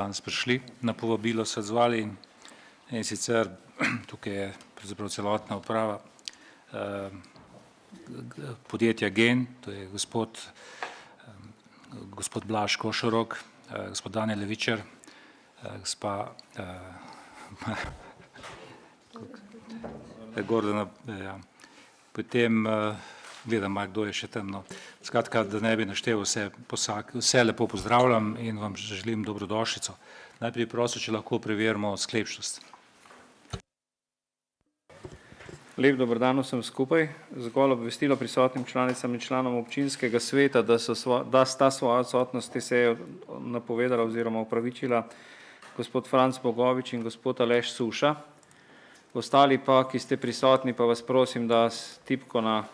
danes prišli na povabilo, se odzvali in sicer tukaj je pravzaprav celotna uprava podjetja Gen, to je gospod Blaž Košorok, gospod Danijel Levičar, gospa Gordana, potem gledam, kdo je še tam. Skratka, da ne bi naštel vse lepo pozdravljam in vam želim dobrodošlico. Najprej prosim, če lahko preverimo sklepčnost. Lep dober dan vsem skupaj. Zgolj obvestilo prisotnim članicam in članom občinskega sveta, da sta svojo odsotnost te seje napovedala oziroma upravičila gospod Franc Bogovič in gospod Aleš Suša. Ostali pa, ki ste prisotni, pa vas prosim, da s tipko na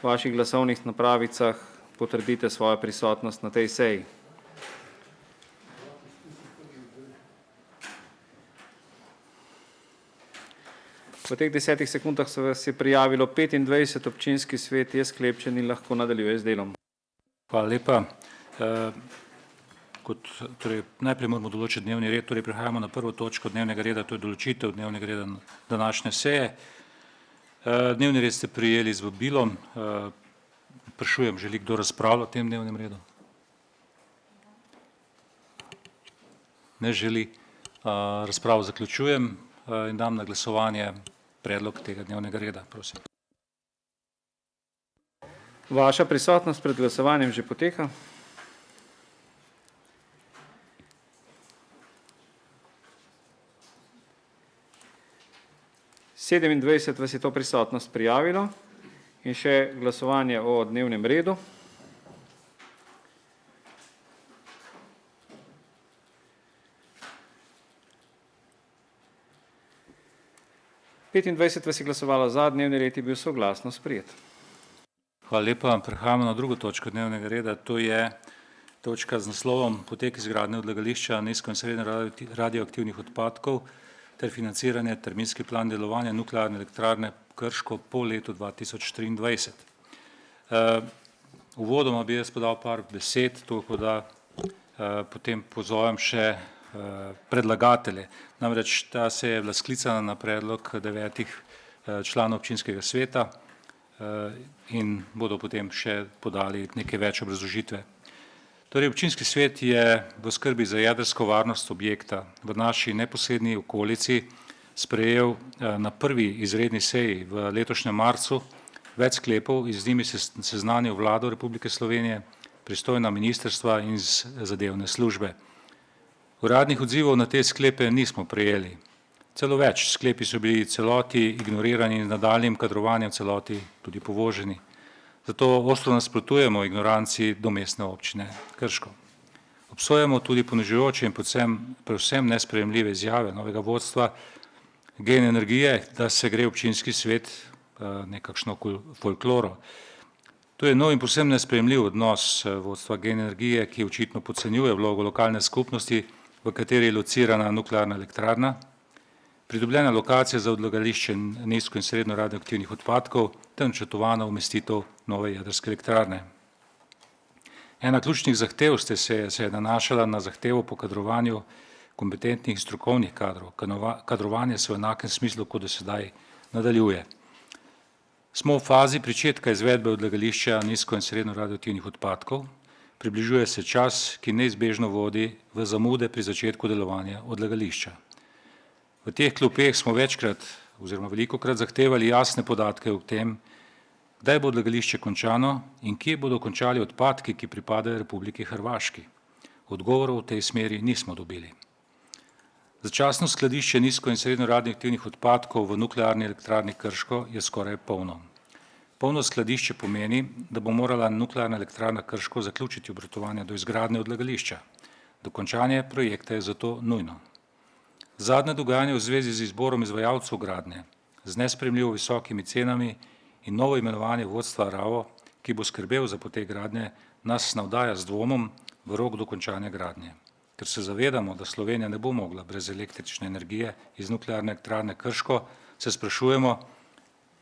vaših glasovnih napravicah potrdite svojo prisotnost na tej seji. V teh 10 sekundah se vas je prijavilo 25, občinski svet je sklepčen in lahko nadaljuje z delom. Hvala lepa. Najprej moramo določiti dnevni red, torej prehajamo na prvo točko dnevnega reda, to je določitev dnevnega reda današnje seje. Dnevni red ste prijeli z vabilom. Sprašujem, želi kdo razpravljati o tem dnevnem redu? Ne želi. Razpravo zaključujem in dam na glasovanje predlog tega dnevnega reda. Prosim. Vaša prisotnost pred glasovanjem že poteka. Sedemindvajset vas je to prisotnost prijavilo in še glasovanje o dnevnem redu. Petindvajset vas je glasovalo za, dnevni red je bil soglasno sprejet. Hvala lepa. Prehajamo na drugo točko dnevnega reda, to je točka z naslovom Potek izgradnje odlagališča nizko in srednje radioaktivnih odpadkov ter financiranje terminski plan delovanja nuklearne elektrarne Krško po letu 2023. Uvodoma bi jaz podal par besed, toliko da potem pozovem še predlagatelje. Namreč ta seja je bila sklicana na predlog 9 članov občinskega sveta in bodo potem še podali nekaj več obrazložitve. Torej, občinski svet je v skrbi za jedrsko varnost objekta v naši neposredni okolici sprejel na prvi izredni seji v letošnjem marcu več sklepov in z njimi seznanil Vlado Republike Slovenije, pristojna ministrstva in zadevne službe. Uradnih odzivov na te sklepe nismo prejeli. Celo več, sklepi so bili celoti ignorirani in nadaljnjim kadrovanjem celoti tudi povoženi. Zato ostro nasprotujemo ignoranci do mestne občine Krško. Obsojamo tudi ponižujoče in predvsem nesprejemljive izjave novega vodstva Gen Energije, da se gre občinski svet nekakšno folkloro. To je nov in povsem nesprejemljiv odnos vodstva Gen Energije, ki očitno podcenjuje vlogo lokalne skupnosti, v kateri je locirana nuklearna elektrarna, pridobljena lokacija za odlagališče nizko in srednjo radioaktivnih odpadkov ter načrtovana umestitev nove jedrske elektrarne. Ena ključnih zahtev se je nanašala na zahtevo po kadrovanju kompetentnih in strokovnih kadrov. Kadrovanje se v enakem smislu, kot do sedaj nadaljuje. Smo v fazi pričetka izvedbe odlagališča nizko in srednjo radioaktivnih odpadkov. Približuje se čas, ki neizbežno vodi v zamude pri začetku delovanja odlagališča. V teh klopeh smo večkrat oziroma velikokrat zahtevali jasne podatke o tem, kdaj bo odlagališče končano in kje bodo končali odpadki, ki pripadajo Republiki Hrvaški. Odgovorov v tej smeri nismo dobili. Začasno skladišče nizko in srednjo radioaktivnih odpadkov v nuklearni elektrarni Krško je skoraj polno. Polno skladišče pomeni, da bo morala nuklearna elektrarna Krško zaključiti obratovanje do izgradnje odlagališča. Dokončanje projekta je zato nujno. Zadnje dogajanje v zvezi z izborom izvajalcev gradnje, z nesprejemljivo visokimi cenami in novo imenovanje vodstva RAO, ki bo skrbel za potek gradnje, nas navdaja z dvomom v rok dokončanja gradnje. Ker se zavedamo, da Slovenija ne bo mogla brez električne energije iz nuklearne elektrarne Krško, se sprašujemo,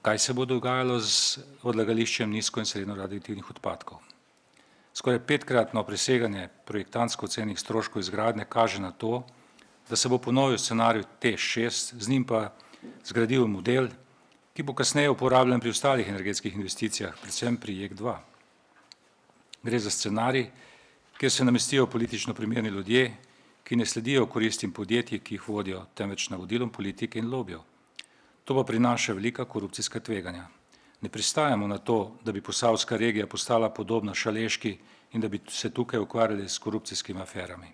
kaj se bo dogajalo z odlagališčem nizko in srednjo radioaktivnih odpadkov. Skoraj 5-kratno preseganje projektantsko ocenjenih stroškov izgradnje kaže na to, da se bo ponovil scenarij TEŠ6, z njim pa zgradil model, ki bo kasneje uporabljen pri ostalih energetskih investicijah, predvsem pri JEK2. Gre za scenarij, kjer se namestijo politično primerni ljudje, ki ne sledijo koristim podjetij, ki jih vodijo, temveč navodilom politike in lobijev. To pa prinaša velika korupcijska tveganja. Ne pristajamo na to, da bi posavska regija postala podobna Šaleški in da bi se tukaj ukvarjali s korupcijskimi aferami.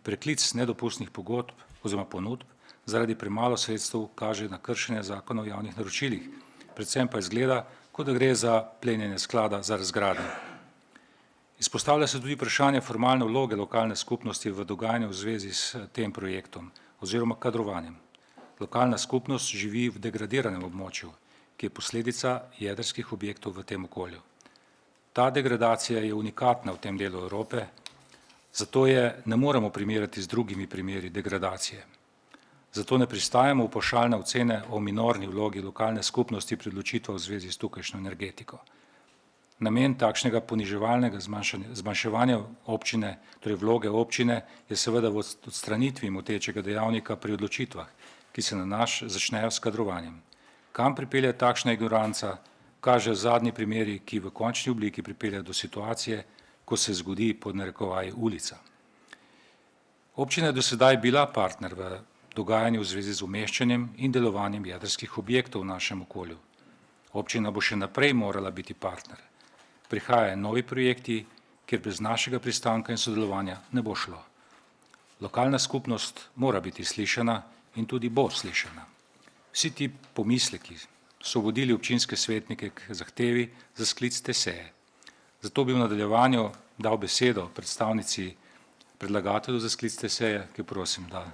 Preklic nedopustnih pogodb oziroma ponudb zaradi premalo sredstev kaže na kršenje zakona o javnih naročilih, predvsem pa izgleda, kot da gre za plenjenje sklada za razgradnjo. Izpostavlja se tudi vprašanje formalne vloge lokalne skupnosti v dogajanju v zvezi s tem projektom oziroma kadrovanjem. Lokalna skupnost živi v degradiranem območju, ki je posledica jedrskih objektov v tem okolju. Ta degradacija je unikatna v tem delu Evrope, zato je ne moremo primerjati z drugimi primeri degradacije. Zato ne pristajamo v pavšalne ocene o minorni vlogi lokalne skupnosti pri odločitvah v zvezi s tukajšnjo energetiko. Namen takšnega poniževalnega zmanjševanja občine, torej vloge občine, je seveda v odstranitvi motečega dejavnika pri odločitvah, ki se začnejo s kadrovanjem. Kam pripelje takšna ignoranca, kaže zadnji primeri, ki v končni obliki pripelje do situacije, ko se zgodi pod narekovaji ulica. Občina je do sedaj bila partner v dogajanju v zvezi z umeščanjem in delovanjem jedrskih objektov v našem okolju. Občina bo še naprej morala biti partner. Prihajajo novi projekti, kjer brez našega pristanka in sodelovanja ne bo šlo. Lokalna skupnost mora biti slišana in tudi bo slišana. Vsi ti pomisleki so vodili občinske svetnike k zahtevi za sklic te seje. Zato bi v nadaljevanju dal besedo predstavnici predlagatelju za sklic te seje, ki prosim, da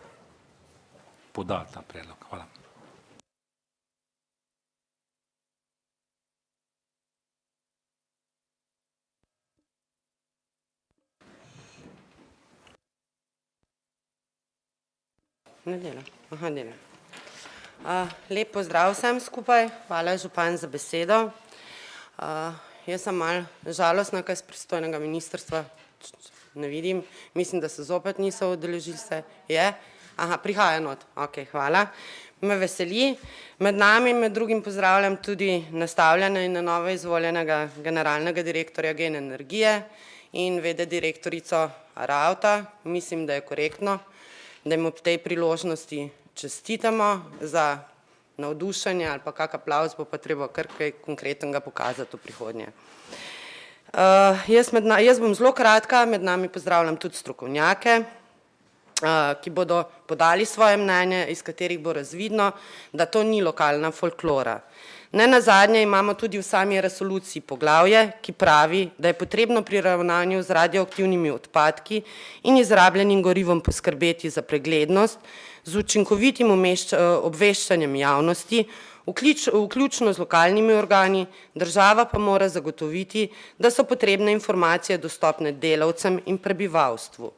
poda ta predlog. Hvala. Ne dela. Aha, dela. Lep pozdrav vsem skupaj. Hvala, župan, za besedo. Jaz sem malo žalostna, kaj z pristojnega ministrstva ne vidim. Mislim, da se zopet niso udeležili se. Je? Aha, prihaja not. Ok, hvala. Me veseli. Med nami, med drugim pozdravljam tudi nastavljene in na novo izvoljenega generalnega direktorja Gen Energije in vede direktorico Arauta. Mislim, da je korektno, da jim ob tej priložnosti čestitamo za navdušenje ali pa kak aplavz, bo pa treba kar kaj konkretnega pokazati v prihodnje. Jaz bom zelo kratka, med nami pozdravljam tudi strokovnjake, ki bodo podali svoje mnenje, iz katerih bo razvidno, da to ni lokalna folklora. Nenazadnje imamo tudi v sami resoluciji poglavje, ki pravi, da je potrebno pri ravnanju z radioaktivnimi odpadki in izrabljenim gorivom poskrbeti za preglednost, z učinkovitim obveščanjem javnosti, vključno z lokalnimi organi, država pa mora zagotoviti, da so potrebne informacije dostopne delavcem in prebivalstvu.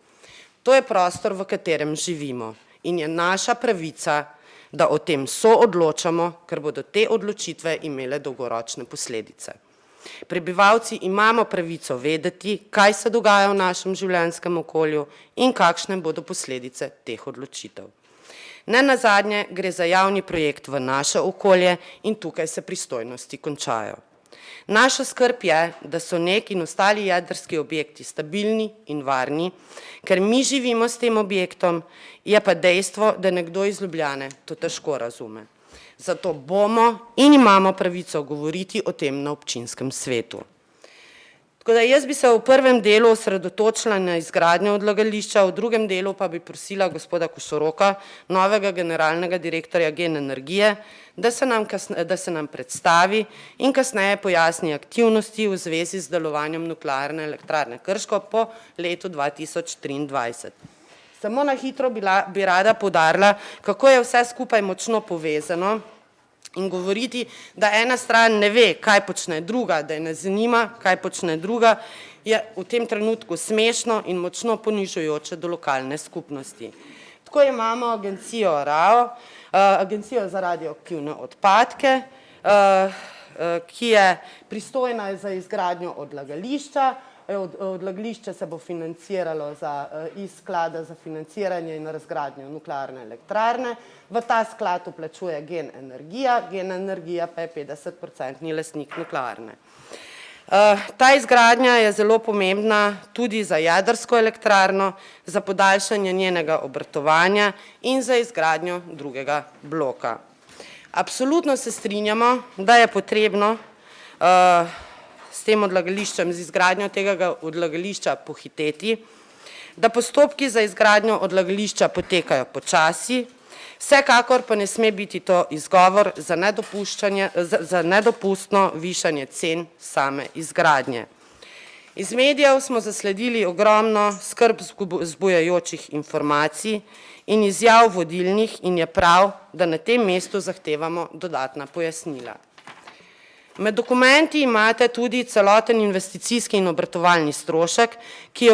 To je prostor, v katerem živimo in je naša pravica, da o tem soodločamo, ker bodo te odločitve imele dolgoročne posledice. Prebivalci imamo pravico vedeti, kaj se dogaja v našem življenjskem okolju in kakšne bodo posledice teh odločitev. Nenazadnje gre za javni projekt v naše okolje in tukaj se pristojnosti končajo. Naša skrb je, da so NEK in ostali jedrski objekti stabilni in varni, ker mi živimo s tem objektom, je pa dejstvo, da nekdo iz Ljubljane to težko razume. Zato bomo in imamo pravico govoriti o tem na občinskem svetu. Tako da jaz bi se v prvem delu osredotočila na izgradnjo odlagališča, v drugem delu pa bi prosila gospoda Košoroka, novega generalnega direktorja Gen Energije, da se nam predstavi in kasneje pojasni aktivnosti v zvezi z delovanjem nuklearne elektrarne Krško po letu 2023. Samo na hitro bi rada poudarila, kako je vse skupaj močno povezano in govoriti, da ena stran ne ve, kaj počne druga, da je ne zanima, kaj počne druga, je v tem trenutku smešno in močno ponižujoče do lokalne skupnosti. Tako imamo agencijo RAO, Agencijo za radioaktivne odpadke, ki je pristojna za izgradnjo odlagališča, odlagališče se bo financiralo iz sklada za financiranje in razgradnjo nuklearne elektrarne. V ta sklad vplačuje Gen Energija pa je 50% lastnik nuklearne. Ta izgradnja je zelo pomembna tudi za jedrsko elektrarno, za podaljšanje njenega obratovanja in za izgradnjo drugega bloka. Absolutno se strinjamo, da je potrebno s tem odlagališčem, z izgradnjo tega odlagališča pohiteti, da postopki za izgradnjo odlagališča potekajo počasi, vsekakor pa ne sme biti to izgovor za nedopustno višanje cen same izgradnje. Iz medijev smo zasledili ogromno skrb vzbujajočih informacij in izjav vodilnih in je prav, da na tem mestu zahtevamo dodatna pojasnila. Med dokumenti imate tudi celoten investicijski in obratovalni strošek, ki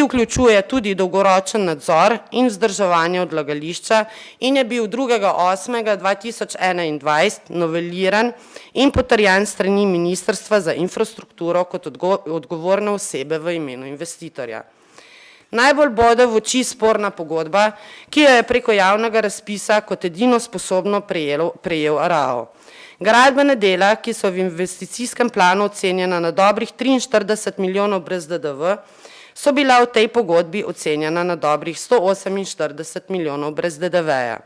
vključuje tudi dolgoročen nadzor in vzdrževanje odlagališča in je bil 2.8.2021 noveliran in potrjen s strani Ministrstva za infrastrukturo kot odgovorne osebe v imenu investitorja. Najbolj bode v oči sporna pogodba, ki jo je preko javnega razpisa kot edino sposobno prejel ARAO. Gradbena dela, ki so v investicijskem planu ocenjena na dobrih 43 milijonov brez DDV, so bila v tej pogodbi ocenjena na dobrih 148 milijonov brez DDV-ja.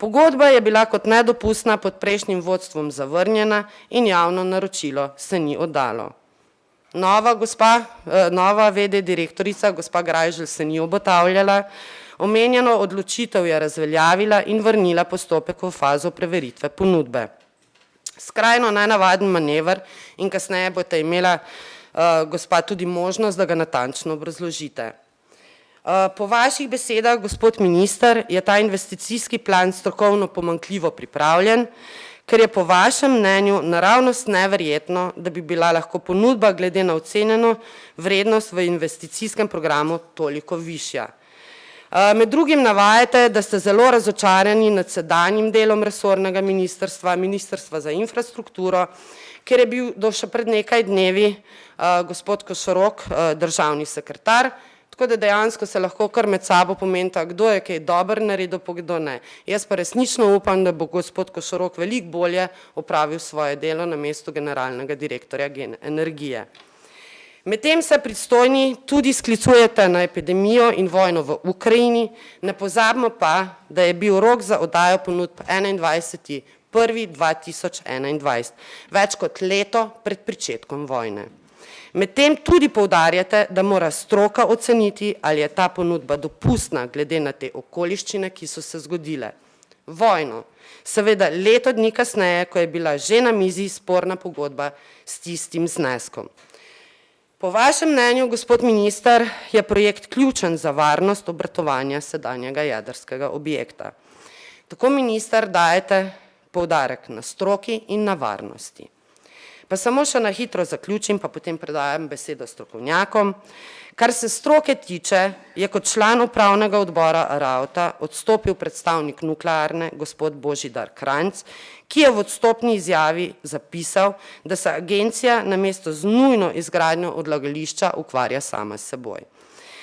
Pogodba je bila kot nedopustna pod prejšnjim vodstvom zavrnjena in javno naročilo se ni oddalo. Nova VD direktorica, gospa Grajželj, se ni obotavljala, omenjeno odločitev je razveljavila in vrnila postopek v fazo preveritve ponudbe. Skrajno nenavaden manever in kasneje boste imela, gospa, tudi možnost, da ga natančno obrazložite. Po vaših besedah, gospod minister, je ta investicijski plan strokovno pomanjkljivo pripravljen, ker je po vašem mnenju naravnost neverjetno, da bi bila lahko ponudba glede na ocenjeno vrednost v investicijskem programu toliko višja. Med drugim navajate, da ste zelo razočarani nad sedanjim delom resornega ministrstva, Ministrstva za infrastrukturo, ker je bil do še pred nekaj dnevi gospod Košorok državni sekretar, tako da dejansko se lahko kar med sabo pomenita, kdo je kaj dober naredil, pa kdo ne. Jaz pa resnično upam, da bo gospod Košorok veliko bolje opravil svoje delo na mestu generalnega direktorja Gen Energije. Medtem se pristojni tudi sklicujete na epidemijo in vojno v Ukrajini, ne pozabimo pa, da je bil rok za oddajo ponudb 21.1.2021, več kot leto pred pričetkom vojne. Medtem tudi poudarjate, da mora stroka oceniti, ali je ta ponudba dopustna glede na te okoliščine, ki so se zgodile. Vojno, seveda leto dni kasneje, ko je bila že na mizi sporna pogodba s tistim zneskom. Po vašem mnenju, gospod minister, je projekt ključen za varnost obratovanja sedanjega jedrskega objekta. Tako, minister, dajete poudarek na stroki in na varnosti. Pa samo še na hitro zaključim, pa potem predajam besedo strokovnjakom. Kar se stroke tiče, je kot član upravnega odbora ARAO-ta odstopil predstavnik nuklearne, gospod Božidar Krajnc, ki je v odstopni izjavi zapisal, da se agencija namesto z nujno izgradnjo odlagališča ukvarja sama s seboj.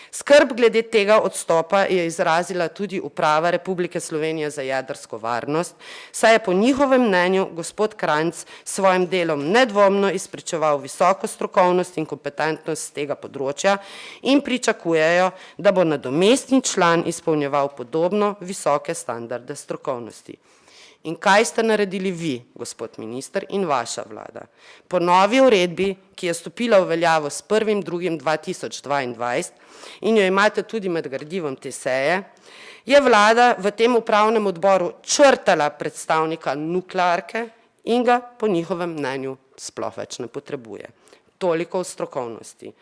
Skrb glede tega odstopa je izrazila tudi Uprava Republike Slovenije za jedrsko varnost, saj je po njihovem mnenju gospod Krajnc s svojim delom nedvomno izpričeval visoko strokovnost in kompetentnost z tega področja in pričakujejo, da bo nadomestni član izpolnjeval podobno visoke standarde strokovnosti. In kaj ste naredili vi, gospod minister, in vaša vlada? Po novi uredbi, ki je stopila v veljavo s 1.2.2022 in jo imate tudi med gradivom te seje, je vlada v tem upravnem odboru črtala predstavnika nuklearke in ga po njihovem mnenju sploh več ne potrebuje. Toliko o strokovnosti.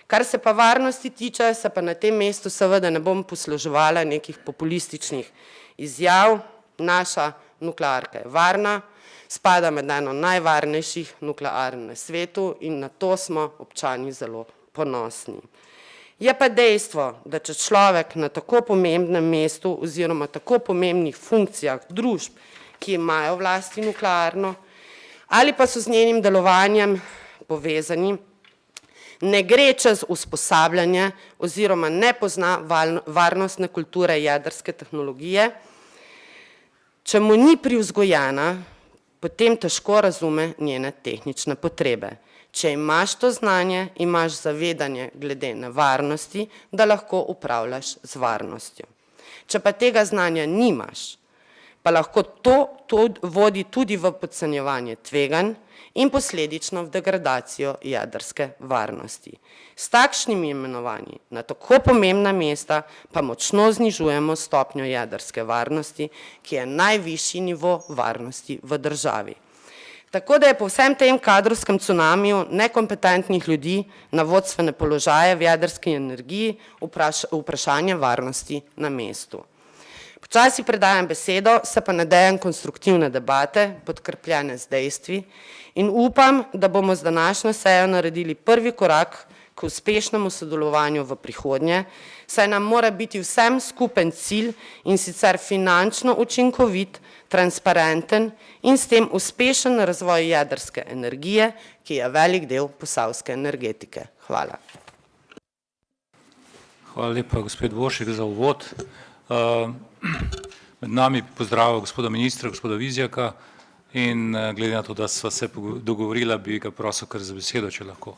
Kar se pa varnosti tiče, se pa na tem mestu seveda ne bom posluževala nekih populističnih izjav. Naša nuklearka je varna, spada med eno najvarnejših nuklearn na svetu in na to smo občani zelo ponosni. Je pa dejstvo, da če človek na tako pomembnem mestu oziroma tako pomembnih funkcijah družb, ki imajo v lasti nuklearno ali pa so z njenim delovanjem povezani, ne gre čez usposabljanje oziroma ne pozna varnostne kulture jedrske tehnologije, če mu ni privzgojena, potem težko razume njene tehnične potrebe. Če imaš to znanje, imaš zavedanje glede nevarnosti, da lahko upravljaš z varnostjo. Če pa tega znanja nimaš, pa lahko to vodi tudi v podcenjevanje tveganj in posledično v degradacijo jedrske varnosti. S takšnimi imenovanji na tako pomembna mesta pa močno znižujemo stopnjo jedrske varnosti, ki je najvišji nivo varnosti v državi. Tako da je po vsem tem kadrovskem cunamiju nekompetentnih ljudi na vodstvene položaje v jedrski energiji vprašanje varnosti na mestu. Počasi predajam besedo, se pa nadejam konstruktivne debate, podkrepljene z dejstvi in upam, da bomo z današnjo sejo naredili prvi korak k uspešnemu sodelovanju v prihodnje, saj nam mora biti vsem skupen cilj in sicer finančno učinkovit, transparenten in s tem uspešen razvoj jedrske energije, ki je velik del posavske energetike. Hvala. Hvala lepa, gospod Dvoršek, za uvod. Med nami pozdravljam gospoda ministra, gospoda Vizjaka in glede na to, da sva se dogovorila, bi ga prosil kar za besedo, če lahko.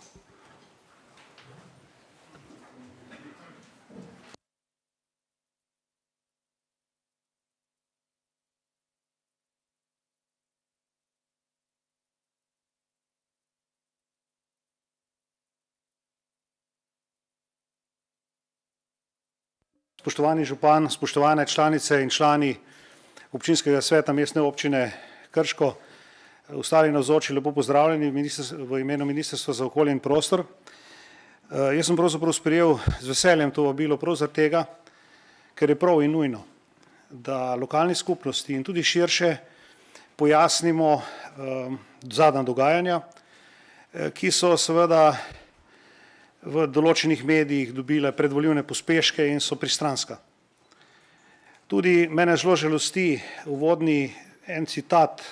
Spoštovani župan, spoštovane članice in člani občinskega sveta mestne občine Krško, ostali navzoči lepo pozdravljeni v imenu Ministrstva za okolje in prostor. Jaz sem pravzaprav sprejel z veseljem to vabilo prav zaradi tega, ker je prav in nujno, da lokalni skupnosti in tudi širše pojasnimo zadnja dogajanja, ki so seveda v določenih medijih dobile predvolilne pospeške in so pristranska. Tudi mene zelo žalosti uvodni en citat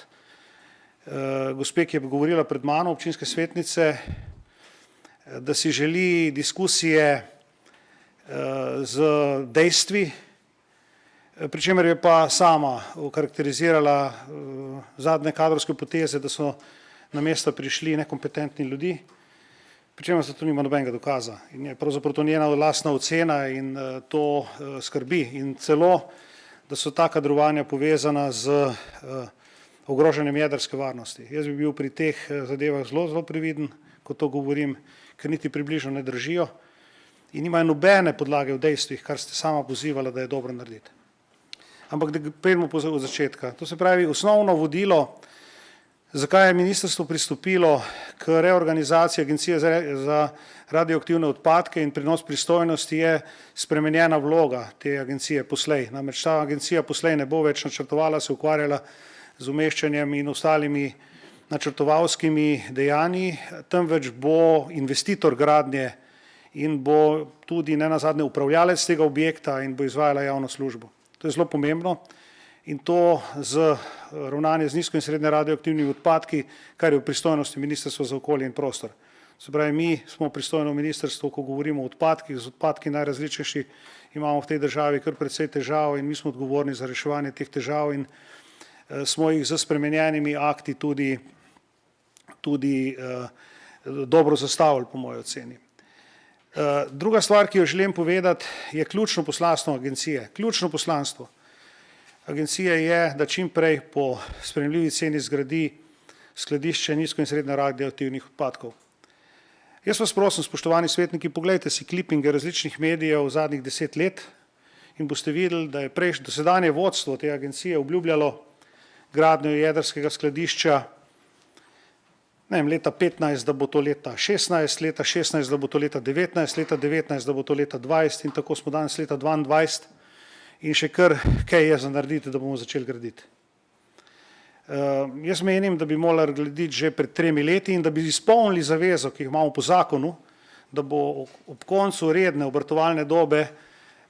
gospe, ki je govorila pred mano, občinske svetnice, da si želi diskusije z dejstvi, pri čemer je pa sama okarakterizirala zadnje kadrovske poteze, da so na mesta prišli nekompetentni ljudi, pri čemer se to nima nobenega dokaza. In je pravzaprav to njena lastna ocena in to skrbi. In celo, da so ta kadrovanja povezana z ogrožanjem jedrske varnosti. Jaz bi bil pri teh zadevah zelo previden, ko to govorim, ker niti približno ne držijo in nimajo nobene podlage v dejstvih, kar ste sama pozivala, da je dobro narediti. Ampak da prejdemo od začetka. To se pravi, osnovno vodilo, zakaj je ministrstvo pristopilo k reorganizaciji Agencije za radioaktivne odpadke in prenos pristojnosti, je spremenjena vloga te agencije poslej. Namreč ta agencija poslej ne bo več načrtovala, se ukvarjala z umeščanjem in ostalimi načrtovalskimi dejanji, temveč bo investitor gradnje in bo tudi nenazadnje upravljalec tega objekta in bo izvajala javno službo. To je zelo pomembno. In to z ravnanje z nizko in srednje radioaktivnimi odpadki, kar je v pristojnosti Ministrstva za okolje in prostor. Se pravi, mi smo pristojno ministrstvo, ko govorimo o odpadkih, z odpadki najrazličnejši imamo v tej državi kar precej težav in mi smo odgovorni za reševanje teh težav in smo jih z spremenjenimi akti tudi dobro zastavili, po moji oceni. Druga stvar, ki jo želim povedati, je ključno poslanstvo agencije. Ključno poslanstvo agencije je, da čim prej po sprejemljivi ceni zgradi skladišče nizko in srednje radioaktivnih odpadkov. Jaz vas prosim, spoštovani svetniki, poglejte si klipinge različnih medijev v zadnjih 10 let in boste videli, da je dosedanje vodstvo te agencije obljubljalo gradnjo jedrskega skladišča leta 15, da bo to leta 16, leta 16, da bo to leta 19, leta 19, da bo to leta 20 in tako smo danes leta 22 in še kar kaj je za narediti, da bomo začeli graditi. Jaz menim, da bi morali graditi že pred 3 leti in da bi izpolnili zavezo, ki jih imamo po zakonu, da bo ob koncu redne obratovalne dobe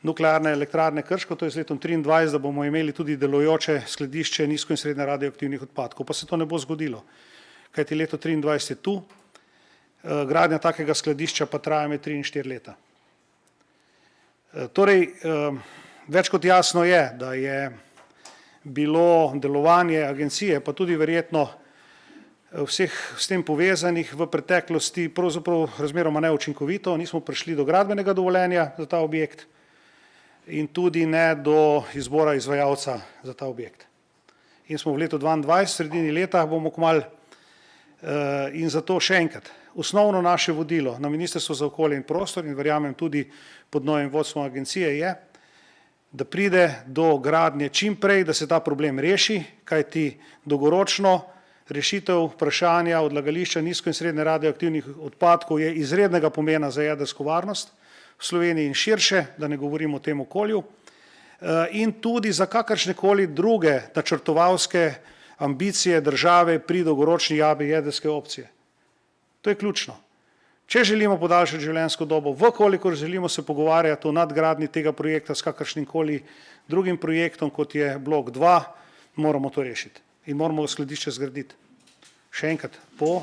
nuklearne elektrarne Krško, to je z letom 23, da bomo imeli tudi delujoče skladišče nizko in srednje radioaktivnih odpadkov. Pa se to ne bo zgodilo, kajti leto 23 je tu. gradnja takega skladišča pa traja med 3 in 4 leta. Torej, več kot jasno je, da je bilo delovanje agencije, pa tudi verjetno vseh s tem povezanih v preteklosti pravzaprav razmeroma neučinkovito, nismo prišli do gradbenega dovoljenja za ta objekt in tudi ne do izbora izvajalca za ta objekt. In smo v letu 2022, sredini leta bomo kmalu in zato še enkrat, osnovno naše vodilo na Ministrstvu za okolje in prostor in verjamem tudi pod novim vodstvom agencije je, da pride do gradnje čim prej, da se ta problem reši, kajti dolgoročno rešitev vprašanja odlagališča nizko in srednje radioaktivnih odpadkov je izrednega pomena za jedrsko varnost v Sloveniji in širše, da ne govorim o tem okolju, in tudi za kakršnekoli druge načrtovalske ambicije države pri dolgoročni javi jedrske opcije. To je ključno. Če želimo podaljšati življenjsko dobo, vkolikor želimo se pogovarjati o nadgradnji tega projekta s kakršnimkoli drugim projektom, kot je blok 2, moramo to rešiti in moramo skladišče zgraditi. Še enkrat, po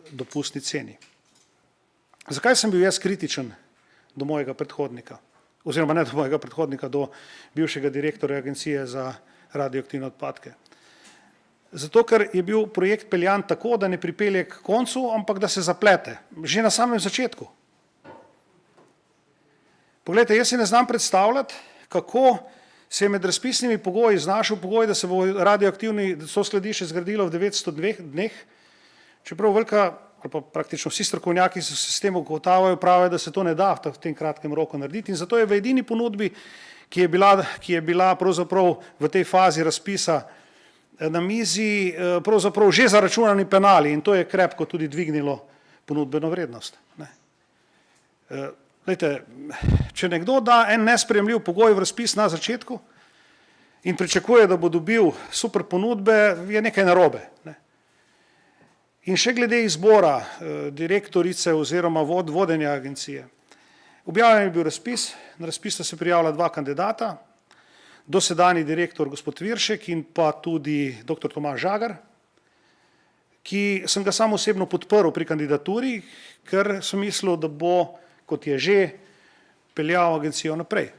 dopustni ceni. Zakaj sem bil jaz kritičen do mojega predhodnika? Oziroma ne do mojega predhodnika, do bivšega direktorja Agencije za radioaktivne odpadke. Zato, ker je bil projekt peljan tako, da ne pripelje k koncu, ampak da se zaplete, že na samem začetku. Poglejte, jaz si ne znam predstavljati, kako se je med razpisnimi pogoji znašel pogoj, da se bo radioaktivni so skladišče zgradilo v 900 dneh, čeprav velika, ali pa praktično vsi strokovnjaki se s tem ugotavljajo, pravijo, da se to ne da v tem kratkem roku narediti in zato je v edini ponudbi, ki je bila pravzaprav v tej fazi razpisa na mizi, pravzaprav že zaračunani penali in to je krepko tudi dvignilo ponudbeno vrednost. Glejte, če nekdo da en nesprejemljiv pogoj v razpis na začetku in pričakuje, da bo dobil super ponudbe, je nekaj narobe. In še glede izbora direktorice oziroma vodenja agencije. Objavljen je bil razpis, na razpis sta se prijavila 2 kandidata, dosedanji direktor gospod Viršek in pa tudi dr. Tomaž Žagar, ki sem ga sam osebno podprl pri kandidaturi, ker sem mislil, da bo, kot je že, peljal agencijo naprej.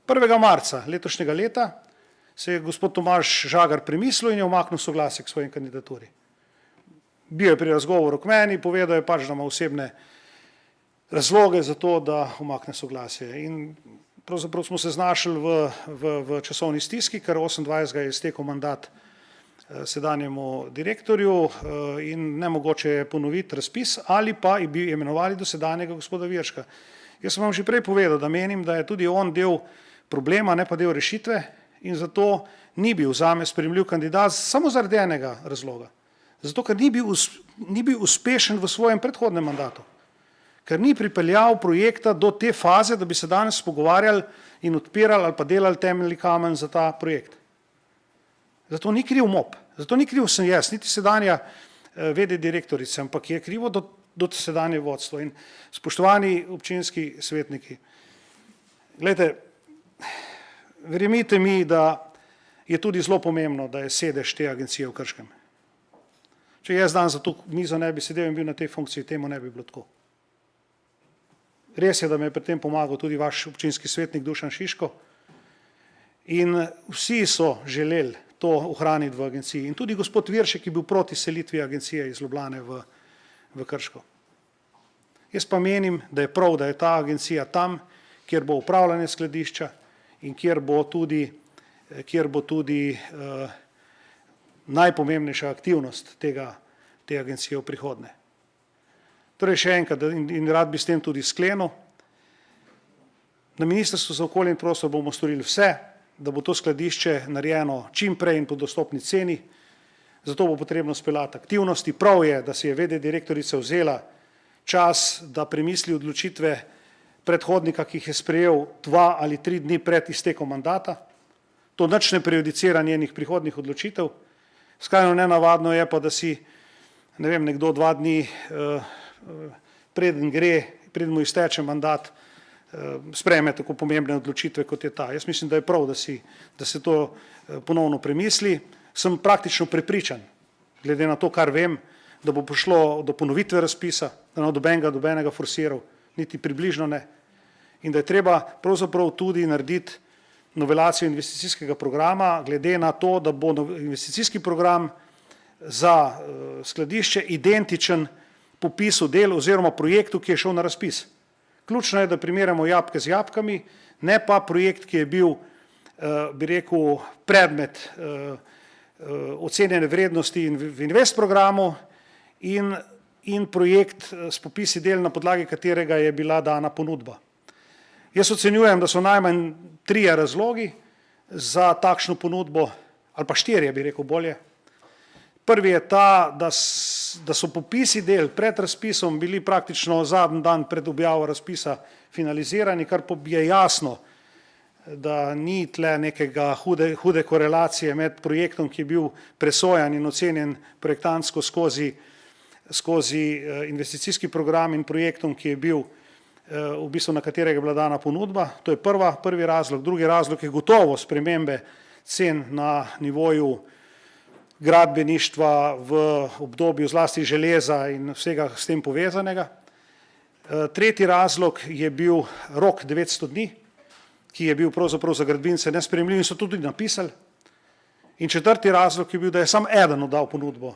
1. marca letošnjega leta se je gospod Tomaž Žagar premislil in je umaknil soglasje k svoji kandidaturi. Bil je pri razgovoru k meni, povedal je pač, da ima osebne razloge za to, da umakne soglasje. In pravzaprav smo se znašli v časovni stiski, ker 28. je iztekel mandat sedanjemu direktorju in nemogoče je ponoviti razpis ali pa bi imenovali dosedanjega gospoda Virška. Jaz sem vam že prej povedal, da menim, da je tudi on del problema, ne pa del rešitve in zato ni bil zame sprejemljiv kandidat samo zaradi enega razloga. Zato, ker ni bil uspešen v svojem predhodnem mandatu. Ker ni pripeljal projekta do te faze, da bi se danes pogovarjali in odpirali ali pa delali temeljni kamen za ta projekt. Zato ni kriv MOP, zato ni kriv sem jaz, niti sedanja v.d. direktorice, ampak je krivo do sedanje vodstvo. In spoštovani občinski svetniki, gledajte, verjemite mi, da je tudi zelo pomembno, da je sedež te agencije v Krškem. Če jaz dan za to mizo ne bi sedel in bil na tej funkciji, temu ne bi bilo tako. Res je, da me je pri tem pomagal tudi vaš občinski svetnik Dušan Šiško in vsi so želeli to ohraniti v agenciji. In tudi gospod Viršek je bil proti selitvi agencije iz Ljubljane v Krško. Jaz pa menim, da je prav, da je ta agencija tam, kjer bo upravljanje skladišča in kjer bo tudi najpomembnejša aktivnost te agencije v prihodnje. Torej še enkrat, in rad bi s tem tudi sklenil, na Ministrstvu za okolje in prostor bomo storili vse, da bo to skladišče narejeno čim prej in po dostopni ceni, zato bo potrebno speljati aktivnosti. Prav je, da si je v.d. direktorica vzela čas, da premisli odločitve predhodnika, ki jih je sprejel 2 ali 3 dni pred iztekom mandata. To nič ne prejudicira njenih prihodnih odločitev. Skrajno nenavadno je pa, da si, ne vem, nekdo 2 dni preden mu izteče mandat, sprejme tako pomembne odločitve, kot je ta. Jaz mislim, da je prav, da se to ponovno premisli. Sem praktično prepričan, glede na to, kar vem, da bo prišlo do ponovitve razpisa, da ne bo dobenega forsiral, niti približno ne. In da je treba pravzaprav tudi narediti novelacijo investicijskega programa, glede na to, da bo investicijski program za skladišče identičen popisu del oziroma projektu, ki je šel na razpis. Ključno je, da primerjamo jabolka z jabolkami, ne pa projekt, ki je bil, bi rekel, predmet ocenjene vrednosti v invest programu in projekt s popisi del, na podlagi katerega je bila dana ponudba. Jaz ocenjujem, da so najmanj 3 razlogi za takšno ponudbo, ali pa 4, bi rekel bolje. Prvi je ta, da so popisi del pred razpisom bili praktično zadnji dan pred objavo razpisa finalizirani, kar je jasno, da ni tle nekega hude korelacije med projektom, ki je bil presojan in ocenjen projektantsko skozi investicijski program in projektom, ki je bil v bistvu na katerega je bila dana ponudba. To je prvi razlog. Drugi razlog je gotovo spremembe cen na nivoju gradbeništva v obdobju zlasti železa in vsega s tem povezanega. Tretji razlog je bil rok 900 dni, ki je bil pravzaprav za gradbince nesprejemljiv in so tudi napisali. In četrti razlog je bil, da je samo eden oddal ponudbo.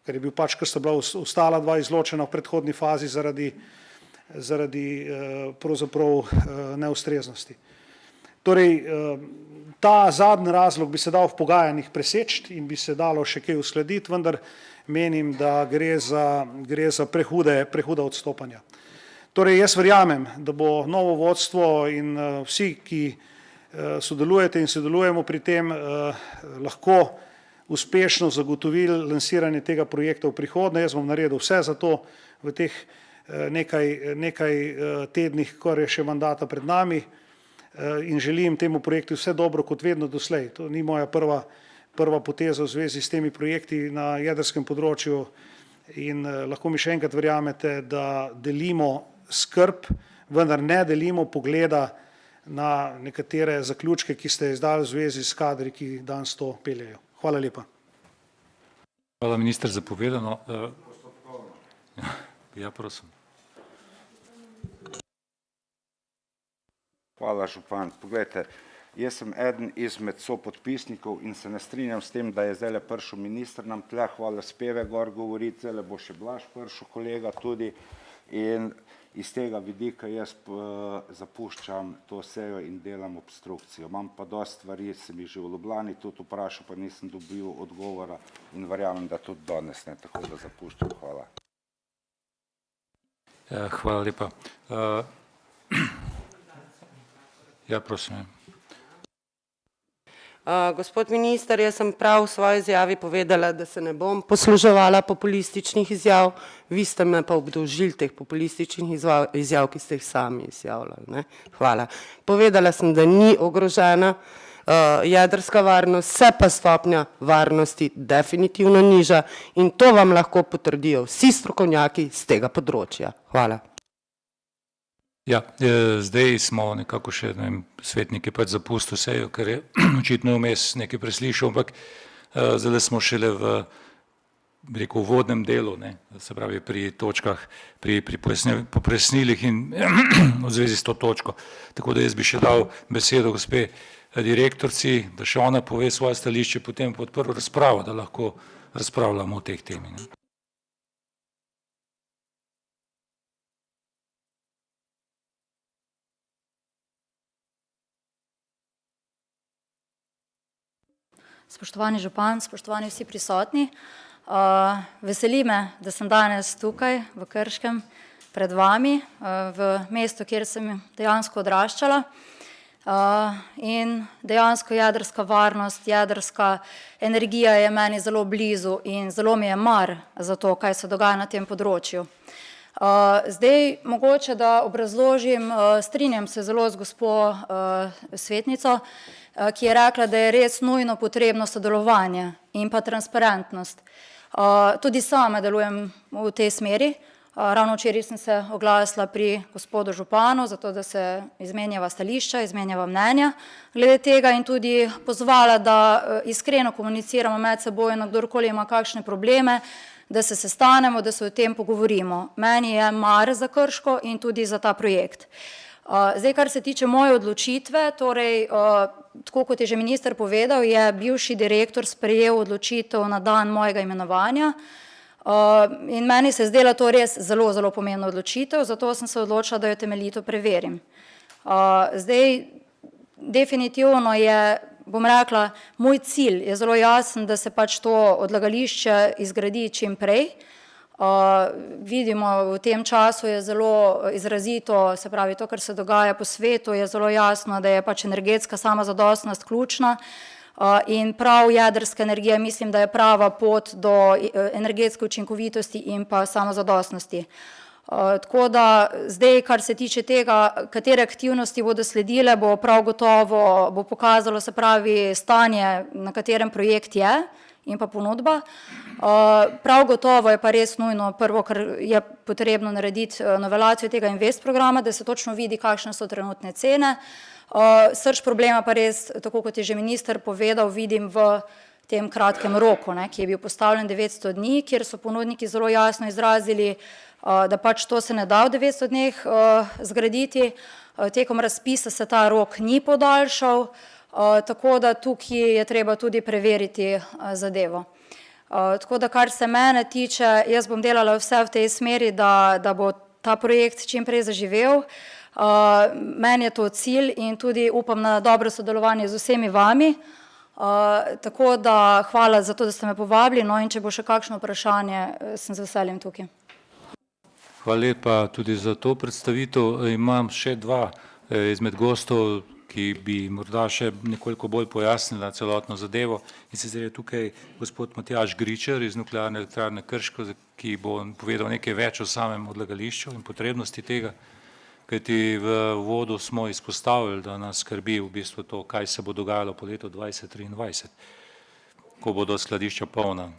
Ker je bil pač, ker sta bila ostala 2 izločena v predhodni fazi zaradi pravzaprav neustreznosti. Torej, ta zadnji razlog bi se dal v pogajanjih preseči in bi se dalo še kaj uskladiti, vendar menim, da gre za prehuda odstopanja. Torej, jaz verjamem, da bo novo vodstvo in vsi, ki sodelujete in sodelujemo pri tem, lahko uspešno zagotovili lansiranje tega projekta v prihodnje. Jaz bom naredil vse za to v teh nekaj tednih, ko je še mandata pred nami, in želim temu projektu vse dobro kot vedno doslej. To ni moja prva poteza v zvezi s temi projekti na jedrskem področju in lahko mi še enkrat verjamete, da delimo skrb, vendar ne delimo pogleda na nekatere zaključke, ki ste izdali v zvezi s kadri, ki danes to peljejo. Hvala lepa. Hvala, minister, za povedano. Ja, prosim. Hvala, župan. Poglejte, jaz sem eden izmed sopodpisnikov in se ne strinjam s tem, da je zdaj prišel minister nam tle, hvala speve gor govoriti, zdaj bo še Blaž prišel, kolega tudi, in iz tega vidika jaz zapuščam to sejo in delam obstrukcijo. Imam pa dosti stvari, sem jih že v Ljubljani tudi vprašal, pa nisem dobil odgovora in verjamem, da tudi danes ne, tako da zapuščam. Hvala. Hvala lepa. Ja, prosim. Gospod minister, jaz sem prav v svoji izjavi povedala, da se ne bom posluževala populističnih izjav, vi ste me pa obdolžili teh populističnih izjav, ki ste jih sami izjavljali. Hvala. Povedala sem, da ni ogrožena jedrska varnost, se pa stopnja varnosti definitivno niža in to vam lahko potrdijo vsi strokovnjaki z tega področja. Hvala. Ja, zdaj smo nekako še, ne vem, svetnik je pač zapustil sejo, ker je očitno vmes nekaj preslišal, ampak zdaj smo šele v, bi rekel, uvodnem delu, ne, se pravi pri točkah, pri pojasnilih in v zvezi s to točko. Tako da jaz bi še dal besedo gospe direktorci, da še ona pove svoje stališče, potem pa odprl razpravo, da lahko razpravljamo o teh temi. Ne. Spoštovani župan, spoštovani vsi prisotni, veseli me, da sem danes tukaj v Krškem pred vami, v mestu, kjer sem dejansko odraščala in dejansko jedrska varnost, jedrska energija je meni zelo blizu in zelo mi je mar za to, kaj se dogaja na tem področju. Zdaj, mogoče, da obrazložim, strinjam se zelo z gospo svetnico, ki je rekla, da je res nujno potrebno sodelovanje in pa transparentnost. Tudi sama delujem v tej smeri, Ravno včeraj sem se oglasila pri gospodu županu, zato da se izmenjava stališča, izmenjava mnenja glede tega in tudi pozvala, da iskreno komuniciramo med seboj, na kdorkoli ima kakšne probleme, da se sestanemo, da se o tem pogovorimo. Meni je mar za Krško in tudi za ta projekt. Zdaj, kar se tiče moje odločitve, torej, tako kot je že minister povedal, je bivši direktor sprejel odločitev na dan mojega imenovanja in meni se je zdela to res zelo, zelo pomembna odločitev, zato sem se odločila, da jo temeljito preverim. Zdaj, definitivno je, bom rekla, moj cilj je zelo jasen, da se pač to odlagališče izgradi čim prej. Vidimo, v tem času je zelo izrazito, se pravi, to, kar se dogaja po svetu, je zelo jasno, da je pač energetska samozadostnost ključna in prav jedrska energija mislim, da je prava pot do energetske učinkovitosti in pa samozadostnosti. Tako da zdaj, kar se tiče tega, katere aktivnosti bodo sledile, bo prav gotovo, bo pokazalo, se pravi, stanje, na katerem projekt je in pa ponudba. Prav gotovo je pa res nujno prvo, kar je potrebno narediti novelacijo tega invest programa, da se točno vidi, kakšne so trenutne cene. Srž problema pa res, tako kot je že minister povedal, vidim v tem kratkem roku, ki je bil postavljen 900 dni, kjer so ponudniki zelo jasno izrazili, da pač to se ne da v 900 dneh zgraditi. Tekom razpisa se ta rok ni podaljšal, tako da tukaj je treba tudi preveriti zadevo. Tako da, kar se mene tiče, jaz bom delala vse v tej smeri, da bo ta projekt čim prej zaživel. Meni je to cilj in tudi upam na dobro sodelovanje z vsemi vami. Tako da hvala za to, da ste me povabili, no in če bo še kakšno vprašanje, sem z veseljem tukaj. Hvala lepa tudi za to predstavitev. Imam še dva izmed gostov, ki bi morda še nekoliko bolj pojasnila celotno zadevo. In sicer je tukaj gospod Matjaž Gričer iz Nuklearne elektrarne Krško, ki bo povedal nekaj več o samem odlagališču in potrebnosti tega, kajti v uvodu smo izpostavili, da nas skrbi v bistvu to, kaj se bo dogajalo po letu 2023, ko bodo skladišča polna.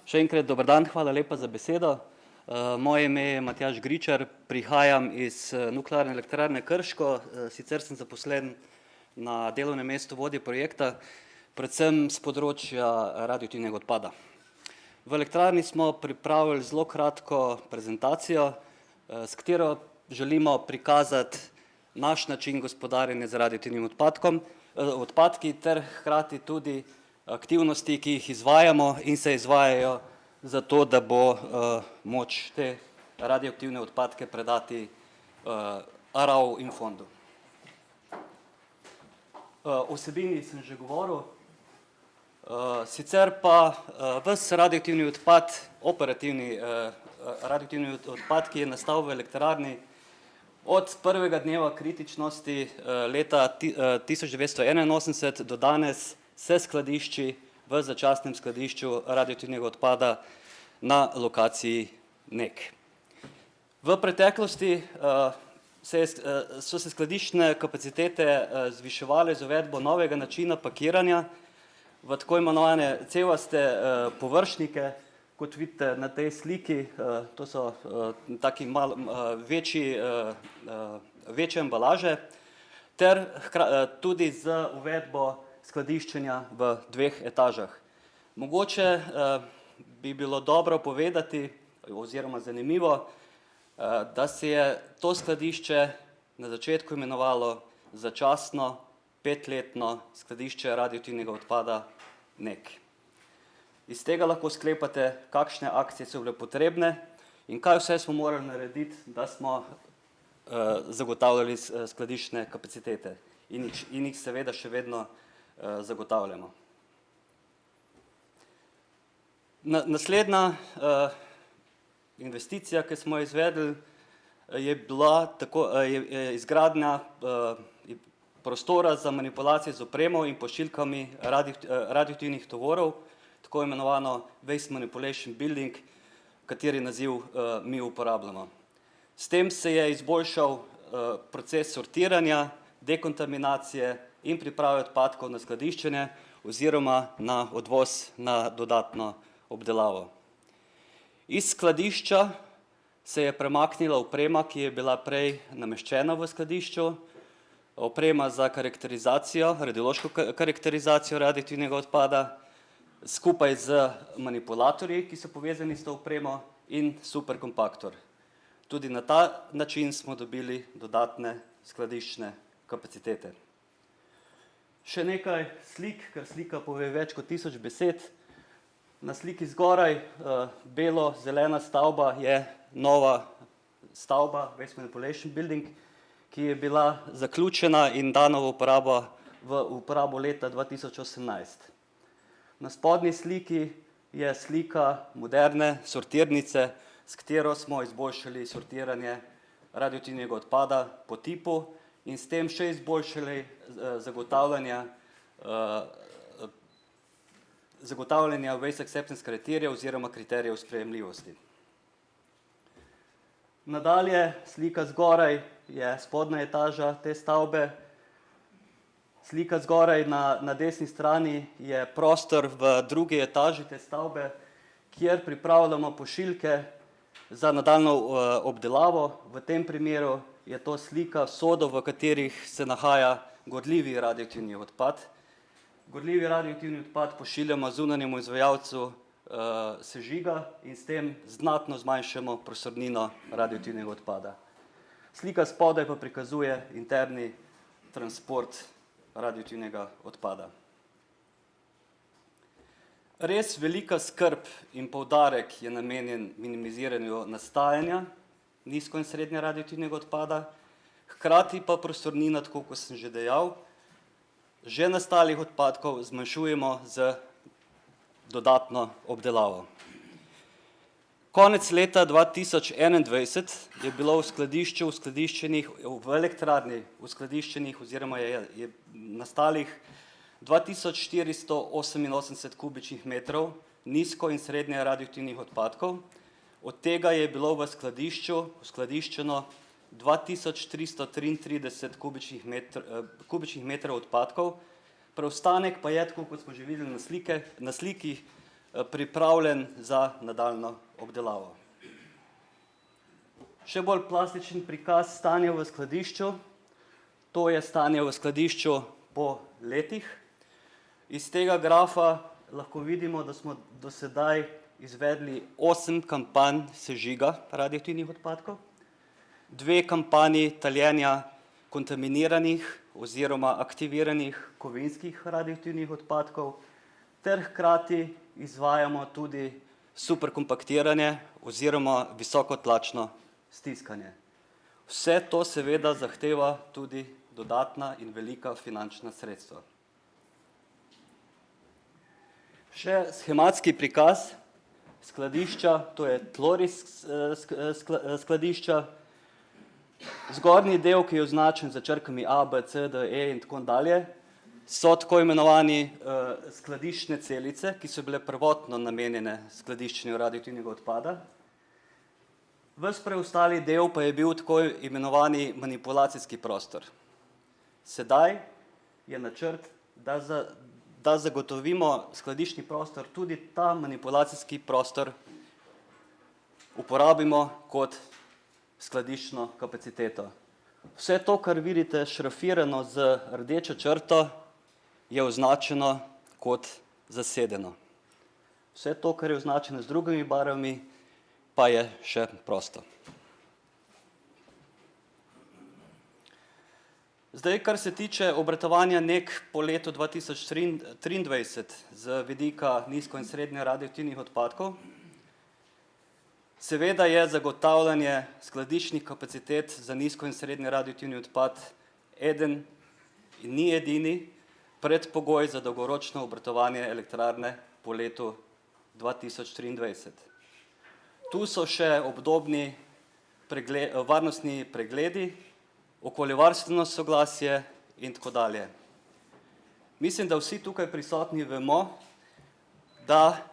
Še enkrat dober dan, hvala lepa za besedo. Moje ime je Matjaž Gričar, prihajam iz Nuklearne elektrarne Krško, sicer sem zaposlen na delovnem mestu vodje projekta, predvsem z področja radioaktivnega odpada. V elektrarni smo pripravili zelo kratko prezentacijo, s katero želimo prikazati naš način gospodarjenja z radioaktivnim odpadki ter hkrati tudi aktivnosti, ki jih izvajamo in se izvajajo zato, da bo moč te radioaktivne odpadke predati ARAO in fondu. O vsebini sem že govoril, sicer pa ves radioaktivni odpad, operativni radioaktivni odpad, ki je nastal v elektrarni od prvega dneva kritičnosti leta 1981 do danes se skladišči v začasnem skladišču radioaktivnega odpada na lokaciji NEK. V preteklosti so se skladiščne kapacitete zviševale z uvedbo novega načina pakiranja v tako imenovane cevaste površnike, kot vidite na tej sliki, to so taki večje embalaže, ter tudi z uvedbo skladiščenja v dveh etažah. Mogoče bi bilo dobro povedati, oziroma zanimivo, da se je to skladišče na začetku imenovalo začasno 5-letno skladišče radioaktivnega odpada NEK. Iz tega lahko sklepate, kakšne akcije so bile potrebne in kaj vse smo morali narediti, da smo zagotavljali skladiščne kapacitete in jih seveda še vedno zagotavljamo. Naslednja investicija, ki smo jo izvedli, je bila izgradnja prostora za manipulacije z opremo in pošiljkami radioaktivnih tovorov, tako imenovano Waste Manipulation Building, kateri naziv mi uporabljamo. S tem se je izboljšal proces sortiranja, dekontaminacije in priprave odpadkov na skladiščenje oziroma na odvoz na dodatno obdelavo. Iz skladišča se je premaknila oprema, ki je bila prej nameščena v skladišču, oprema za karakterizacijo, radiološko karakterizacijo radioaktivnega odpada, skupaj z manipulatorji, ki so povezani s to opremo, in superkompaktor. Tudi na ta način smo dobili dodatne skladiščne kapacitete. Še nekaj slik, ker slika pove več kot 1000 besed. Na sliki zgoraj belo-zelena stavba je nova stavba, Waste Manipulation Building, ki je bila zaključena in dana v uporabo leta 2018. Na spodnji sliki je slika moderne sortirnice, s katero smo izboljšali sortiranje radioaktivnega odpada po tipu in s tem še izboljšali zagotavljanja waste acceptance kriterija oziroma kriterijev sprejemljivosti. Nadalje, slika zgoraj je spodnja etaža te stavbe. Slika zgoraj na desni strani je prostor v drugi etaži te stavbe, kjer pripravljamo pošiljke za nadaljnjo obdelavo. V tem primeru je to slika sodov, v katerih se nahaja gorljivi radioaktivni odpad. Gorljivi radioaktivni odpad pošiljamo zunanjemu izvajalcu sežiga in s tem znatno zmanjšamo prostornino radioaktivnega odpada. Slika spodaj pa prikazuje interni transport radioaktivnega odpada. Res velika skrb in poudarek je namenjen minimiziranju nastajanja nizko- in srednje radioaktivnega odpada, hkrati pa prostornina, tako kot sem že dejal, že nastalih odpadkov zmanjšujemo z dodatno obdelavo. Konec leta 2021 je bilo v elektrarni uskladiščenih oziroma je nastalih 2488 kubičnih metrov nizko- in srednje radioaktivnih odpadkov, od tega je bilo v skladišču uskladiščeno 2333 kubičnih metrov odpadkov, preostanek pa je, tako kot smo že videli na sliki, pripravljen za nadaljnjo obdelavo. Še bolj plastičen prikaz stanja v skladišču, to je stanje v skladišču po letih. Iz tega grafa lahko vidimo, da smo do sedaj izvedli 8 kampanj sežiga radioaktivnih odpadkov, 2 kampanji taljenja kontaminiranih oziroma aktiviranih kovinskih radioaktivnih odpadkov, ter hkrati izvajamo tudi superkompaktiranje oziroma visokotlačno stiskanje. Vse to seveda zahteva tudi dodatna in velika finančna sredstva. Še schematski prikaz skladišča, to je tloris skladišča. Zgornji del, ki je označen z črkami A, B, C, D, E in tako dalje, so tako imenovani skladiščne celice, ki so bile prvotno namenjene skladiščenju radioaktivnega odpada. Ves preostali del pa je bil tako imenovani manipulacijski prostor. Sedaj je načrt, da zagotovimo skladiščni prostor, tudi ta manipulacijski prostor uporabimo kot skladiščno kapaciteto. Vse to, kar vidite šrafirano z rdečo črto, je označeno kot zasedeno. Vse to, kar je označeno z drugimi barvami, pa je še prosto. Zdaj, kar se tiče obratovanja NEK po letu 2023 z vidika nizko- in srednje radioaktivnih odpadkov, seveda je zagotavljanje skladiščnih kapacitet za nizko- in srednje radioaktivni odpad eden in ni edini predpogoj za dolgoročno obratovanje elektrarne po letu 2023. Tu so še obdobni varnostni pregledi, okoljevarstveno soglasje in tako dalje. Mislim, da vsi tukaj prisotni vemo, da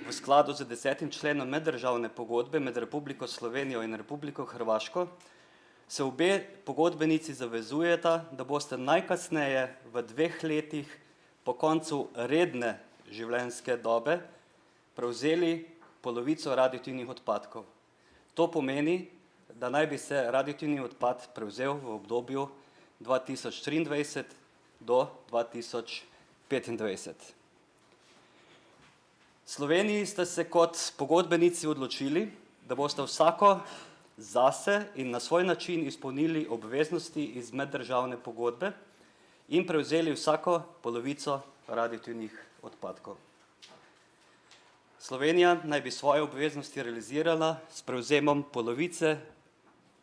v skladu z 10. členom meddržavne pogodbe med Republiko Slovenijo in Republiko Hrvaško se obe pogodbenici zavezujeta, da boste najkasneje v 2 letih po koncu redne življenjske dobe prevzeli polovico radioaktivnih odpadkov. To pomeni, da naj bi se radioaktivni odpad prevzel v obdobju 2023 do 2025. Sloveniji ste se kot pogodbenici odločili, da boste vsako zase in na svoj način izpolnili obveznosti iz meddržavne pogodbe in prevzeli vsako polovico radioaktivnih odpadkov. Slovenija naj bi svoje obveznosti realizirala s prevzemom polovice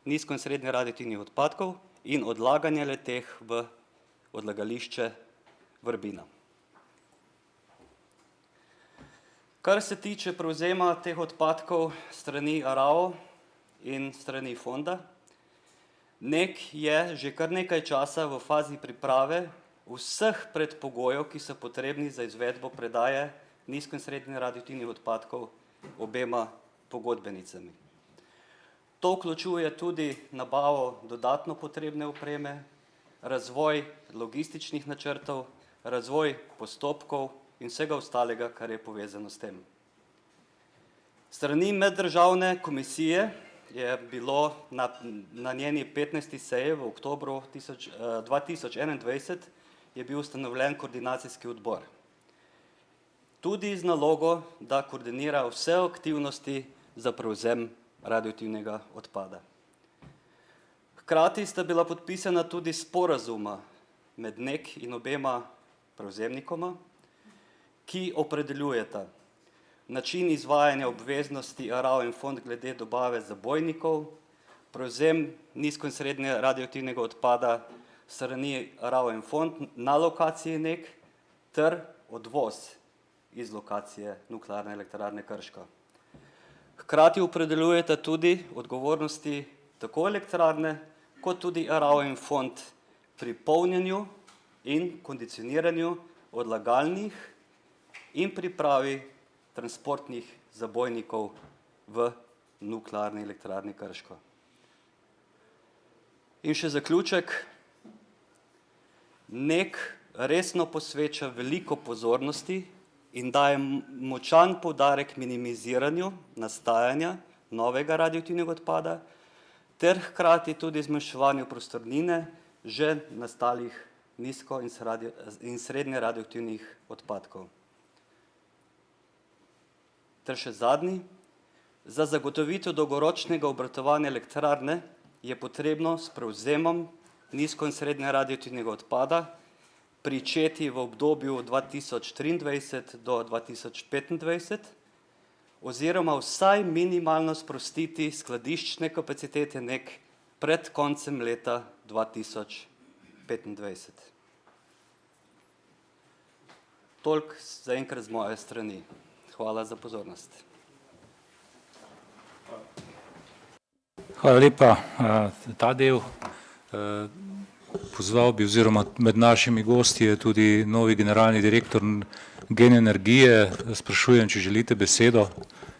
nizko in srednje radioaktivnih odpadkov in odlaganje le-teh v odlagališče Vrbina. Kar se tiče prevzema teh odpadkov strani ARAO in strani fonda, NEK je že kar nekaj časa v fazi priprave vseh predpogojev, ki so potrebni za izvedbo predaje nizko in srednje radioaktivnih odpadkov obema pogodbenicami. To vključuje tudi nabavo dodatno potrebne opreme, razvoj logističnih načrtov, razvoj postopkov in vsega ostalega, kar je povezano s tem. Strani meddržavne komisije je bilo na njeni 15. seji v oktobru 2021 je bil ustanovljen koordinacijski odbor. Tudi z nalogo, da koordinira vse aktivnosti za prevzem radioaktivnega odpada. Hkrati sta bila podpisana tudi sporazuma med NEK in obema prevzemnikoma, ki opredeljujeta način izvajanja obveznosti ARAO in fond glede dobave zabojnikov, prevzem nizko in srednje radioaktivnega odpada strani ARAO in fond na lokaciji NEK ter odvoz iz lokacije Nuklearne elektrarne Krško. Hkrati opredeljujeta tudi odgovornosti tako elektrarne, kot tudi ARAO in fond pri polnjenju in kondicioniranju odlagalnih in pripravi transportnih zabojnikov v Nuklearni elektrarni Krško. In še zaključek. NEK resno posveča veliko pozornosti in daje močan poudarek minimiziranju nastajanja novega radioaktivnega odpada ter hkrati tudi zmanjševanju prostornine že nastalih nizko in srednje radioaktivnih odpadkov. Ter še zadnji, za zagotovitev dolgoročnega obratovanja elektrarne je potrebno s prevzemom nizko in srednje radioaktivnega odpada pričeti v obdobju 2023 do 2025 oziroma vsaj minimalno sprostiti skladiščne kapacitete NEK pred koncem leta 2025. Toliko zaenkrat z moje strani. Hvala za pozornost. Hvala lepa za ta del. Pozval bi oziroma med našimi gosti je tudi novi generalni direktor Gen Energije. Sprašujem, če želite besedo.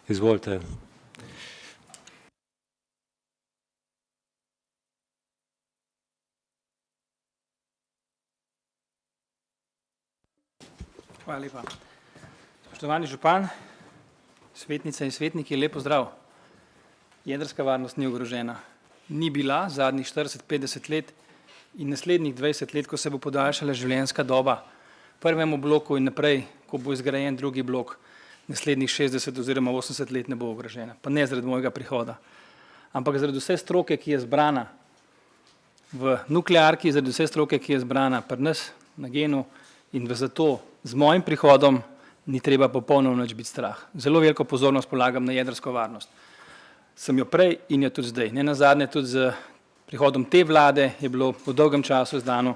Izvolite. Hvala lepa. Spoštovani župan, svetnice in svetniki, lep pozdrav. Jedrska varnost ni ogrožena. Ni bila zadnjih 40-50 let in naslednjih 20 let, ko se bo podaljšala življenjska doba prvemu bloku in naprej, ko bo izgrajen drugi blok, naslednjih 60 oziroma 80 let ne bo ogrožena. Pa ne zaradi mojega prihoda, ampak zaradi vse stroke, ki je zbrana v nuklearki, zaradi vse stroke, ki je zbrana pri nas na Genu in zato z mojim prihodom ni treba popolnoma nič biti strah. Zelo veliko pozornost polagam na jedrsko varnost. Sem jo prej in jo tudi zdaj. Ne nazadnje tudi z prihodom te vlade je bilo po dolgem času izdano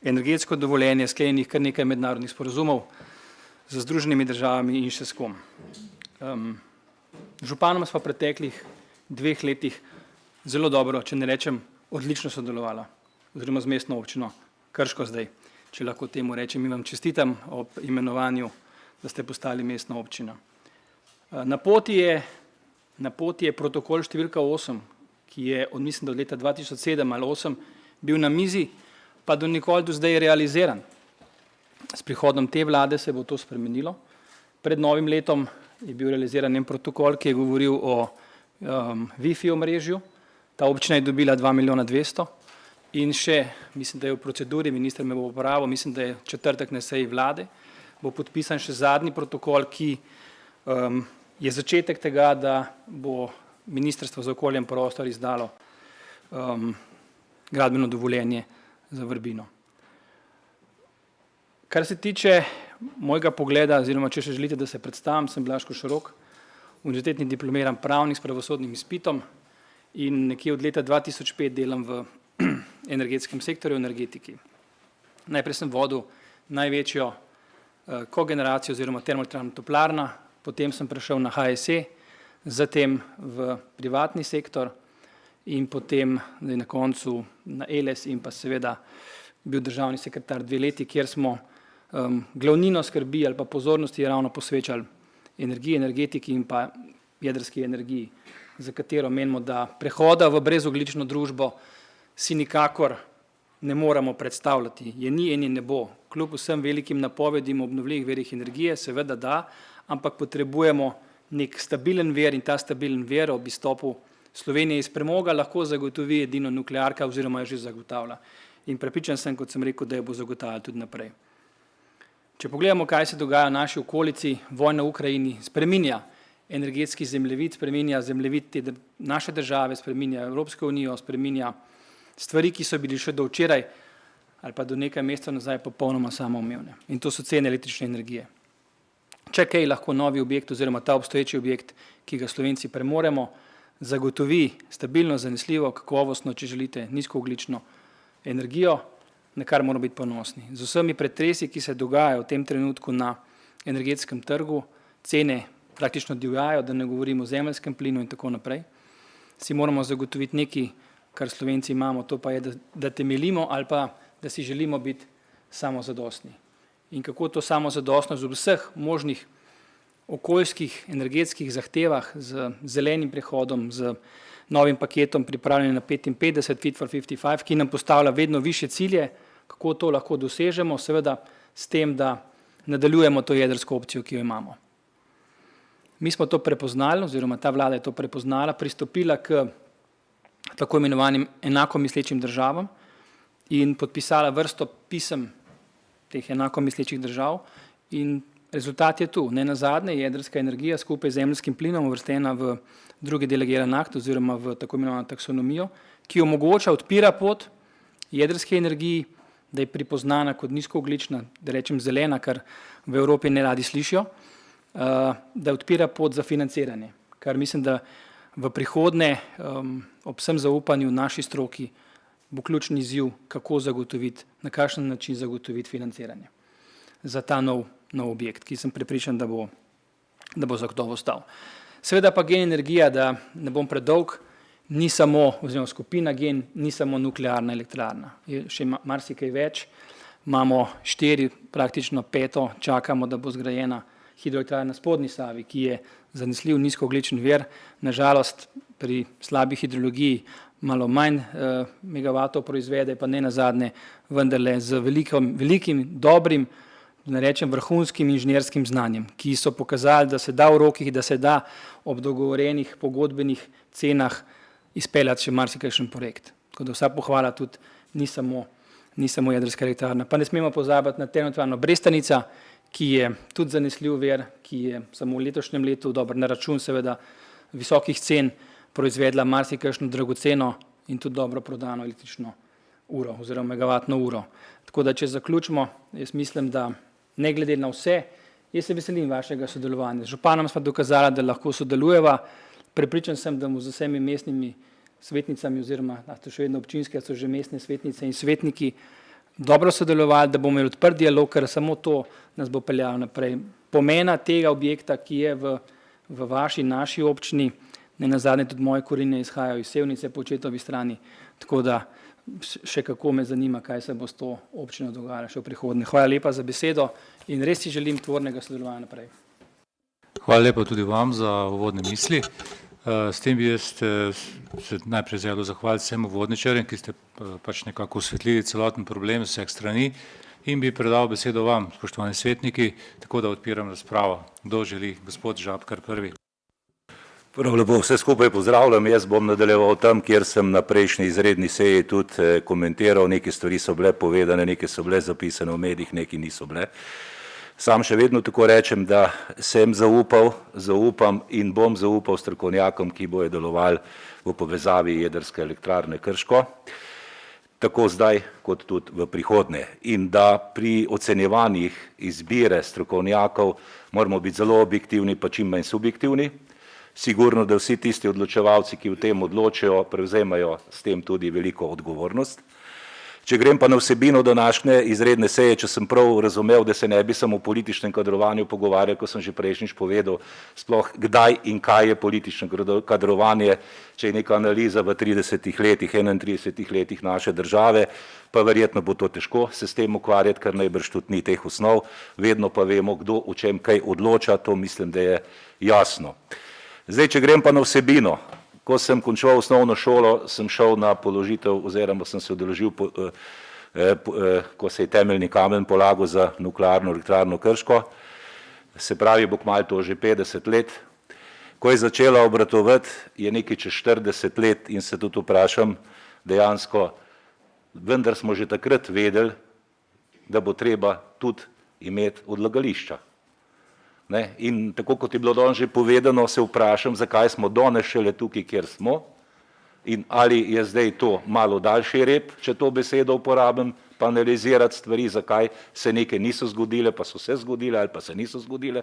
energetsko dovoljenje, sklenjenih kar nekaj mednarodnih sporazumov z Združenimi državami in še s kom. Županom sva v preteklih 2 letih zelo dobro, če ne rečem, odlično sodelovala, oziroma z mestno občino Krško zdaj, če lahko temu rečem, in vam čestitam ob imenovanju da ste postali mestna občina. Na poti je protokol številka 8, ki je mislim, da od leta 2007 ali 2008 bil na mizi, pa do nikoli do zdaj realiziran. S prihodom te vlade se bo to spremenilo. Pred novim letom je bil realiziran en protokol, ki je govoril o Wi-Fi omrežju. Ta občina je dobila 2 milijona 200 in še, mislim, da je v proceduri, minister me bo popravil, mislim, da je četrtek na seji vlade, bo podpisan še zadnji protokol, ki je začetek tega, da bo Ministrstvo za okolje in prostor izdalo gradbeno dovoljenje za Vrbino. Kar se tiče mojega pogleda, oziroma če še želite, da se predstavim, sem Blaž Košorok, univerzitetni diplomiran pravnik s pravosodnim izpitom in nekje od leta 2005 delam v energetskem sektorju, energetiki. Najprej sem vodil največjo kogeneracijo oziroma termoelektrarno Toplarna, potem sem prešel na HSE, zatem v privatni sektor in potem na koncu na ELES in pa seveda bil državni sekretar 2 leti, kjer smo glavnino skrbi ali pa pozornosti ravno posvečali energiji, energetiki in pa jedrski energiji, za katero menimo, da prehoda v brezogljično družbo si nikakor ne moramo predstavljati. Je ni in je ne bo. Kljub vsem velikim napovedim obnovljivih virih energije, seveda da, ampak potrebujemo nek stabilen vir in ta stabilen vir ob izstopu Slovenije iz premoga lahko zagotovi edino nuklearka oziroma jo že zagotavlja. In prepričan sem, kot sem rekel, da jo bo zagotavljala tudi naprej. Če pogledamo, kaj se dogaja v naši okolici, vojna v Ukrajini spreminja energetski zemljevid, spreminja zemljevid naše države, spreminja Evropsko unijo, spreminja stvari, ki so bili še do včeraj ali pa do nekaj mesecev nazaj popolnoma samoumevne. In to so cene električne energije. Če kaj lahko novi objekt oziroma ta obstoječi objekt, ki ga Slovenci premoremo, zagotovi stabilno, zanesljivo, kakovostno, če želite, nizkoogljično energijo, na kar moramo biti ponosni. Z vsemi pretresi, ki se dogajajo v tem trenutku na energetskem trgu, cene praktično divjajo, da ne govorimo o zemeljskem plinu in tako naprej, si moramo zagotoviti nekaj, kar Slovenci imamo, to pa je, da temeljimo ali pa, da si želimo biti samozadostni. In kako to samozadostnost v vseh možnih okoljskih, energetskih zahtevah z zelenim prehodom, z novim paketom pripravljen na 55, Fit for 55, ki nam postavlja vedno više cilje, kako to lahko dosežemo, seveda s tem, da nadaljujemo to jedrsko opcijo, ki jo imamo. Mi smo to prepoznali, oziroma ta vlada je to prepoznala, pristopila k tako imenovanim enakomislečim državam in podpisala vrsto pisem teh enakomislečih držav in rezultat je tu. Ne nazadnje je jedrska energija skupaj z zemeljskim plinom uvrstena v drugi delegiran akt oziroma v tako imenovano taksonomijo, ki omogoča, odpira pot jedrske energiji, da je pripoznana kot nizkoogljična, da rečem zelena, kar v Evropi ne radi slišijo, da odpira pot za financiranje, kar mislim, da v prihodnje ob vsem zaupanju naši stroki bo ključni izziv, kako zagotoviti, na kakšen način zagotoviti financiranje za ta nov objekt, ki sem prepričan, da bo zagotovo stal. Seveda pa Gen energija, da ne bom predolg, ni samo, oziroma skupina Gen, ni samo nuklearna elektrarna. Je še marsikaj več, imamo 4, praktično 5, čakamo, da bo zgrajena hidroelektrarna na Spodnji Savi, ki je zanesljiv nizkoogljičen vir, nažalost pri slabi hidrologiji malo manj megavatov proizvede, pa ne nazadnje vendarle z velikim, dobrim, da ne rečem vrhunskim inženjerskim znanjem, ki so pokazali, da se da v rokih, da se da ob dogovorenih pogodbenih cenah izpeljati še marsikajšen projekt. Tako da vsa pohvala tudi ni samo jedrska elektrarna. Pa ne smemo pozabiti na termoelektrarno Brestanica, ki je tudi zanesljiv vir, ki je samo v letošnjem letu, dobro, na račun seveda visokih cen proizvedla marsikajšno dragoceno in tudi dobro prodano električno uro oziroma megavatno uro. Tako da, če zaključimo, jaz mislim, da ne glede na vse, jaz se veselim vašega sodelovanja. Z županom smo dokazali, da lahko sodelujeva. Prepričan sem, da bomo z vsemi mestnimi svetnicami oziroma so še vedno občinske, so že mestne svetnice in svetniki dobro sodelovali, da bomo imeli odprt dialog, ker samo to nas bo peljalo naprej. Pomena tega objekta, ki je v vaši, naši občini, ne nazadnje tudi moje korenine izhajajo iz Sevnice po očetovi strani, tako da še kako me zanima, kaj se bo s to občino dogajalo še v prihodnje. Hvala lepa za besedo in res si želim tvornega sodelovanja naprej. Hvala lepa tudi vam za uvodne misli. S tem bi jaz se najprej zelo zahvalil vsem uvodničarjem, ki ste pač nekako osvetlili celoten problem z vseh strani in bi predal besedo vam, spoštovani svetniki, tako da odpiram razpravo. Kdo želi? Gospod Žabkar prvi. Prav lepo vse skupaj pozdravljam. Jaz bom nadaljeval tam, kjer sem na prejšnji izredni seji tudi komentiral. Neke stvari so bile povedane, neke so bile zapisane v medijih, neke niso bile. Sam še vedno tako rečem, da sem zaupal, zaupam in bom zaupal strokovnjakom, ki bojo delovali v povezavi jedrske elektrarne Krško, tako zdaj kot tudi v prihodnje. In da pri ocenjevanjih izbire strokovnjakov moramo biti zelo objektivni, pa čim manj subjektivni. Sigurno, da vsi tisti odločevalci, ki v tem odločajo, prevzemajo s tem tudi veliko odgovornost. Če grem pa na vsebino današnje izredne seje, če sem prav razumel, da se ne bi samo o političnem kadrovanju pogovarjal, ko sem že prejšnjič povedal, sploh kdaj in kaj je politično kadrovanje, če je neka analiza v 30 letih, 31 letih naše države, pa verjetno bo to težko se s tem ukvarjati, ker najbrž tudi ni teh osnov, vedno pa vemo, kdo o čem kaj odloča, to mislim, da je jasno. Zdaj, če grem pa na vsebino. Ko sem končal osnovno šolo, sem šel na položitev oziroma sem se udeležil, ko se je temeljni kamen polagal za nuklearno elektrarno Krško, se pravi, bo kmalu to že 50 let. Ko je začela obratovati, je nekaj čez 40 let in se tudi vprašam dejansko, vendar smo že takrat vedeli, da bo treba tudi imeti odlagališča. Ne? In tako kot je bilo danes že povedano, se vprašam, zakaj smo danes šele tukaj, kjer smo in ali je zdaj to malo daljši rep, če to besedo uporabim, pa analizirati stvari, zakaj se neke niso zgodile, pa so se zgodile ali pa se niso zgodile.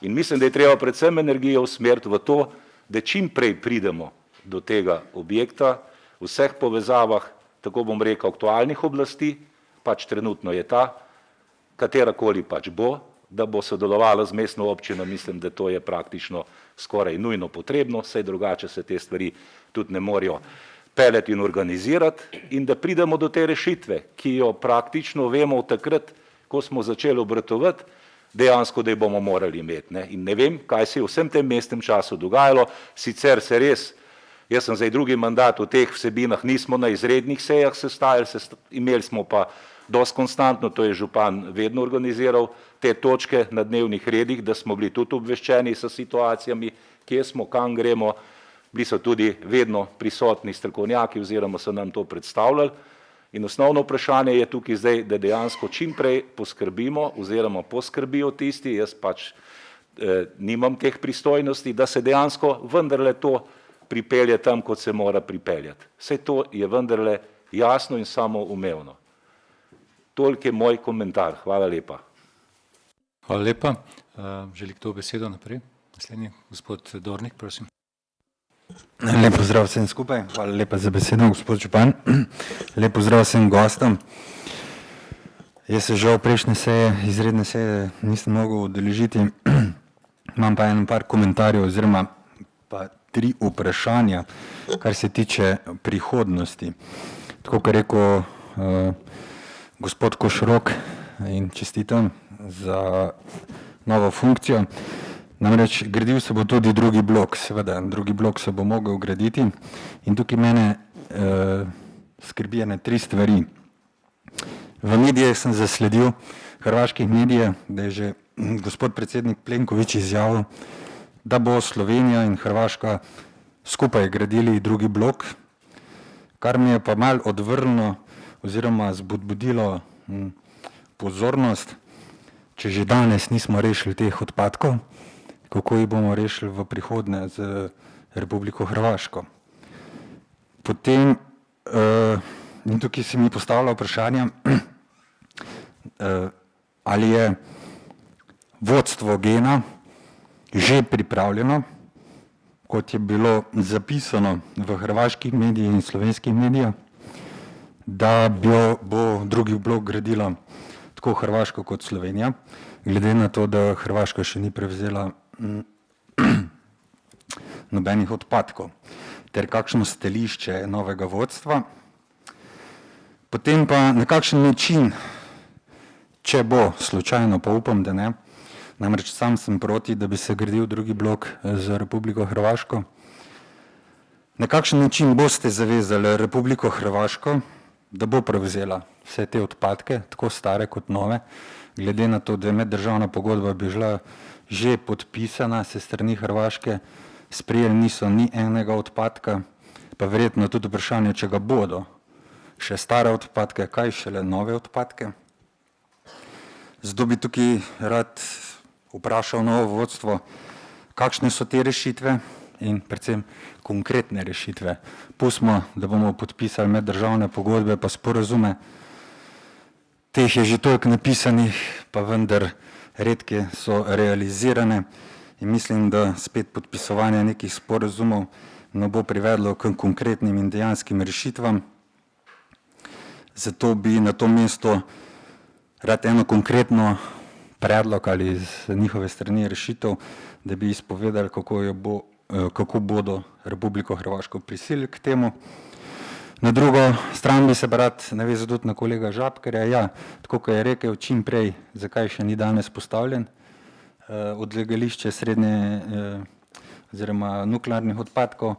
In mislim, da je treba predvsem energijo usmeriti v to, da čim prej pridemo do tega objekta, v vseh povezavah, tako bom rekel, aktualnih oblasti, pač trenutno je ta, katerakoli pač bo, da bo sodelovala z mestno občino, mislim, da to je praktično skoraj nujno potrebno, saj drugače se te stvari tudi ne morejo peljati in organizirati in da pridemo do te rešitve, ki jo praktično vemo takrat, ko smo začeli obratovati, dejansko, da jo bomo morali imeti. Ne? In ne vem, kaj se je v vsem tem mestnem času dogajalo, sicer se res, jaz sem zdaj drugi mandat, v teh vsebinah nismo na izrednih sejah sestajali, imeli smo pa dosti konstantno, to je župan vedno organiziral, te točke na dnevnih redih, da smo bili tudi obveščeni s situacijami, kje smo, kam gremo, bili so tudi vedno prisotni strokovnjaki oziroma so nam to predstavljali. In osnovno vprašanje je tukaj zdaj, da dejansko čim prej poskrbimo oziroma poskrbijo tisti, jaz pač nimam teh pristojnosti, da se dejansko vendarle to pripelje tam, kot se mora pripeljati. Vse to je vendarle jasno in samoumevno. Toliko je moj komentar. Hvala lepa. Hvala lepa. Želi kdo besedo naprej? Naslednji, gospod Dornik, prosim. Lep pozdrav vsem skupaj. Hvala lepa za besedo, gospod župan. Lep pozdrav vsem gostom. Jaz se žal prejšnje seje, izredne seje nisem mogel udeležiti. Imam pa par komentarjev oziroma pa 3 vprašanja, kar se tiče prihodnosti. Tako kot je rekel gospod Košorok in čestitam za novo funkcijo. Namreč gradil se bo tudi drugi blok, seveda drugi blok se bo mogel graditi in tukaj mene skrbi ene 3 stvari. V medijih sem zasledil, hrvaških medijev, da je že gospod predsednik Plenković izjavil, da bo Slovenija in Hrvaška skupaj gradili drugi blok, kar mi je pa malo odvrnilo oziroma zbudilo pozornost, če že danes nismo rešili teh odpadkov, kako jih bomo rešili v prihodnje z Republiko Hrvaško. Potem, in tukaj se mi postavlja vprašanje, ali je vodstvo Gena že pripravljeno, kot je bilo zapisano v hrvaških medijih in slovenskih medijih, da bo drugi blok gradila tako Hrvaška kot Slovenija, glede na to, da Hrvaška še ni prevzela nobenih odpadkov, ter kakšno stališče novega vodstva. Potem pa na kakšen način, če bo slučajno, pa upam, da ne, namreč sam sem proti, da bi se gradil drugi blok za Republiko Hrvaško, na kakšen način boste zavezali Republiko Hrvaško, da bo prevzela vse te odpadke, tako stare kot nove, glede na to, da je meddržavna pogodba bi bila že podpisana se strani Hrvaške, sprejeli niso ni enega odpadka, pa verjetno tudi vprašanje, če ga bodo, še stare odpadke, kaj šele nove odpadke. Zato bi tukaj rad vprašal novo vodstvo, kakšne so te rešitve in predvsem konkretne rešitve. Pustimo, da bomo podpisali meddržavne pogodbe pa sporazume. Teh je že toliko napisanih, pa vendar redke so realizirane in mislim, da spet podpisovanje nekih sporazumov ne bo privedlo k konkretnim in dejanskim rešitvam. Zato bi na to mesto rad eno konkretno predlog ali z njihove strani rešitev, da bi izpovedali, kako bodo Republiko Hrvaško prisilili k temu. Na drugo stran bi se rad navezal tudi na kolega Žabkerja. Ja, tako kot je rekel, čim prej, zakaj še ni danes postavljen odlagališče srednje oziroma nuklearnih odpadkov.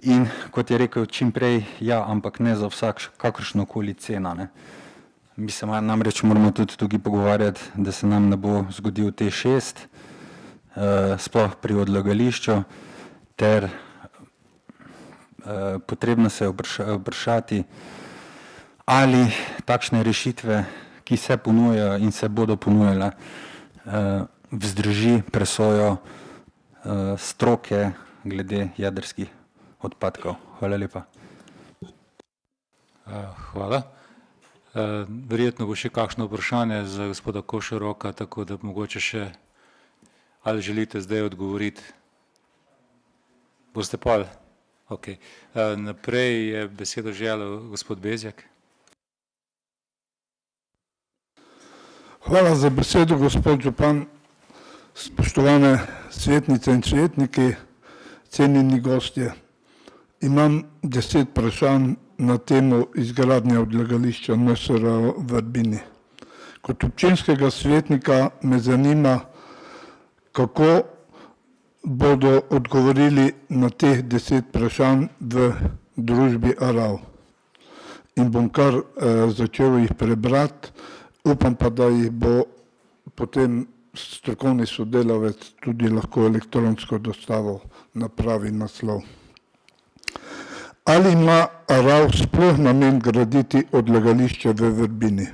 In kot je rekel, čim prej, ja, ampak ne za kakršnokoli ceno. Ne. Mi se namreč moramo tudi tukaj pogovarjati, da se nam ne bo zgodil T6, sploh pri odlagališču, ter potrebno se vprašati, ali takšne rešitve, ki se ponujajo in se bodo ponujale, vzdrži presojo stroke glede jedrskih odpadkov. Hvala lepa. Hvala. Verjetno bo še kakšno vprašanje za gospoda Košoroka, tako da mogoče še, ali želite zdaj odgovoriti? Boste pol? Ok. Naprej je besedo želel gospod Bezjak. Hvala za besedo, gospod župan. Spoštovane svetnice in svetniki, cenjeni gostje. Imam 10 vprašanj na temo izgradnje odlagališča NSRO v Vrbini. Kot občinskega svetnika me zanima, kako bodo odgovorili na teh 10 vprašanj v družbi ARAV. In bom kar začel jih prebrati, upam pa, da jih bo potem strokovni sodelavec tudi lahko elektronsko dostavil na pravi naslov. Ali ima ARAV sploh namen graditi odlagališče v Vrbini?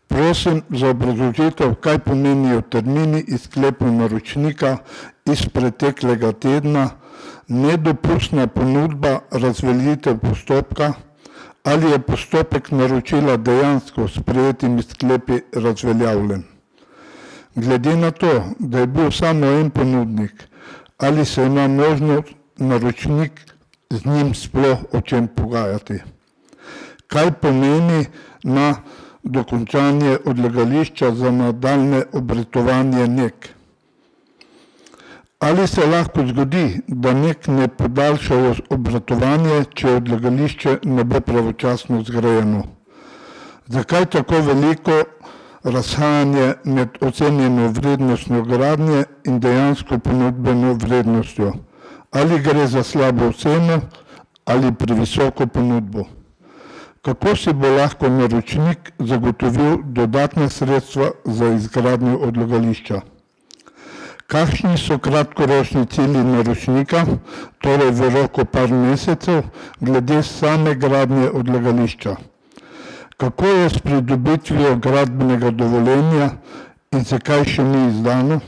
Prosim za obrazložitev, kaj pomenijo termini iz sklepov naročnika iz preteklega tedna, nedopustna ponudba, razveljavitev postopka, ali je postopek naročila dejansko s sprejetimi sklepi razveljavljen. Glede na to, da je bil samo en ponudnik, ali se ima možnost naročnik z njim sploh o čem pogajati. Kaj pomeni na dokončanje odlagališča za nadaljne obratovanje NEK? Ali se lahko zgodi, da NEK ne podaljšajo obratovanje, če odlagališče ne bo pravočasno zgrajeno? Zakaj tako veliko razhajanje med ocenjeno vrednostjo gradnje in dejansko ponudbeno vrednostjo? Ali gre za slabo oceno ali previsoko ponudbo? Kako si bo lahko naročnik zagotovil dodatne sredstva za izgradnjo odlagališča? Kakšni so kratkoročni cilji naročnika, torej v roku par mesecev, glede same gradnje odlagališča? Kako je s pridobitvijo gradbenega dovoljenja in zakaj še ni izdano?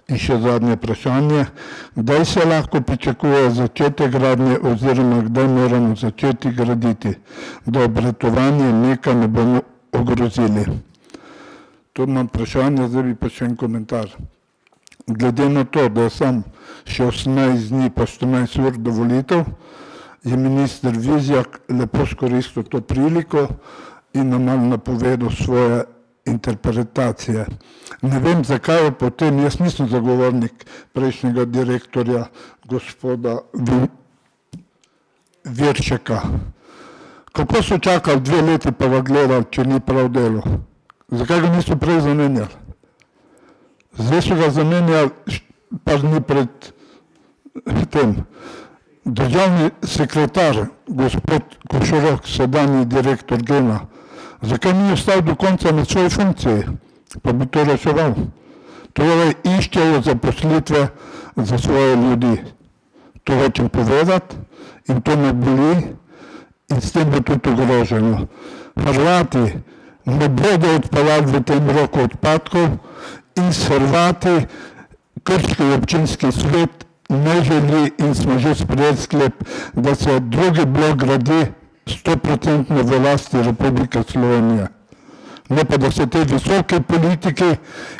In še zadnje vprašanje, kdaj se lahko pričakuje začetek gradnje oziroma kdaj moramo začeti graditi, da obratovanje NEK-a ne bomo ogrozili. To imam vprašanje, zdaj bi pa še en komentar. Glede na to, da je sam še 18 dni pa 14 ur do volitev, je minister Vizjak lepo skoristil to priliko in nam malo napovedal svoje interpretacije. Ne vem, zakaj je potem, jaz nisem zagovornik prejšnjega direktorja, gospoda Viršeka. Kako so čakali 2 leti pa ga gledali, če ni prav delo? Zakaj ga niso prej zamenjali? Zdaj so ga zamenjali par dni pred tem. Državni sekretar, gospod Košorok, sedanji direktor Gena, zakaj ni ostal do konca na svoji funkciji, pa bi to reševal? Torej iščejo zaposlitve za svoje ljudi. To hočem povedati in to me boli in s tem bo tudi ogroženo. Hrvati ne bodo odpeljali v tem roku odpadkov in s Hrvati Krški občinski svet ne želi in smo že sprejeli sklep, da se drugi blok gradi 100% v lasti Republike Slovenije. Ne pa da se te visoke politiki,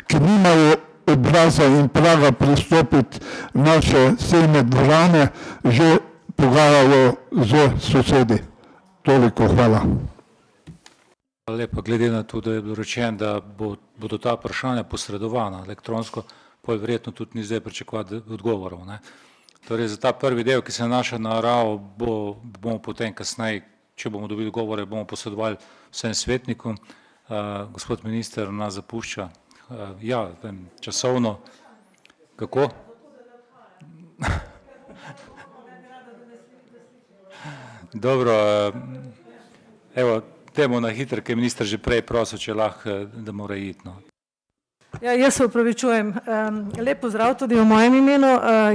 ki nimajo obraza in praga pristopiti naše sejne dvorane, že pogajajo z sosedi. Toliko, hvala. Hvala lepa. Glede na to, da je bilo rečeno, da bodo ta vprašanja posredovana elektronsko, pa verjetno tudi ni zdaj pričakovati odgovorov. Torej za ta prvi del, ki se nanaša na RAO, bomo potem kasneje, če bomo dobili odgovore, bomo posredovali vsem svetnikom. Gospod minister nas zapušča. Ja, časovno. Kako? Dobro, evo, temu na hitro, ker je minister že prej prosil, če lahko, da mora iti. Ja, jaz se upravičujem. Lep pozdrav tudi v mojem imenu.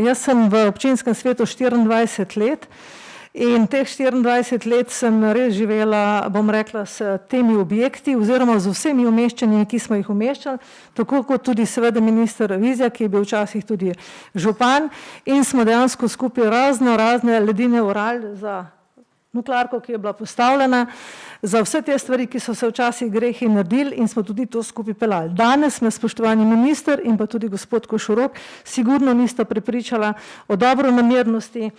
Jaz sem v občinskem svetu 24 let in teh 24 let sem res živela, bom rekla, s temi objekti oziroma z vsemi umeščanji, ki smo jih umeščali, tako kot tudi seveda minister Vizjak, ki je bil včasih tudi župan in smo dejansko skupaj razne ledine orali za nuklearko, ki je bila postavljena, za vse te stvari, ki so se včasih grehi naredili in smo tudi to skupaj pelali. Danes me spoštovani minister in pa tudi gospod Košorok sigurno nista prepričala o dobronamernosti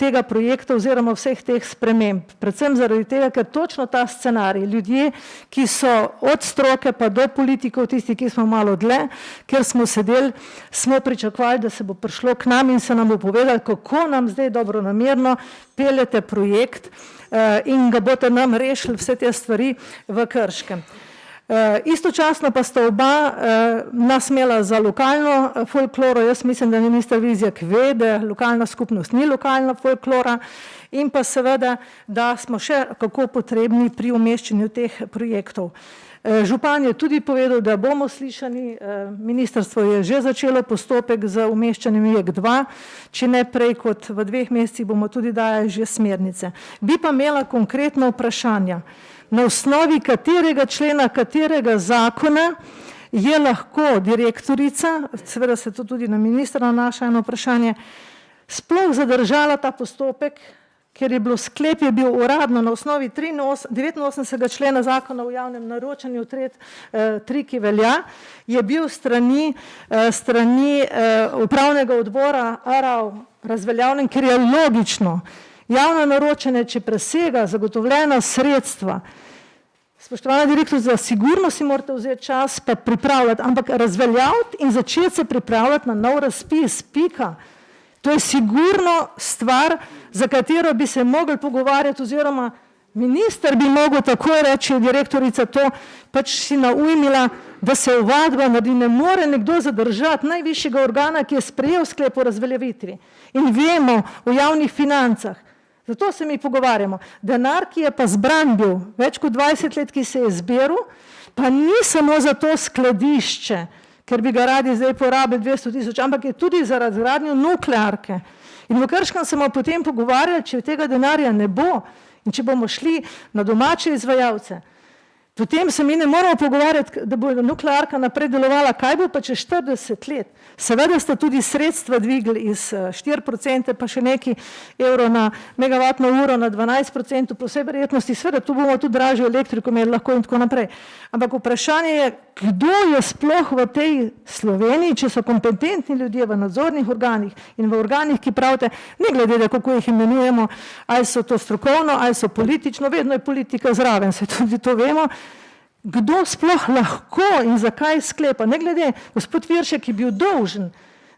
tega projekta oziroma vseh teh sprememb. Predvsem zaradi tega, ker točno ta scenarij, ljudje, ki so od stroke pa do politikov, tisti, ki smo malo dlje, ker smo sedeli, smo pričakovali, da se bo prišlo k nam in se nam bo povedali, kako nam zdaj dobronamerno peljete projekt in ga boste nam rešili vse te stvari v Krškem. Istočasno pa sta oba nas imela za lokalno folkloro. Jaz mislim, da minister Vizjak ve, da lokalna skupnost ni lokalna folklora in pa seveda, da smo še kako potrebni pri umeščanju teh projektov. Župan je tudi povedal, da bomo slišani, ministrstvo je že začelo postopek za umeščanjem JEK2, če ne prej kot v 2 mesecih bomo tudi dajali že smernice. Bi pa imela konkretno vprašanja. Na osnovi katerega člena, katerega zakona je lahko direktorica, seveda se to tudi na ministra nanaša eno vprašanje, sploh zadržala ta postopek, ker je bilo sklep, je bil uradno na osnovi 89. člena zakona o javnem naročanju 3, ki velja, je bil strani upravnega odbora RAO razveljavljen, ker je logično. Javno naročanje, če presega zagotovljena sredstva, spoštovana direktorica, sigurno si morate vzeti čas pa pripravljati, ampak razveljaviti in začeti se pripravljati na nov razpis, pika. To je sigurno stvar, za katero bi se mogli pogovarjati oziroma minister bi mogel takoj reči, direktorica to pač si naujmila, da se ovadba naredi, ne more nekdo zadržati najvišjega organa, ki je sprejel sklep o razveljavitvi. In vemo o javnih financah. Zato se mi pogovarjamo. Denar, ki je pa zbran bil, več kot 20 let, ki se je zbiral, pa ni samo za to skladišče, ker bi ga radi zdaj porabili 200 000, ampak je tudi za razgradnjo nuklearke. In v Krškem smo potem pogovarjali, če tega denarja ne bo in če bomo šli na domače izvajalce, potem se mi ne moramo pogovarjati, da bo nuklearka naprej delovala, kaj bo pa čez 40 let. Seveda sta tudi sredstva dvigli iz 4% pa še neki evro na megavatno uro na 12%, po vsej verjetnosti, seveda tu bomo tudi dražjo elektriko imeli lahko in tako naprej. Ampak vprašanje je, kdo je sploh v tej Sloveniji, če so kompetentni ljudje v nadzornih organih in v organih, ki pravite, ne glede, kako jih imenujemo, ali so to strokovno, ali so politično, vedno je politika zraven, se tudi to vemo, kdo sploh lahko in zakaj sklepa, ne glede, gospod Viršek je bil dolžen,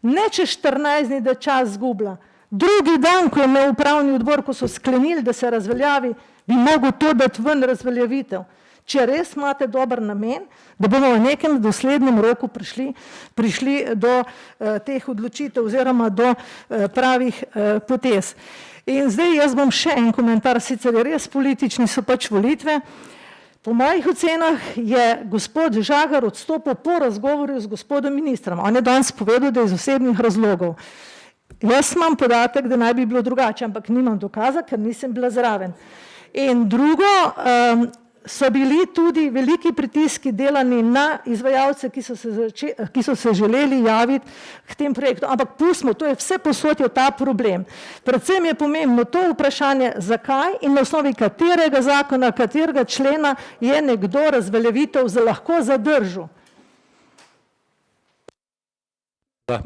ne čez 14 dni, da čas zgubla. Drugi dan, ko je imel upravni odbor, ko so sklenili, da se razveljavi, Bi mogel to dati ven razveljavitev. Če res imate dober namen, da bomo v nekem doslednem roku prišli do teh odločitev oziroma do pravih potez. In zdaj jaz bom še en komentar, sicer je res politični, so pač volitve. Po mojih ocenah je gospod Žagar odstopil po razgovoru z gospodom ministrom. On je danes povedal, da je iz osebnih razlogov. Jaz imam podatek, da naj bi bilo drugače, ampak nimam dokaza, ker nisem bila zraven. In drugo, so bili tudi veliki pritiski delani na izvajalce, ki so se želeli javiti k tem projektom. Ampak pustimo, to je vse posod je ta problem. Predvsem je pomembno to vprašanje, zakaj in na osnovi katerega zakona, katerega člena je nekdo razveljavitev lahko zadržal.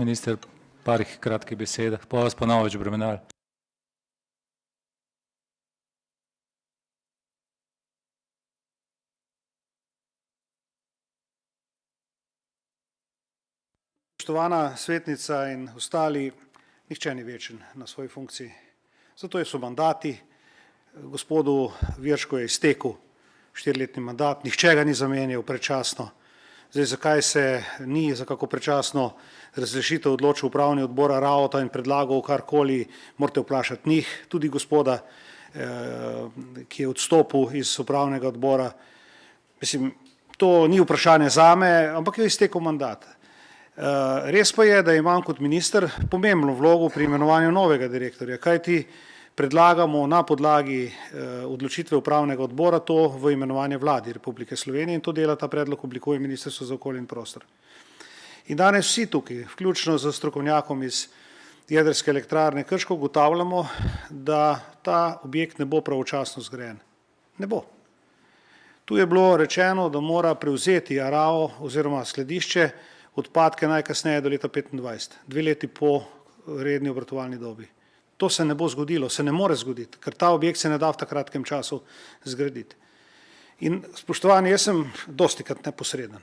Minister, parih kratkih besedah, pa vas pa več bremenali. Spoštovana svetnica in ostali, nihče ni večen na svoji funkciji. Zato so mandati. Gospodu Viršku je iztekel 4-letni mandat, nihče ga ni zamenjal predčasno. Zdaj, zakaj se ni za kako predčasno razrešitev odločil upravni odbor Ravota in predlagal karkoli, morate vprašati njih, tudi gospoda, ki je odstopil iz upravnega odbora. Mislim, to ni vprašanje zame, ampak je iztekel mandat. Res pa je, da imam kot minister pomembno vlogo pri imenovanju novega direktorja, kajti predlagamo na podlagi odločitve upravnega odbora to v imenovanje vladi Republike Slovenije in to dela ta predlog oblikuje Ministrstvo za okolje in prostor. In danes vsi tukaj, vključno z strokovnjakom iz jedrske elektrarne Krško, ugotavljamo, da ta objekt ne bo pravočasno zgrajen. Ne bo. Tu je bilo rečeno, da mora prevzeti ARAO oziroma skladišče odpadke najkasneje do leta 2025, 2 leti po redni obratovalni dobi. To se ne bo zgodilo, se ne more zgoditi, ker ta objekt se ne da v tak kratkem času zgraditi. In spoštovani, jaz sem dostikrat neposreden.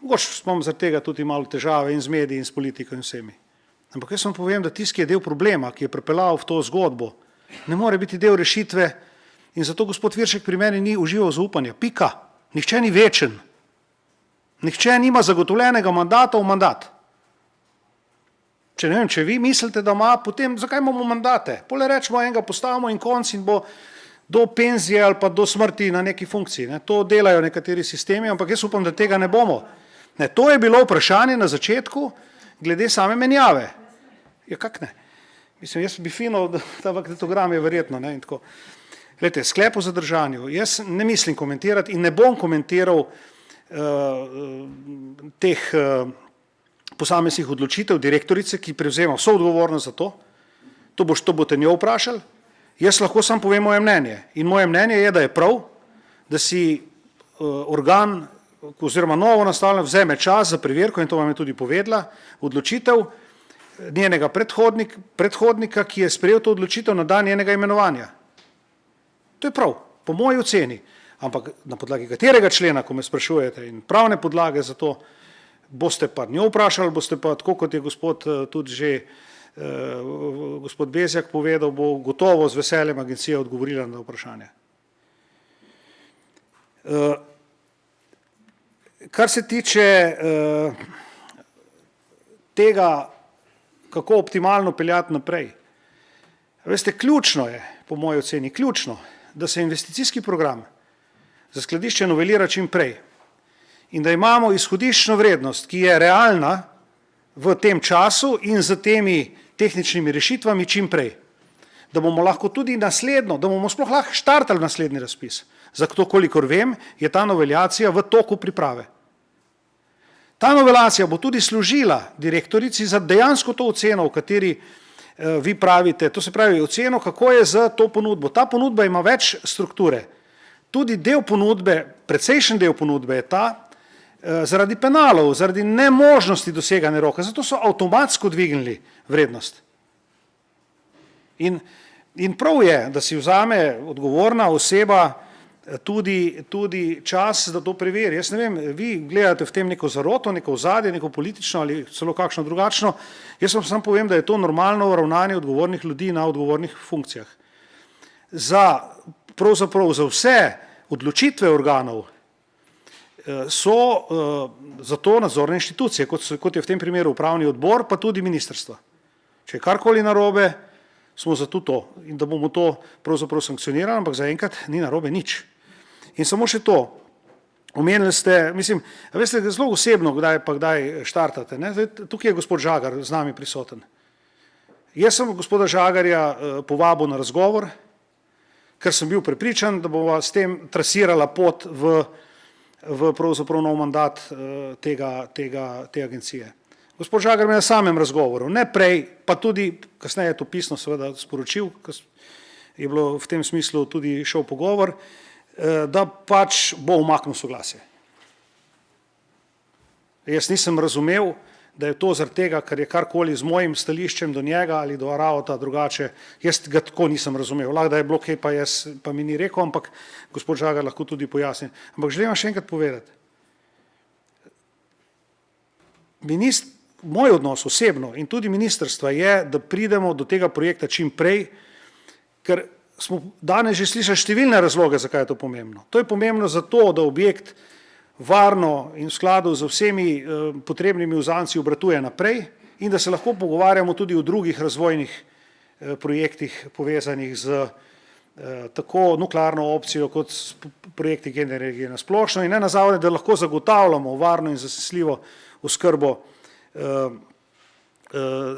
Mogoče imam zaradi tega tudi malo težave in z mediji in s politiko in vsemi. Ampak jaz vam povem, da tisti, ki je del problema, ki je pripeljal v to zgodbo, ne more biti del rešitve in zato gospod Viršek pri meni ni užival zaupanja. Pika. Nihče ni večen. Nihče nima zagotovljenega mandata v mandat. Če vi mislite, da ima, potem zakaj imamo mandate? Pole rečemo, enega postavimo in konc in bo do penzije ali pa do smrti na neki funkciji. To delajo nekateri sistemi, ampak jaz upam, da tega ne bomo. To je bilo vprašanje na začetku glede same menjave. Ja, kak ne? Mislim, jaz bi fino, da ta magnetogram je verjetno. In tako. Glejte, sklep o zadržanju. Jaz ne mislim komentirati in ne bom komentiral teh posameznih odločitev direktorice, ki prevzema vso odgovornost za to. To boste njo vprašali. Jaz lahko sam povem moje mnenje. In moje mnenje je, da je prav, da si organ oziroma novo nastavljen vzeme čas za preverko, in to vam je tudi povedala, odločitev njenega predhodnika, ki je sprejel to odločitev na dan njenega imenovanja. To je prav, po moji oceni. Ampak na podlagi katerega člena, ko me sprašujete, in pravne podlage za to, boste pa njo vprašali, boste pa, tako kot je gospod tudi že gospod Bezjak povedal, bo gotovo z veseljem agencija odgovorila na vprašanje. Kar se tiče tega, kako optimalno peljati naprej. Veste, ključno je, po moji oceni, ključno, da se investicijski program za skladišče novelira čim prej in da imamo izhodiščno vrednost, ki je realna v tem času in z temi tehničnimi rešitvami čim prej. Da bomo lahko tudi naslednjo, da bomo sploh lahko štartali naslednji razpis. Zato, kolikor vem, je ta novelacija v toku priprave. Ta novelacija bo tudi služila direktorici za dejansko to oceno, o kateri vi pravite, to se pravi oceno, kako je za to ponudbo. Ta ponudba ima več strukture. Tudi del ponudbe, precejšen del ponudbe je ta, zaradi penalov, zaradi nemožnosti doseganja roka, zato so avtomatsko dvignili vrednost. In prav je, da si vzame odgovorna oseba tudi čas, da to preveri. Jaz ne vem, vi gledate v tem neko zaroto, neko ozadje, neko politično ali celo kakšno drugačno. Jaz vam samo povem, da je to normalno ravnanje odgovornih ljudi na odgovornih funkcijah. Za pravzaprav za vse odločitve organov so zato nadzorne inštitucije, kot je v tem primeru upravni odbor, pa tudi ministrstva. Če je karkoli narobe, smo zato to in da bomo to pravzaprav sankcionirali, ampak zaenkrat ni narobe nič. In samo še to, omenili ste, mislim, veste, zelo osebno, kdaj pa kdaj štartate. Ne? Tukaj je gospod Žagar z nami prisoten. Jaz sem gospoda Žagarja povabil na razgovor, ker sem bil prepričan, da bova s tem trasirala pot v pravzaprav nov mandat te agencije. Gospod Žagar me je na samem razgovoru, ne prej, pa tudi kasneje to pisno seveda sporočil, ker je bilo v tem smislu tudi šel pogovor, da pač bo umaknil soglasje. Jaz nisem razumel, da je to zaradi tega, ker je karkoli z mojim stališčem do njega ali do Aravota drugače, jaz ga tako nisem razumel. Lahko da je bilo kaj pa mi ni rekel, ampak gospod Žagar lahko tudi pojasni. Ampak želim vam še enkrat povedati. Moj odnos osebno in tudi ministrstva je, da pridemo do tega projekta čim prej, ker smo danes že slišali številne razloge, zakaj je to pomembno. To je pomembno zato, da objekt varno in v skladu z vsemi potrebnimi uzanci obratuje naprej in da se lahko pogovarjamo tudi o drugih razvojnih projektih povezanih z tako nuklearno opcijo kot s projekti generne energije na splošno in ne nazadnje, da lahko zagotavljamo varno in zanesljivo oskrbo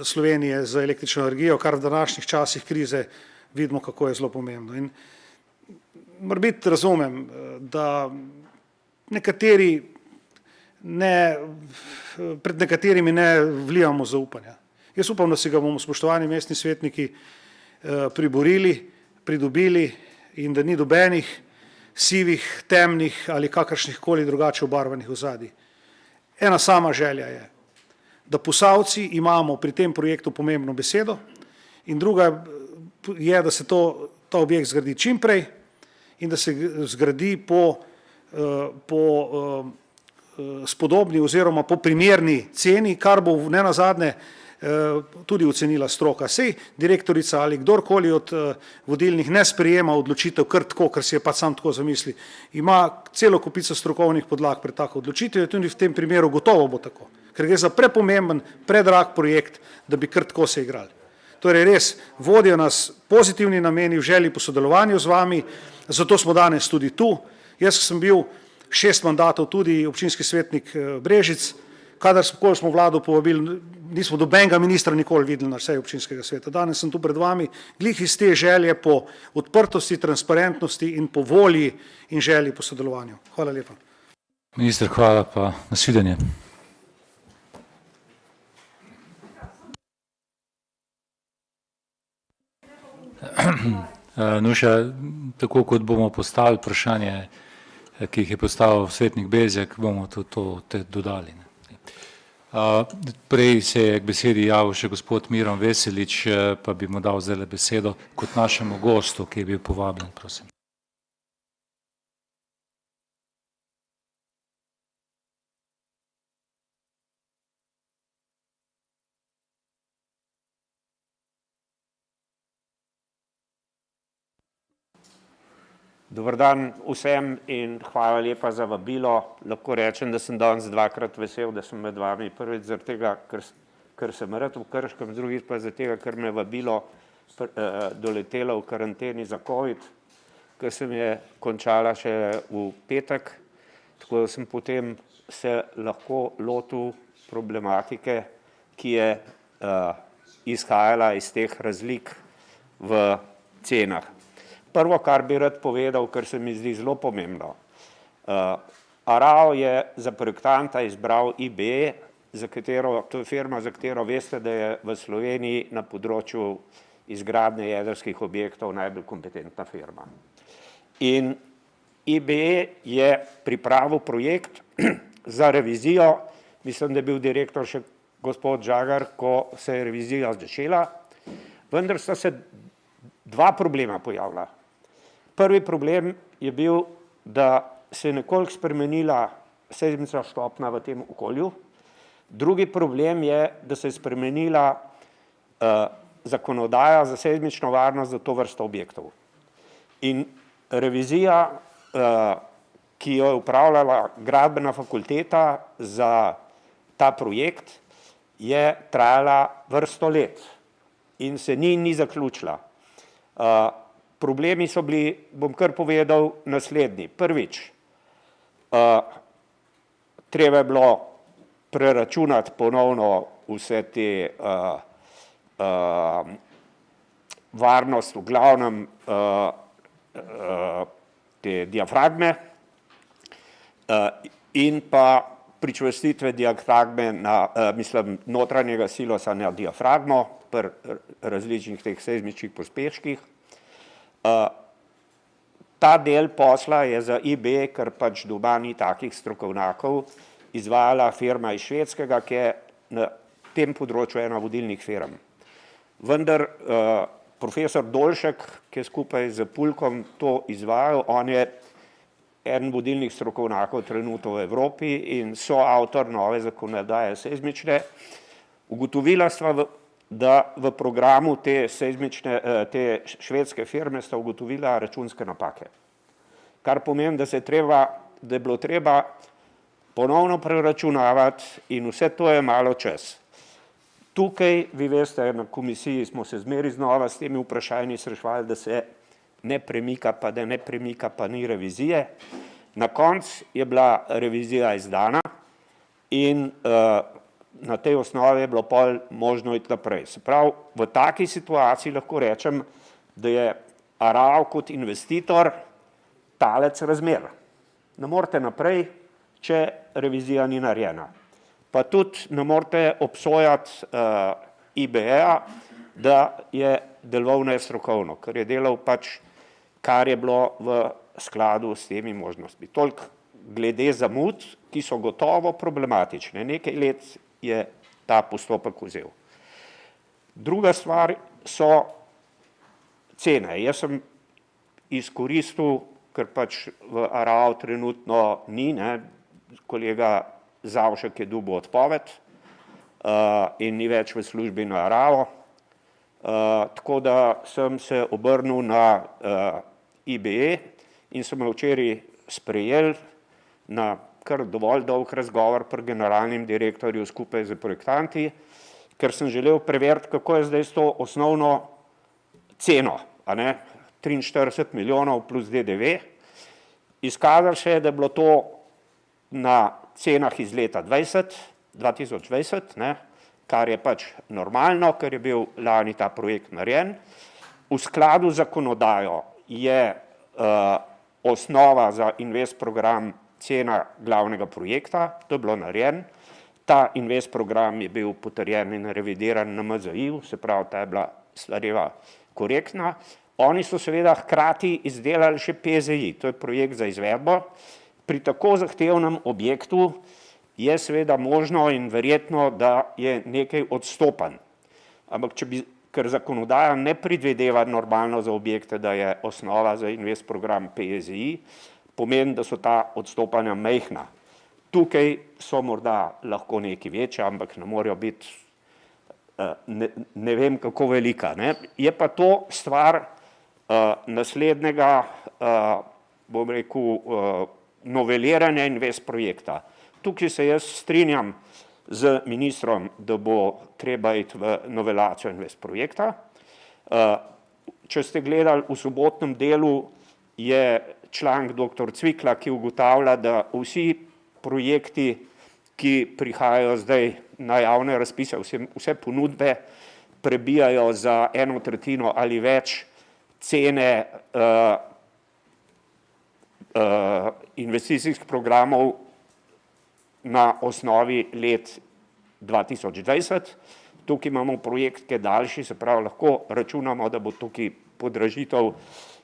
Slovenije z električno energijo, kar v današnjih časih krize vidimo, kako je zelo pomembno. In morebiti razumem, da pred nekaterimi ne vlijamo zaupanja. Jaz upam, da si ga bomo spoštovani mestni svetniki pridobili in da ni nobenih sivih, temnih ali kakršnih koli drugače obarvanih ozadij. Ena sama želja je, da Posavci imamo pri tem projektu pomembno besedo in druga je, da se ta objekt zgradi čim prej in da se zgradi po spodobni oziroma po primerni ceni, kar bo nenazadnje tudi ocenila stroka. Sej direktorica ali kdorkoli od vodilnih ne sprejema odločitev kar tako, ker si je pa sam tako zamisli. Ima celo kupico strokovnih podlag pred tako odločitev, tudi v tem primeru gotovo bo tako. Ker gre za prepomemben, predrag projekt, da bi kar tako se igrali. Torej res vodijo nas pozitivni nameni v želji po sodelovanju z vami, zato smo danes tudi tu. Jaz sem bil 6 mandatov tudi občinski svetnik Brežic, kadar smo vlado povabili, nismo dobenega ministra nikoli videli na seji občinskega sveta. Danes sem tu pred vami, glih iz te želje po odprtosti, transparentnosti in po volji in želji po sodelovanju. Hvala lepa. Minister, hvala pa nasvidenje. Nuša, tako kot bomo postavili vprašanje, ki jih je postavil svetnik Bezjak, bomo to dodali. Prej se je k besedi javil še gospod Miran Veselič, pa bi mu dal zdaj besedo kot našemu gostu, ki je bil povabljen, prosim. Dober dan vsem in hvala lepa za vabilo. Lahko rečem, da sem danes dvakrat vesel, da sem med vami. Prvič zaradi tega, ker sem rad v Krškem, drugič pa zaradi tega, ker me je vabilo doletelo v karanteni za COVID, ker sem je končala še v petek, tako da sem potem se lahko lotil problematike, ki je izhajala iz teh razlik v cenah. Prvo, kar bi rad povedal, kar se mi zdi zelo pomembno. Arao je za projektanta izbral IBE, to je firma, za katero veste, da je v Sloveniji na področju izgradnje jedrskih objektov najbolj kompetentna firma. In IBE je pripravil projekt za revizijo, mislim, da je bil direktor še gospod Žagar, ko se je revizija začela, vendar sta se dva problema pojavila. Prvi problem je bil, da se je nekoliko spremenila seizmična stopnja v tem okolju. Drugi problem je, da se je spremenila zakonodaja za seizmično varnost za to vrsto objektov. In Revizija, ki jo je upravljala gradbena fakulteta za ta projekt, je trajala vrsto let in se ni zaključila. Problemi so bili, bom kar povedal, naslednji. Prvič, treba je bilo preračunati ponovno vse te varnost, v glavnem te diafragme in pa pričvrstitve diafragme notranjega silosa na diafragmo pri različnih teh seizmičnih pospeških. Ta del posla je za IB, ker pač doma ni takih strokovnjakov, izvajala firma iz Švedskega, ki je na tem področju ena vodilnih firm. Vendar profesor Dolšek, ki je skupaj z Pulkom to izvajal, on je eden vodilnih strokovnjakov trenutno v Evropi in soavtor nove zakonodaje seizmične. Ugotovila sva, da v programu te švedske firme sta ugotovila računske napake. Kar pomeni, da je bilo treba ponovno preračunavati in vse to je malo čas. Tukaj, vi veste, na komisiji smo se zmeri znova s temi vprašanji srečevali, da se ne premika, pa da ne premika, pa ni revizije. Na koncu je bila revizija izdana in na tej osnovi je bilo pol možno iti naprej. Se pravi, v taki situaciji lahko rečem, da je ARAO kot investitor talec razmer. Ne morete naprej, če revizija ni narejena. Pa tudi ne morete obsojati IBE-a, da je deloval nestrokovno, ker je delal pač, kar je bilo v skladu s temi možnostmi. Toliko glede zamud, ki so gotovo problematične. Nekaj let je ta postopek vzel. Druga stvar so cene. Jaz sem izkoristil, ker pač v ARAO trenutno ni, kolega Zavšek je dobil odpoved in ni več v službi na ARAO, tako da sem se obrnil na IBE in sem včeraj sprejel na kar dovolj dolg razgovor pri generalnem direktorju skupaj z projektanti, ker sem želel preveriti, kako je zdaj s to osnovno ceno, 43 milijonov plus DDV. Izkazalo se je, da je bilo to na cenah iz leta 2020, kar je pač normalno, ker je bil lani ta projekt narejen. V skladu z zakonodajo je osnova za invest program cena glavnega projekta, to je bilo narejen. Ta invest program je bil potrjen in revidiran na MZI-ju, se pravi, ta je bila stvareva korektna. Oni so seveda hkrati izdelali še PZI, to je projekt za izvedbo. Pri tako zahtevnem objektu je seveda možno in verjetno, da je nekaj odstopanj. Ampak ker zakonodaja ne predvideva normalno za objekte, da je osnova za invest program PZI, pomeni, da so ta odstopanja majhna. Tukaj so morda lahko nekaj večja, ampak ne morejo biti, ne vem kako velika. Je pa to stvar naslednjega, bom rekel, noveliranja invest projekta. Tukaj se jaz strinjam z ministrom, da bo treba iti v novelacijo invest projekta. Če ste gledali v sobotnem delu, je članek dr. Cvikla, ki ugotavlja, da vsi projekti, ki prihajajo zdaj na javne razpise, vse ponudbe prebijajo za 1/3 ali več cene investicijskih programov na osnovi let 2020. Tukaj imamo projekt, ki je daljši, se pravi, lahko računamo, da bo tukaj podražitev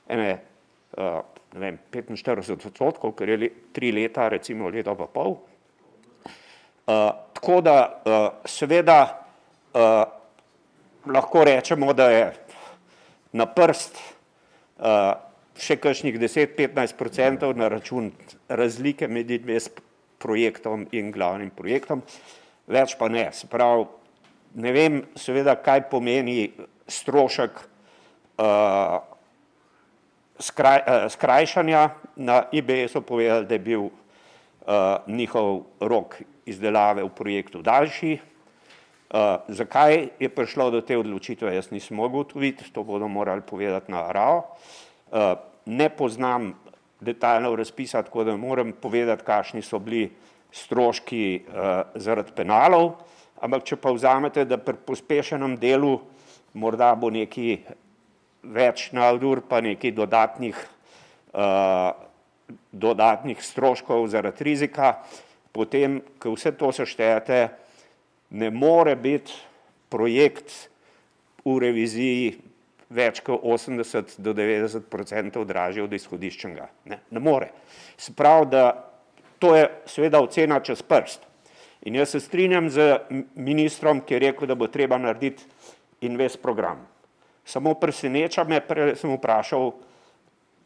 45%, ker je 3 leta, recimo leto pa pol. Tako da seveda lahko rečemo, da je na prst še kakšnih 10-15% na račun razlike med invest projektom in glavnim projektom, več pa ne. Se pravi, ne vem seveda, kaj pomeni strošek skrajšanja. Na IBS so povedali, da je bil njihov rok izdelave v projektu daljši. Zakaj je prišlo do te odločitve, jaz nisem mogel ugotoviti, to bodo morali povedati na ARAO. Ne poznam detaljno razpisa, tako da moram povedati, kakšni so bili stroški zaradi penalov, ampak če pa vzamete, da pri pospešenem delu morda bo nekaj več nadur, pa nekaj dodatnih stroškov zaradi rizika, potem, ko vse to seštejete, ne more biti projekt v reviziji več kot 80 do 90% dražji od izhodiščnega. Ne more. Se pravi, da to je seveda ocena čez prst. In jaz se strinjam z ministrom, ki je rekel, da bo treba narediti invest program. Samo preseneča me, prej sem vprašal,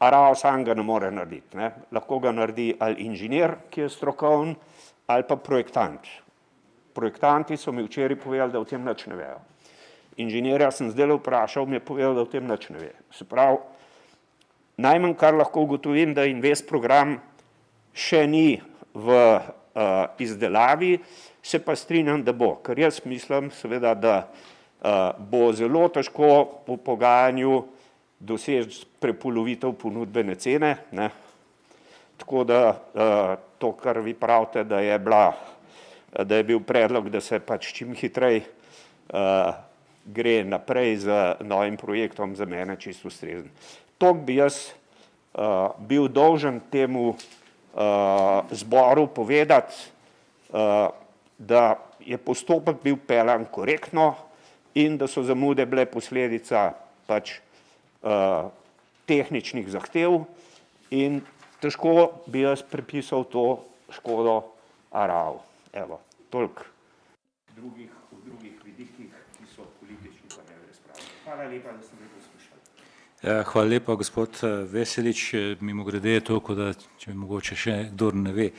ARAO sam ga ne more narediti. Lahko ga naredi ali inženir, ki je strokoven, ali pa projektant. Projektanti so mi včeraj povedali, da o tem nič ne vejo. Inženirja sem zdaj vprašal, mi je povedal, da o tem nič ne ve. Se pravi, najmanj, kar lahko ugotovim, da invest program še ni v izdelavi, se pa strinjam, da bo. Ker jaz mislim, seveda, da bo zelo težko v pogajanju doseči prepolovitev ponudbene cene. Tako da to, kar vi pravite, da je bil predlog, da se pač čim hitrej gre naprej z novim projektom, za mene čisto ustrezen. To bi jaz bil dolžen temu zboru povedati, da je postopek bil peljan korektno in da so zamude bile posledica pač tehničnih zahtev in težko bi jaz pripisal to škodo ARAO. Evo, toliko v drugih vidikih, ki so politični, pa ne razpravljali. Hvala lepa, da ste me poslušali. Hvala lepa, gospod Veselič. Mimogrede je to, da če mogoče še kdor ne ve,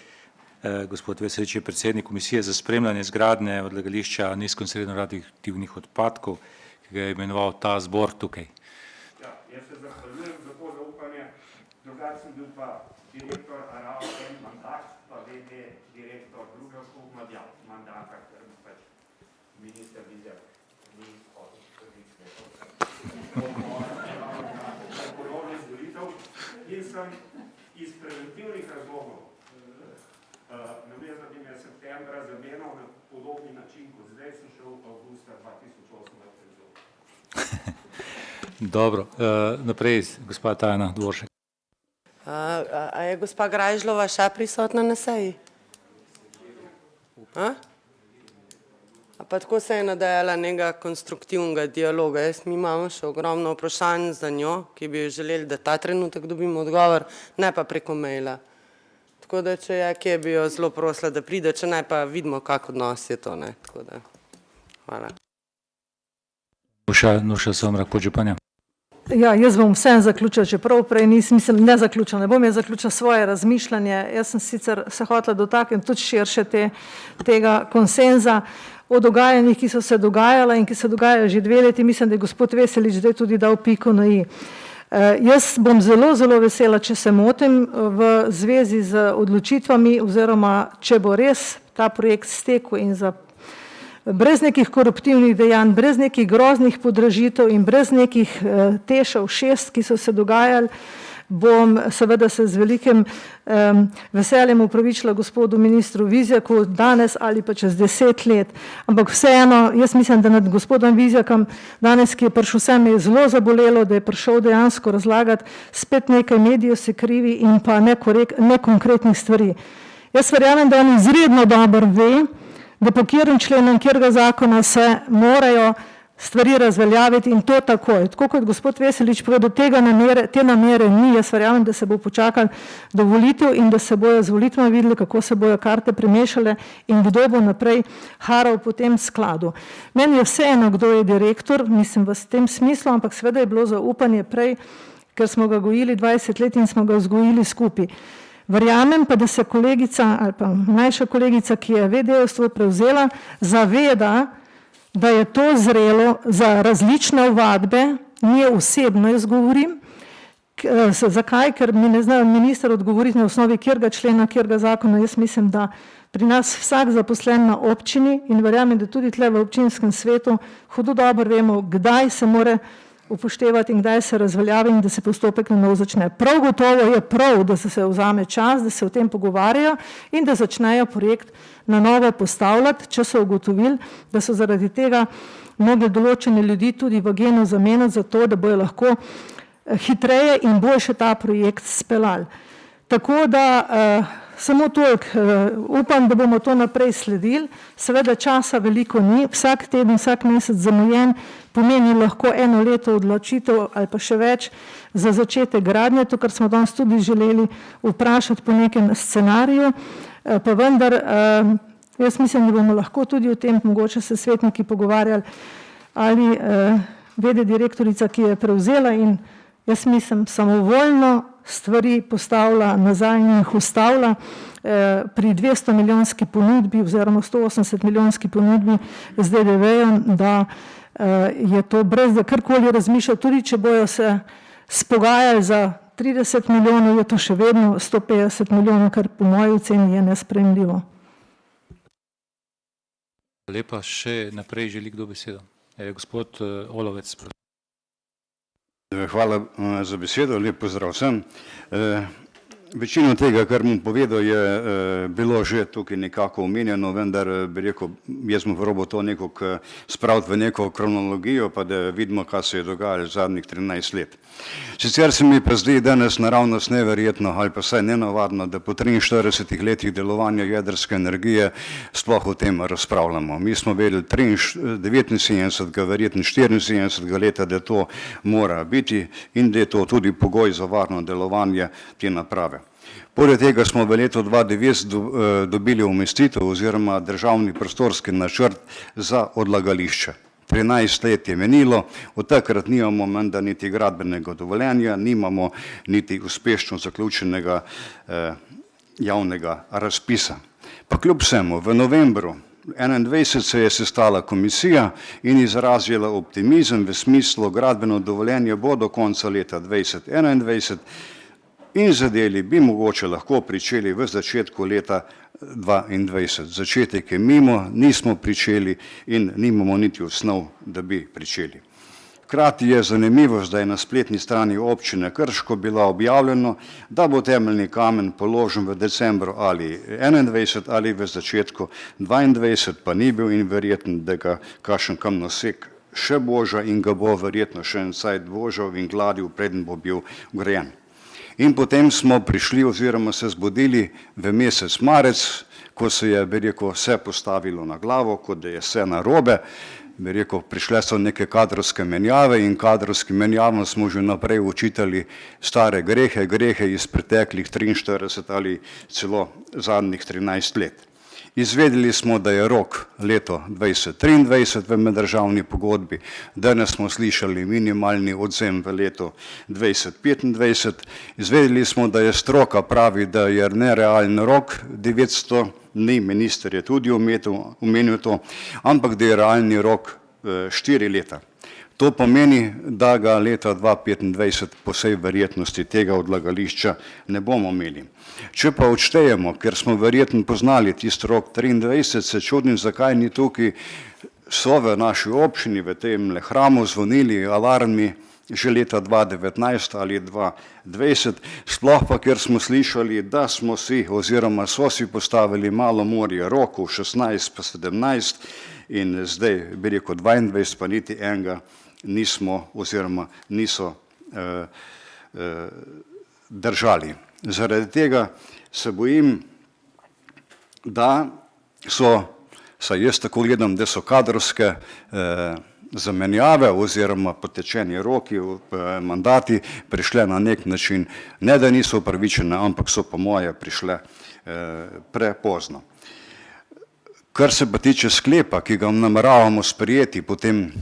gospod Veselič je predsednik Komisije za spremljanje izgradnje odlagališča nizko- in srednje radioaktivnih odpadkov, ki ga je imenoval ta zbor tukaj. Ja, jaz se zahvaljujem za to zaupanje, drugače sem bil pa direktor ARAO en mandat, pa VD direktor drugega mandata, ker pač minister Vizjak ni in sem iz preventivnih razlogov namesto, da bi me septembra zamenjal na podobni način, kot zdaj sem šel avgusta 2008. Dobro, naprej, gospa Tajana Dvoršek. A je gospa Grajžlova še prisotna na seji? A pa tako se je nadejala nekega konstruktivnega dialoga. Mi imamo še ogromno vprašanj za njo, ki bi želeli, da ta trenutek dobimo odgovor, ne pa preko maila. Tako da, če je, kje bi jo zelo prosila, da pride, če ne, pa vidimo, kak odnos je to. Tako da, hvala. Nuša Somrak, podžupanja. Ja, jaz bom vsem zaključila, čeprav prej nisem, ne zaključila, ne bom jaz zaključila svoje razmišljanje. Jaz sem sicer se hotela dotakniti tudi širše tega konsenza o dogajanjih, ki so se dogajala in ki se dogajajo že 2 leti. Mislim, da je gospod Veselič zdaj tudi dal piko na i. Jaz bom zelo, zelo vesela, če se motim v zvezi z odločitvami oziroma, če bo res ta projekt stekel in brez nekih koruptivnih dejanj, brez nekih groznih podražitev in brez nekih tešev 6, ki so se dogajali, bom seveda se z velikim veseljem upravičila gospodu ministru Vizjaku danes ali pa čez 10 let. Ampak vseeno, jaz mislim, da nad gospodom Vizjakom danes, ki je prišel sem, je zelo zabolelo, da je prišel dejansko razlagati spet nekaj medijev se krivi in pa nekonkretnih stvari. Jaz verjamem, da on izredno dobro ve, da po katerem členu katerega zakona se morajo stvari razveljaviti in to takoj. Tako kot gospod Veselič povedal, te namere ni, jaz verjamem, da se bo počakal do volitev in da se bojo z volitvami videli, kako se bojo karte premešale in kdo bo naprej haral po tem skladu. Meni je vseeno, kdo je direktor, mislim v tem smislu, ampak seveda je bilo zaupanje prej, ker smo ga gojili 20 let in smo ga vzgojili skupaj. Verjamem pa, da se kolegica ali pa mlajša kolegica, ki je vedejevstvo prevzela, zaveda, da je to zrelo za različne ovadbe, nije osebno jaz govorim, Zakaj? Ker mi ne znajo minister odgovoriti na osnovi kjerga člena, kjerga zakona. Jaz mislim, da pri nas vsak zaposlen na občini in verjamem, da tudi tle v občinskem svetu hudo dobro vemo, kdaj se more upoštevati in kdaj se razveljavi in da se postopek na novo začne. Prav gotovo je prav, da se vzame čas, da se o tem pogovarjajo in da začnejo projekt na novo postavljati, če so ugotovili, da so zaradi tega mogli določene ljudi tudi v genu zamenjati za to, da bojo lahko hitreje in boljše ta projekt speljali. Tako da samo toliko, upam, da bomo to naprej sledili. Seveda časa veliko ni, vsak teden, vsak mesec zamujen pomeni lahko 1 leto odločitev ali pa še več za začetek gradnje, to, kar smo danes tudi želeli vprašati po nekem scenariju, pa vendar jaz mislim, da bomo lahko tudi o tem mogoče se svetniki pogovarjali ali vede direktorica, ki je prevzela in jaz mislim samovoljno stvari postavlja nazaj in jih ustavlja pri 200 milijonski ponudbi oziroma 180 milijonski ponudbi z DDV-jem, da je to brez da karkoli razmišlja, tudi če bojo se spogajali za 30 milijonov, je to še vedno 150 milijonov, kar po moji oceni je nesprejemljivo. Lepa, še naprej želi kdo besedo? Gospod Olovec. Hvala za besedo, lep pozdrav vsem. Večino tega, kar bom povedal, je bilo že tukaj nekako omenjeno, vendar bi rekel, jaz bom probo to nekako spraviti v neko kronologijo, pa da vidimo, kaj se je dogajalo zadnjih 13 let. Sicer se mi pa zdi danes naravnost neverjetno ali pa vsaj nenavadno, da po 43 letih delovanja jedrske energije sploh o tem razpravljamo. Mi smo vedeli 79, verjetno 74 leta, da to mora biti in da je to tudi pogoj za varno delovanje te naprave. Poleg tega smo v letu 2009 dobili umestitev oziroma državni prostorski načrt za odlagališče. 13 let je menilo, od takrat nimamo menda niti gradbenega dovoljenja, nimamo niti uspešno zaključenega javnega razpisa. Pa kljub vsemu, v novembru 2021 se je sestala komisija in izrazila optimizem v smislu gradbeno dovoljenje bo do konca leta 2021 in zadeli bi mogoče lahko pričeli v začetku leta 2022. Začetek je mimo, nismo pričeli in nimamo niti osnov, da bi pričeli. Hkrati je zanimivo, da je na spletni strani občine Krško bilo objavljeno, da bo temeljni kamen položen v decembru ali 2021 ali v začetku 2022, pa ni bil in verjetno, da ga kakšen kamnosek še boža in ga bo verjetno še en cajt božal in gladil, preden bo bil vgrajen. In potem smo prišli oziroma se zbudili v mesec marec, ko se je, bi rekel, vse postavilo na glavo, kot da je vse narobe. Bi rekel, prišle so neke kadrovske menjave in kadrovski menjavam smo že naprej učitali stare grehe, grehe iz preteklih 43 ali celo zadnjih 13 let. Izvedeli smo, da je rok leto 2023 v meddržavni pogodbi, danes smo slišali minimalni odzem v letu 2025, izvedeli smo, da je stroka pravi, da je nerealen rok 900 dni, minister je tudi omenil to, ampak da je realni rok 4 leta. To pomeni, da ga leta 2025 po vsej verjetnosti tega odlagališča ne bomo imeli. Če pa odštejemo, ker smo verjetno poznali tisti rok 23, se čudim, zakaj ni tukaj so v naši občini, v tem hramu zvonili alarmi že leta 2019 ali 2020, sploh pa, ker smo slišali, da smo si oziroma so si postavili malo morje rokov 16 pa 17 in zdaj bi rekel 22 pa niti enega nismo oziroma niso držali. Zaradi tega se bojim, da so, saj jaz tako gledam, da so kadrovske zamenjave oziroma potečeni roki, mandati prišle na nek način, ne da niso upravičene, ampak so po moje prišle prepozno. Kar se pa tiče sklepa, ki ga nameravamo sprejeti potem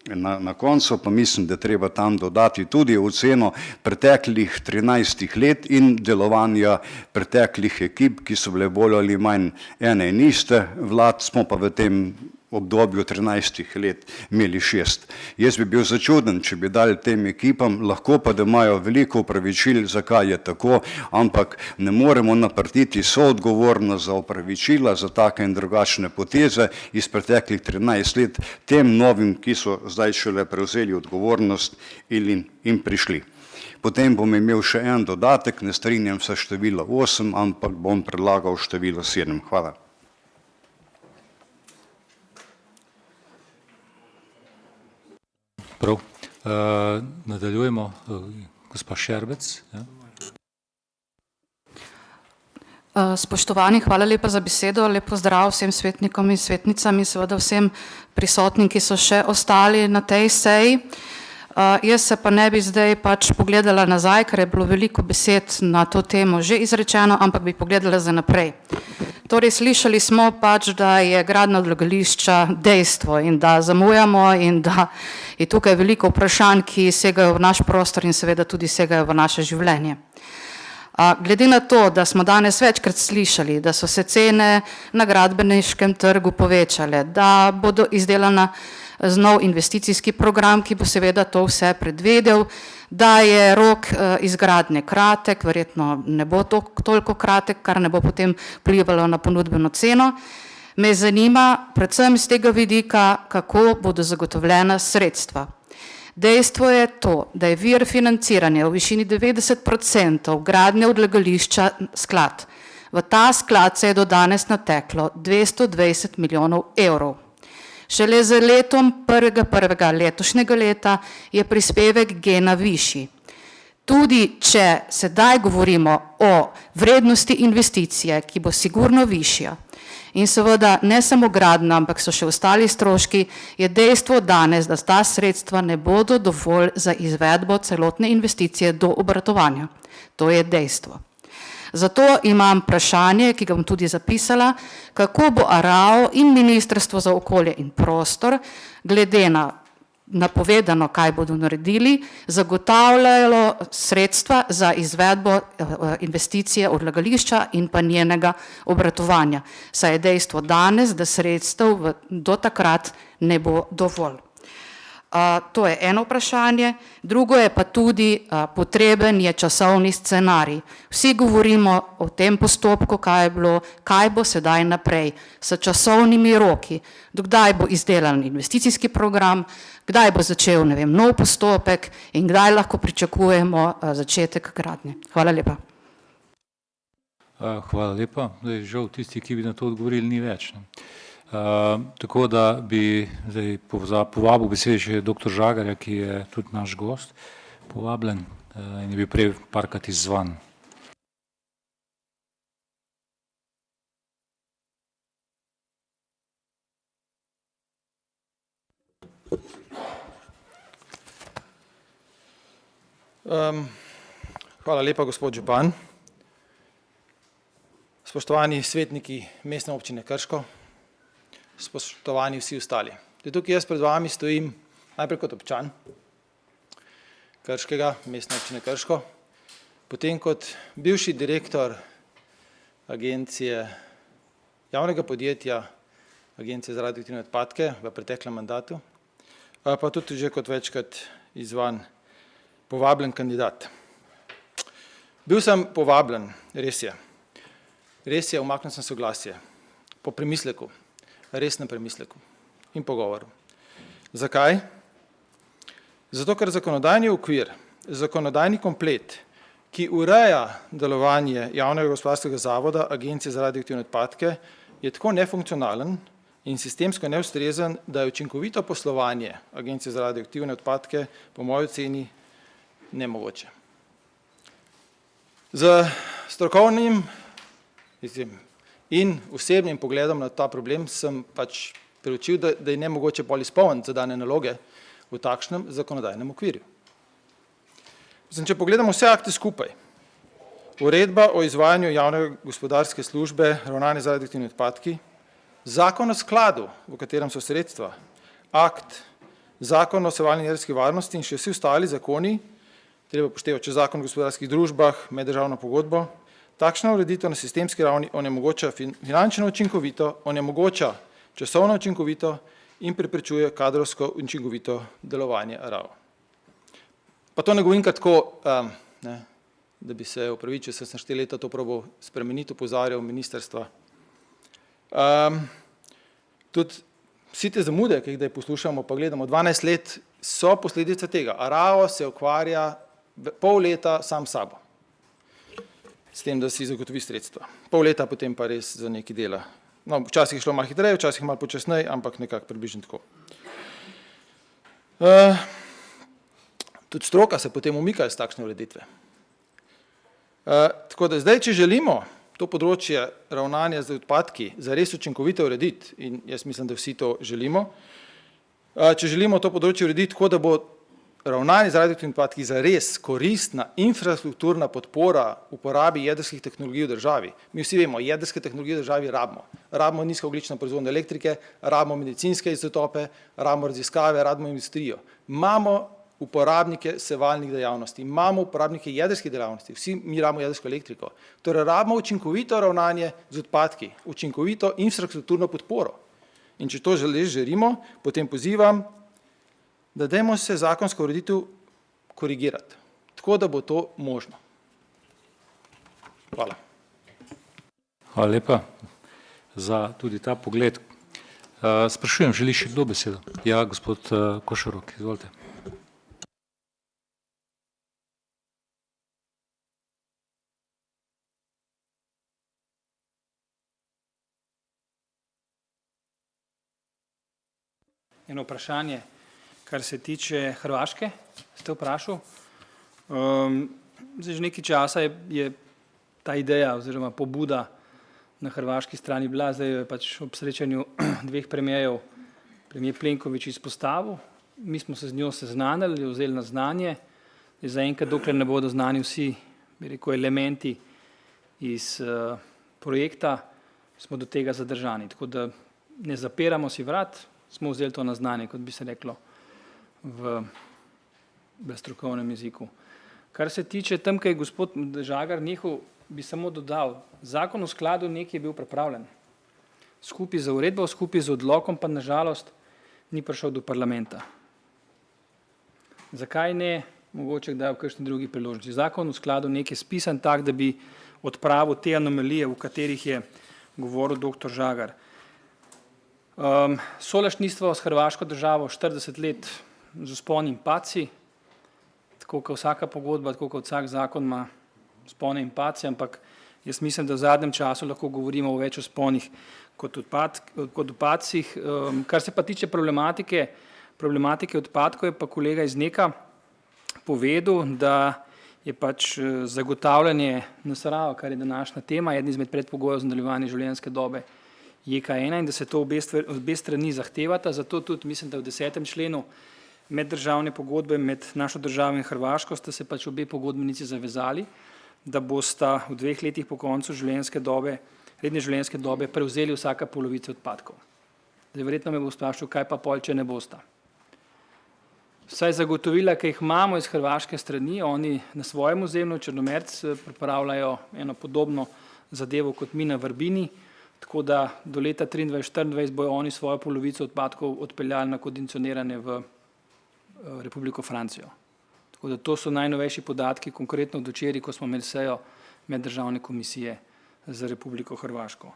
na koncu, pa mislim, da treba tam dodati tudi oceno preteklih 13 let in delovanja preteklih ekip, ki so bile bolj ali manj ene in iste vlad, smo pa v tem obdobju 13 let imeli 6. Jaz bi bil začuden, če bi dali tem ekipam, lahko pa, da imajo veliko opravičil, zakaj je tako, ampak ne moremo naprtiti soodgovornost za opravičila, za take in drugačne poteze iz preteklih 13 let tem novim, ki so zdaj šele prevzeli odgovornost in prišli. Potem bom imel še en dodatek, ne strinjam se število 8, ampak bom predlagal število 7. Hvala. Prav. Nadaljujemo. Gospa Šerbec. Ja. Spoštovani, hvala lepa za besedo. Lep pozdrav vsem svetnikom in svetnicam in seveda vsem prisotnim, ki so še ostali na tej seji. Jaz se pa ne bi zdaj pač pogledala nazaj, ker je bilo veliko besed na to temo že izrečeno, ampak bi pogledala za naprej. Torej, slišali smo pač, da je gradnja odlagališča dejstvo in da zamujamo in da je tukaj veliko vprašanj, ki segajo v naš prostor in seveda tudi segajo v naše življenje. Glede na to, da smo danes večkrat slišali, da so se cene na gradbeniškem trgu povečale, da bodo izdelana nov investicijski program, ki bo seveda to vse predvedel, da je rok izgradnje kratek, verjetno ne bo toliko kratek, kar ne bo potem vplivalo na ponudbeno ceno. Me zanima predvsem iz tega vidika, kako bodo zagotovljena sredstva. Dejstvo je to, da je vir financiranja v višini 90% gradnje odlagališča sklad. V ta sklad se je do danes nateklo 220 milijonov evrov. Šele z letom 1.1. letošnjega leta je prispevek GEN-a višji. Tudi če sedaj govorimo o vrednosti investicije, ki bo sigurno višja, in seveda ne samo gradnja, ampak so še ostali stroški, je dejstvo danes, da ta sredstva ne bodo dovolj za izvedbo celotne investicije do obratovanja. To je dejstvo. Zato imam vprašanje, ki ga bom tudi zapisala, kako bo ARAO in Ministrstvo za okolje in prostor, glede na napovedano, kaj bodo naredili, zagotavljalo sredstva za izvedbo investicije odlagališča in pa njenega obratovanja. Saj je dejstvo danes, da sredstev do takrat ne bo dovolj. To je eno vprašanje. Drugo je pa tudi potreben je časovni scenarij. Vsi govorimo o tem postopku, kaj je bilo, kaj bo sedaj naprej, s časovnimi roki, dokdaj bo izdelan investicijski program, kdaj bo začel, ne vem, nov postopek in kdaj lahko pričakujemo začetek gradnje. Hvala lepa. Hvala lepa. Zdaj, žal tisti, ki bi na to odgovorili, ni več. Tako da bi zdaj povabil besedi še dr. Žagarja, ki je tudi naš gost, povabljen in je bil prej parkrat izzvan. Hvala lepa, gospod župan. Spoštovani svetniki Mestne občine Krško, spoštovani vsi ostali. Tukaj jaz pred vami stojim najprej kot občan Krškega, Mestne občine Krško, potem kot bivši direktor agencije, javnega podjetja Agencije za radioaktivne odpadke v preteklem mandatu, pa tudi že kot večkrat izzvan povabljen kandidat. Bil sem povabljen, res je. Res je, umaknil sem soglasje po premisleku, resnem premisleku in pogovoru. Zakaj? Zato, ker zakonodajni okvir, zakonodajni komplet, ki ureja delovanje javnega gospodarskega zavoda Agencije za radioaktivne odpadke, je tako nefunkcionalen in sistemsko neustrezen, da je učinkovito poslovanje Agencije za radioaktivne odpadke po moji oceni nemogoče. Z strokovnim in osebnim pogledom na ta problem sem pač preučil, da je nemogoče pol izpolniti zadane naloge v takšnem zakonodajnem okvirju. Če pogledamo vse akte skupaj, uredba o izvajanju javne gospodarske službe ravnanja z radioaktivnimi odpadki, zakon o skladu, v katerem so sredstva, akt, zakon o sevalni in jedrski varnosti in še vsi ostali zakoni, treba upoštevati, če zakon o gospodarskih družbah, meddržavno pogodbo, takšna ureditev na sistemski ravni onemogoča finančno učinkovito, onemogoča časovno učinkovito in preprečuje kadrovsko učinkovito delovanje ARAO. Pa to ne govorim tako, da bi se opravičil, sem 4 leta to probal spremeniti, opozarjal ministrstva. Tudi vsi te zamude, ki jih zdaj poslušamo, pa gledamo 12 let, so posledice tega. ARAO se ukvarja pol leta sam sabo, s tem, da si zagotovi sredstva. Pol leta potem pa res za nekaj dela. No, včasih je šlo malo hitreje, včasih malo počasneje, ampak nekako približno tako. Tudi stroka se potem umika iz takšne ureditve. Tako da zdaj, če želimo to področje ravnanja z odpadki zares učinkovito urediti, in jaz mislim, da vsi to želimo, če želimo to področje urediti tako, da bo ravnanje z radioaktivnimi odpadki zares koristna infrastrukturna podpora uporabi jedrskih tehnologij v državi. Mi vsi vemo, jedrske tehnologije v državi rabimo. Rabimo nizkoogljično proizvodnjo elektrike, rabimo medicinske izotope, rabimo raziskave, rabimo industrijo. Imamo uporabnike sevalnih dejavnosti, imamo uporabnike jedrskih dejavnosti, vsi mi rabimo jedrsko elektriko. Torej rabimo učinkovito ravnanje z odpadki, učinkovito infrastrukturno podporo. In če to želimo, potem pozivam, da dajmo se zakonsko ureditev korigirati, tako da bo to možno. Hvala. Hvala lepa za tudi ta pogled. Sprašujem, želi še kdo besedo? Ja, gospod Košorok, izvolite. Eno vprašanje, kar se tiče Hrvaške, ste vprašal. Zdaj že nekaj časa je ta ideja oziroma pobuda na hrvaški strani bila, zdaj je pač ob srečanju 2 premijerjev, premijer Plenković izpostavil, mi smo se z njo seznanili, vzeli na znanje, zaenkrat dokler ne bodo znani vsi, bi rekel, elementi iz projekta, smo do tega zadržani, tako da ne zapiramo si vrat, smo vzeli to na znanje, kot bi se reklo v strokovnem jeziku. Kar se tiče tam, kaj je gospod Žagar nehal, bi samo dodal, zakon o skladu nekaj je bil pripravljen. Skupaj z uredbo, skupaj z odlokom, pa nažalost ni prišel do parlamenta. Zakaj ne? Mogoče kdaj v kakšni drugi priložnosti. Zakon o skladu nekaj je spisan tak, da bi odpravil te anomalije, v katerih je govoril dr. Žagar. Solašništvo s hrvaško državo 40 let z vzponi in padci, tako kot vsaka pogodba, tako kot vsak zakon ima vzpone in padce, ampak jaz mislim, da v zadnjem času lahko govorimo o več vzponih kot o padcih. Kar se pa tiče problematike odpadkov, je pa kolega iz NEK-a povedal, da je pač zagotavljanje NSRA, kar je današnja tema, eden izmed predpogojev za nadaljevanje življenjske dobe JK1 in da se to obe strani zahtevata, zato tudi mislim, da v 10. členu meddržavne pogodbe med našo državo in Hrvaško sta se pač obe pogodbenici zavezali, da bosta v 2 letih po koncu redne življenjske dobe prevzeli vsaka polovica odpadkov. Zdaj verjetno me bo vprašal, kaj pa pol, če ne bosta. Vsaj zagotovila, ki jih imamo iz hrvaške strani, oni na svojem ozemlju Črnomerc pripravljajo eno podobno zadevo kot mi na Vrbini, tako da do leta 2023-2024 bojo oni svojo polovico odpadkov odpeljali na kondicioniranje v Republiko Francijo. Tako da to so najnovejši podatki, konkretno od včeraj, ko smo imeli sejo meddržavne komisije za Republiko Hrvaško.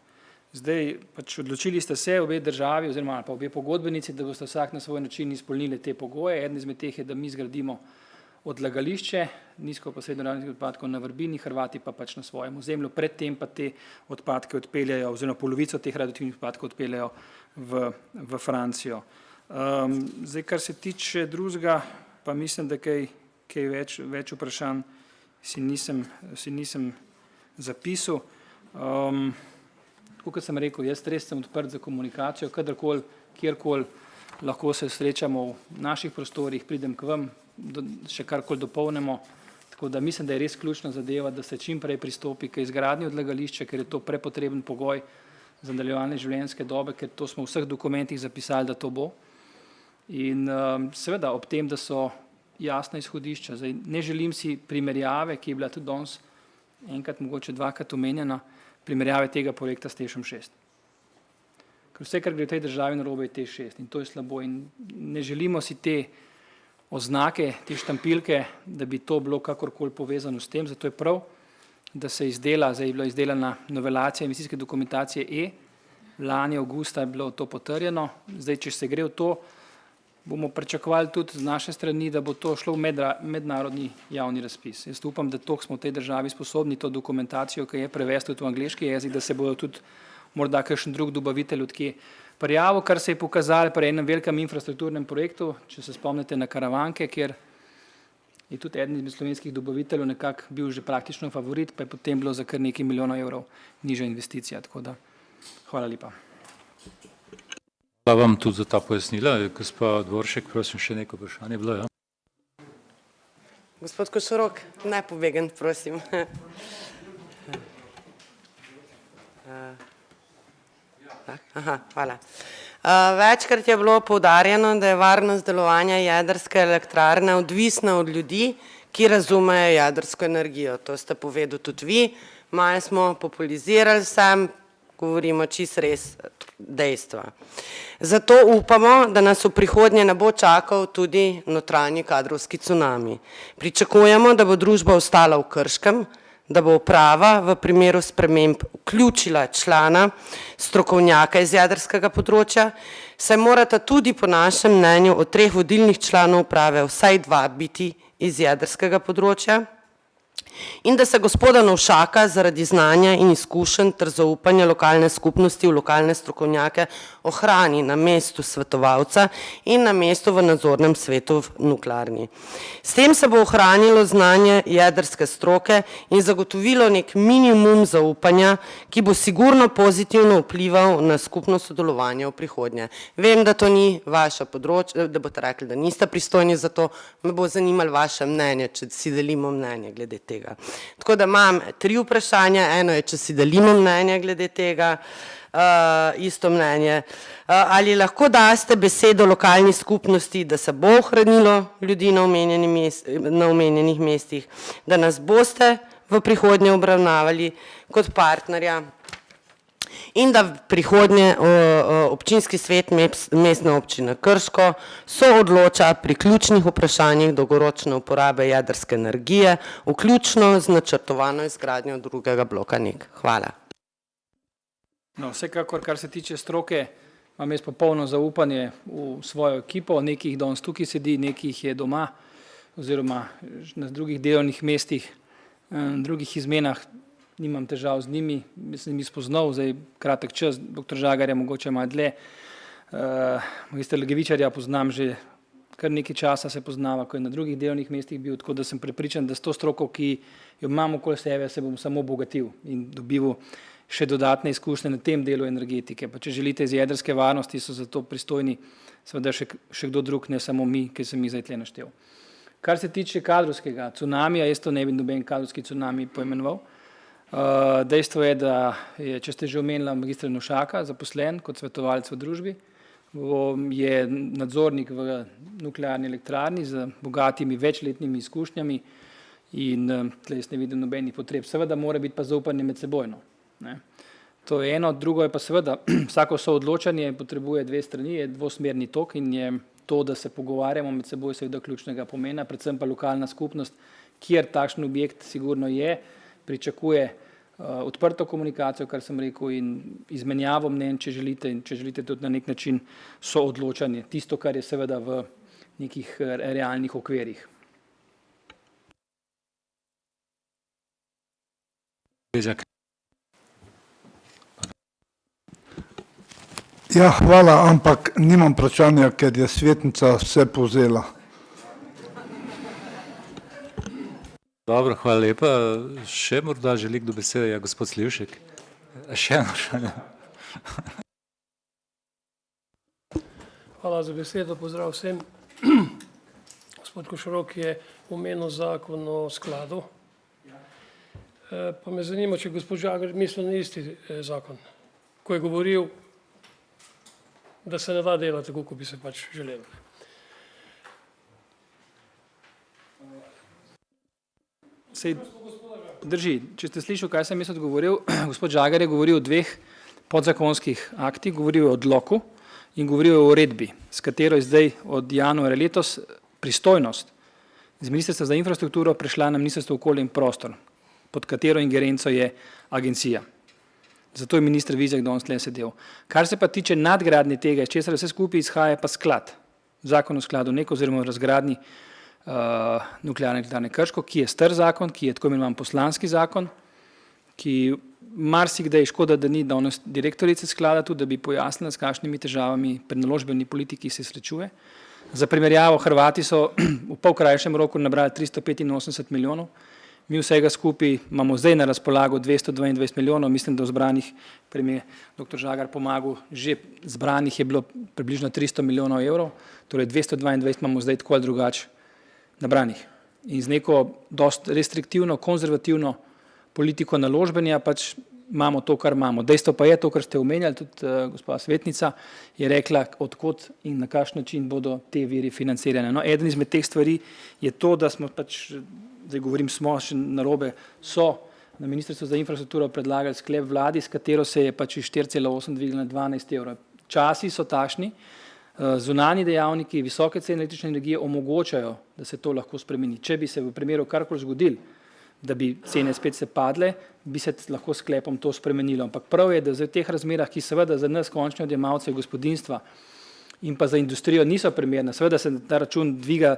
Zdaj pač odločili ste se obe državi oziroma pa obe pogodbenici, da boste vsak na svoj način izpolnili te pogoje. Eden izmed teh je, da mi zgradimo odlagališče nizko posredno radioaktivnih odpadkov na Vrbini, Hrvati pa pač na svojem ozemlju, predtem pa te odpadke odpeljajo oziroma polovico teh radioaktivnih odpadkov odpeljajo v Francijo. Zdaj, kar se tiče drugega, pa mislim, da kaj več vprašanj si nisem zapisal. Tako kot sem rekel, jaz res sem odprt za komunikacijo, kadarkoli, kjerkoli lahko se srečamo v naših prostorih, pridem k vam, še karkoli dopolnimo, tako da mislim, da je res ključna zadeva, da se čim prej pristopi k izgradnji odlagališča, ker je to prepotreben pogoj za nadaljevanje življenjske dobe, ker to smo v vseh dokumentih zapisali, da to bo. In seveda ob tem, da so jasna izhodišča. Zdaj, ne želim si primerjave, ki je bila tudi danes enkrat, mogoče 2-krat omenjena, primerjave tega projekta s TEŠ 6. Ker vse, kar gre v tej državi narobe, je TEŠ 6 in to je slabo. In ne želimo si te oznake, te štampilke, da bi to bilo kakorkoli povezano s tem, zato je prav, da se izdela, zdaj je bila izdelana novelacija investicijske dokumentacije E, lani avgusta je bilo to potrjeno, zdaj, če se gre v to, bomo pričakovali tudi z naše strani, da bo to šlo v mednarodni javni razpis. Jaz upam, da toliko smo v tej državi sposobni to dokumentacijo, ki je prevesti tudi v angleški jezik, da se bodo tudi morda kakšen drug dobavitelj odkje prijavil, kar se je pokazalo pri enem velikem infrastrukturnem projektu, če se spomnite na Karavanke, kjer je tudi eden izmed slovenskih dobaviteljev nekako bil že praktično favorit, pa je potem bilo za kar nekaj milijonov evrov nižja investicija. Tako da, hvala lepa. Hvala vam tudi za ta pojasnila. Gospa Dvoršek, prosim, še neko vprašanje bilo, ja? Gospod Košorok, ne pobegen, prosim. Aha, hvala. Večkrat je bilo poudarjeno, da je varnost delovanja jedrske elektrarne odvisna od ljudi, ki razumejo jedrsko energijo. To ste povedali tudi vi. Malo smo populizirali sem, govorimo čisto res dejstva. Zato upamo, da nas v prihodnje ne bo čakal tudi notranji kadrovski cunami. Pričakujemo, da bo družba ostala v Krškem, da bo uprava v primeru sprememb vključila člana strokovnjaka iz jedrskega področja, saj morata tudi po našem mnenju od 3 vodilnih članov uprave vsaj 2 biti iz jedrskega področja in da se gospoda Novšaka zaradi znanja in izkušenj ter zaupanja lokalne skupnosti v lokalne strokovnjake ohrani na mestu svetovalca in na mestu v nadzornem svetu v nuklearni. S tem se bo ohranilo znanje jedrske stroke in zagotovilo nek minimum zaupanja, ki bo sigurno pozitivno vplival na skupno sodelovanje v prihodnje. Vem, da to ni vaša področje, da boste rekli, da niste pristojni za to, me bo zanimalo vaše mnenje, če si delimo mnenje glede tega. Tako da imam 3 vprašanja, eno je, če si delimo mnenje glede tega, isto mnenje. Ali lahko daste besedo lokalni skupnosti, da se bo ohranilo ljudi na omenjenih mestih, da nas boste v prihodnje obravnavali kot partnerja in da v prihodnje občinski svet mestne občine Krško soodloča pri ključnih vprašanjih dolgoročne uporabe jedrske energije, vključno z načrtovano izgradnjo drugega bloka NEK. Hvala. No, vsekakor, kar se tiče stroke, imam jaz popolno zaupanje v svojo ekipo, nekih danes tukaj sedi, nekih je doma oziroma na drugih delovnih mestih, drugih izmenah, nimam težav z njimi, mislim, mi spoznal, zdaj kratek čas, dr. Žagarja mogoče malo dlje, magister Legevičarja poznam že kar nekaj časa, se poznava, ko je na drugih delovnih mestih bil, tako da sem prepričan, da s to stroko, ki jo imam okoli sebe, se bom samo obogatil in dobival še dodatne izkušnje na tem delu energetike. Pa če želite iz jedrske varnosti, so za to pristojni seveda še kdo drug, ne samo mi, ki sem jih zdaj tle naštel. Kar se tiče kadrovskega cunamija, jaz to ne bi noben kadrovski cunami poimenoval. Dejstvo je, da je, če ste že omenila magistra Novšaka, zaposlen kot svetovalec v družbi, je nadzornik v nuklearni elektrarni z bogatimi večletnimi izkušnjami in tle jaz ne vidim nobenih potreb. Seveda mora biti pa zaupanje med sebojno. To je eno, drugo je pa seveda, vsako soodločanje potrebuje 2 strani, je dvosmerni tok in je to, da se pogovarjamo med seboj, seveda ključnega pomena, predvsem pa lokalna skupnost, kjer takšen objekt sigurno je, pričakuje odprto komunikacijo, kar sem rekel, in izmenjavo mnenj, če želite, in če želite tudi na nek način soodločanje, tisto, kar je seveda v nekih realnih okvirih. Ja, hvala, ampak nimam vprašanja, ker je svetnica vse povzela. Dobro, hvala lepa. Še morda želi kdo besede? Ja, gospod Slivšek. Še eno vprašanje. Hvala za besedo, pozdrav vsem. Gospod Košorok je omenil zakon o skladu. Pa me zanima, če gospod Žagar misli na isti zakon, ko je govoril, da se ne da delati tako, kot bi se pač želeli. Sej, drži, če ste slišali, kaj sem jaz odgovoril, gospod Žagar je govoril o 2 podzakonskih aktih, govoril je o odloku in govoril je o uredbi, s katero je zdaj od januarja letos pristojnost z Ministrstva za infrastrukturo prešla na Ministrstvo okolje in prostor, pod katero ingerenco je agencija. Zato je minister Vizjak danes tle sedel. Kar se pa tiče nadgradnje tega, iz česar vse skupaj izhaja pa sklad, zakon o skladu NEK oziroma o razgradnji nuklearne elektrarne Krško, ki je star zakon, ki je tako imenovan poslanski zakon, ki marsikdaj škoda, da ni danes direktorice sklada tudi, da bi pojasnila, s kakšnimi težavami pri naložbeni politiki se srečuje. Za primerjavo, Hrvati so v pol krajšem roku nabrali 385 milijonov, mi vsega skupaj imamo zdaj na razpolago 222 milijonov, mislim, da v zbranih, prej mi je dr. Žagar pomagal, že zbranih je bilo približno 300 milijonov evrov, torej 222 imamo zdaj tako ali drugače nabranih. In z neko dost restriktivno, konzervativno politiko naložbenja pač imamo to, kar imamo. Dejstvo pa je to, kar ste omenjali, tudi gospa svetnica je rekla, odkot in na kakšen način bodo te viri financirane. No, eden izmed teh stvari je to, da smo pač, zdaj govorim smo še narobe, so na Ministrstvu za infrastrukturo predlagali sklep vladi, s katero se je pač iz 4,8 dvignilo na 12 evrov. Časi so takšni, zunanji dejavniki, visoke cene električne energije omogočajo, da se to lahko spremeni. Če bi se v primeru karkoli zgodil, da bi cene spet se padle, bi se lahko sklepom to spremenilo. Ampak prav je, da v teh razmerah, ki seveda za nas končne odjemalce gospodinjstva in pa za industrijo niso primerne, seveda se ta račun dviga,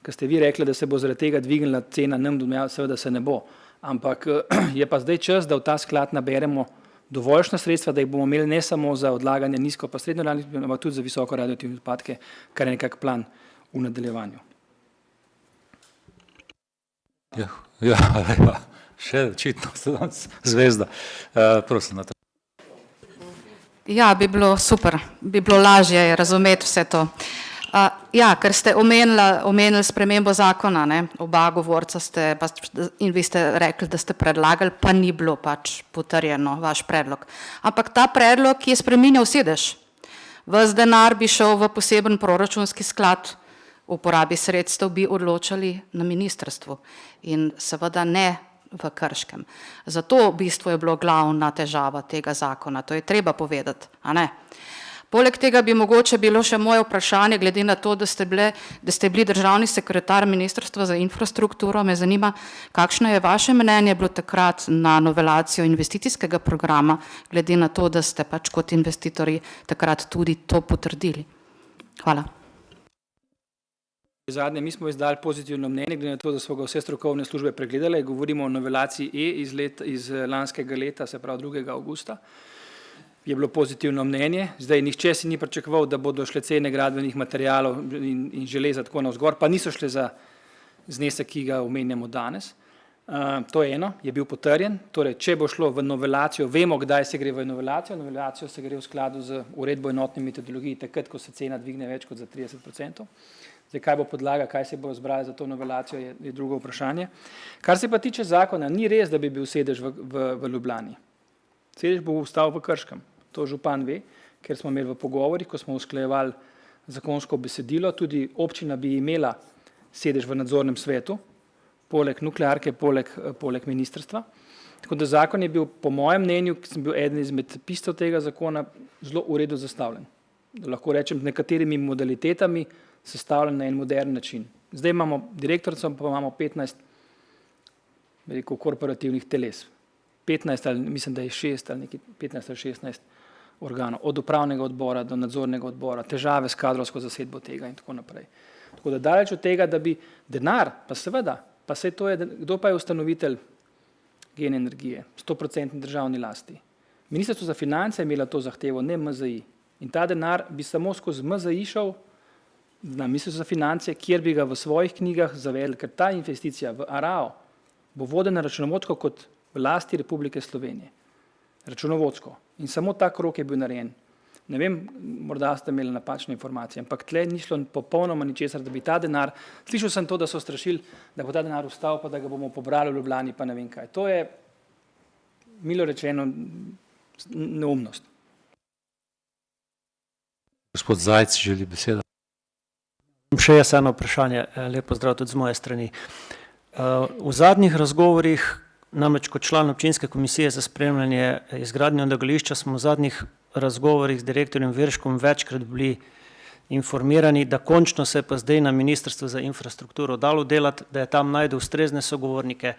ker ste vi rekli, da se bo zaradi tega dvignila cena nam domneva, seveda se ne bo. Ampak je pa zdaj čas, da v ta sklad naberemo dovoljšna sredstva, da jih bomo imeli ne samo za odlaganje nizko pa srednjo radioaktivnih, ampak tudi za visoko radioaktivne odpadke, kar je nekak plan v nadaljevanju. Ja, še očitno ste danes zvezda. Prosim, Nataša. Ja, bi bilo super, bi bilo lažje razumeti vse to. Ja, ker ste omenili spremembo zakona, ne, oba govorca ste, in vi ste rekli, da ste predlagali, pa ni bilo pač potrjeno vaš predlog. Ampak ta predlog je spreminjal sedež. Ves denar bi šel v poseben proračunski sklad, uporabi sredstev bi odločali na ministrstvu in seveda ne v Krškem. Zato v bistvu je bilo glavna težava tega zakona, to je treba povedati, a ne? Poleg tega bi mogoče bilo še moje vprašanje, glede na to, da ste bili državni sekretar Ministrstva za infrastrukturo, me zanima, kakšno je vaše mnenje bilo takrat na novelacijo investicijskega programa, glede na to, da ste pač kot investitorji takrat tudi to potrdili. Hvala. Zadnje, mi smo izdali pozitivno mnenje, glede na to, da smo ga vse strokovne službe pregledali, govorimo o novelaciji iz lanskega leta, se pravi 2. avgusta. Je bilo pozitivno mnenje, zdaj nihče si ni pričakoval, da bodo šle cene gradbenih materialov in železa tako navzgor, pa niso šle za znesek, ki ga omenjamo danes. To je eno, je bil potrjen, torej če bo šlo v novelacijo, vemo, kdaj se gre v novelacijo se gre v skladu z uredbo enotne metodologije, takrat, ko se cena dvigne več kot za 30%. Zdaj, kaj bo podlaga, kaj se bo zbrali za to novelacijo, je drugo vprašanje. Kar se pa tiče zakona, ni res, da bi bil sedež v Ljubljani. Sedež bo ostal v Krškem. To župan ve, ker smo imeli v pogovorih, ko smo usklajevali zakonsko besedilo, tudi občina bi imela sedež v nadzornem svetu, poleg nuklearke, poleg ministrstva. Tako da zakon je bil, po mojem mnenju, ki sem bil eden izmed piscev tega zakona, zelo v redu zastavljen. Lahko rečem, z nekaterimi modalitetami sestavljen na en modern način. Zdaj imamo direktorico, pa imamo 15 korporativnih teles. 15 ali mislim, da je 6 ali nekaj 15 ali 16 organov, od upravnega odbora do nadzornega odbora, težave s kadrovsko zasedbo tega in tako naprej. Tako da daleč od tega, da bi denar, pa seveda, pa saj to je, kdo pa je ustanovitelj Gen energije, 100% državni lasti. Ministrstvo za finance je imelo to zahtevo, ne MZI. In ta denar bi samo skozi MZI šel na Ministrstvo za finance, kjer bi ga v svojih knjigah zavedli, ker ta investicija v ARAO bo vodena računovodsko kot v lasti Republike Slovenije. Računovodsko. In samo ta krok je bil narejen. Ne vem, morda ste imeli napačne informacije, ampak tle ni šlo popolnoma ničesar, da bi ta denar, slišal sem to, da so strašili, da bo ta denar ustal, pa da ga bomo pobrali v Ljubljani, pa ne vem kaj. To je, milo rečeno, neumnost. Gospod Zajc želi besedo. Še eno vprašanje, lep pozdrav tudi z moje strani. V zadnjih razgovorih Namreč kot član občinske komisije za spremljanje izgradnje odlagališča smo v zadnjih razgovorih z direktorjem Virškom večkrat bili informirani, da končno se pa zdaj na Ministrstvu za infrastrukturo dalo delati, da je tam najde ustrezne sogovornike,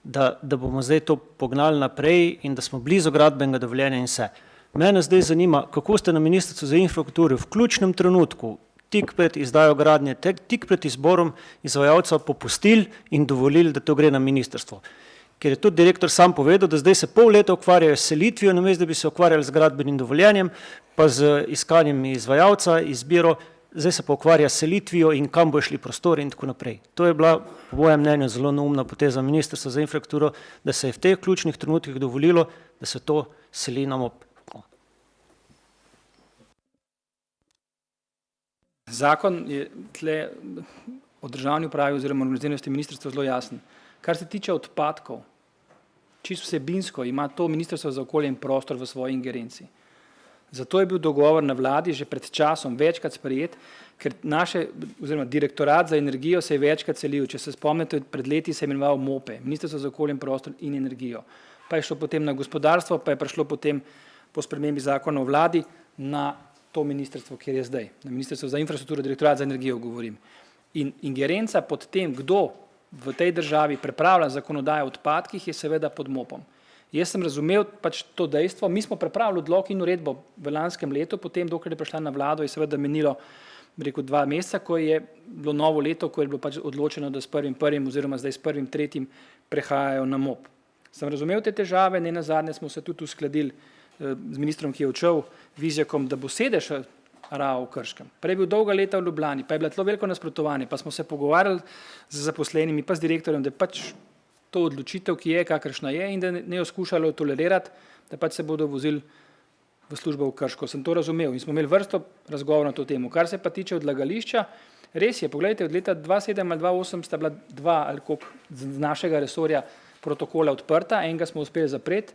da bomo zdaj to pognali naprej in da smo blizu gradbenega dovoljenja in vse. Mene zdaj zanima, kako ste na Ministrstvu za infrastrukturo v ključnem trenutku, tik pred izdajo gradnje, tik pred izborom izvajalca popustili in dovolili, da to gre na ministrstvo. Ker je tudi direktor sam povedal, da zdaj se pol leta ukvarjajo s selitvijo, namesto da bi se ukvarjali z gradbenim dovoljenjem, pa z iskanjem izvajalca, izbiro, zdaj se pa ukvarja s selitvijo in kam bo šli prostori in tako naprej. To je bila, po mojem mnenju, zelo neumna poteza Ministrstva za infrastrukturo, da se je v teh ključnih trenutkih dovolilo, da se to seli na MOP. Zakon je tle o državni upravi oziroma organiziranosti ministrstva zelo jasen. Kar se tiče odpadkov, čisto vsebinsko ima to Ministrstvo za okolje in prostor v svoji ingerenci. Zato je bil dogovor na vladi že pred časom večkrat sprejet, ker oziroma direktorat za energijo se je večkrat selil. Če se spomnite, pred leti se je imenoval MOPE, Ministrstvo za okolje in prostor in energijo. Pa je šlo potem na gospodarstvo, pa je prišlo potem po spremembi zakona o vladi na to ministrstvo, kjer je zdaj. Na Ministrstvo za infrastrukturo, direktorat za energijo govorim. In ingerenca pod tem, kdo v tej državi pripravlja zakonodajo o odpadkih, je seveda pod MOP-om. Jaz sem razumel pač to dejstvo, mi smo pripravili odlok in uredbo v lanskem letu, potem, dokler je prišla na vlado, je seveda menilo, rekel, 2 meseca, ko je bilo novo leto, ko je bilo pač odločeno, da s 1.1. oziroma zdaj s 1.3. prehajajo na MOP. Sem razumel te težave, ne nazadnje smo se tudi uskladili z ministrom, ki je odšel, Vizjakom, da bo sedež RAO v Krškem. Prej je bil dolga leta v Ljubljani, pa je bilo tlo veliko nasprotovanje, pa smo se pogovarjali z zaposlenimi, pa z direktorjem, da je pač to odločitev, ki je, kakršna je, in da ne jo skušalo tolerirati, da pač se bodo vozili v službo v Krško. Sem to razumel in smo imeli vrsto razgovor na to temo. Kar se pa tiče odlagališča, res je, pogledajte, od leta 2007 ali 2008 sta bila 2 ali koliko z našega resorja protokola odprta, enega smo uspeli zapreti,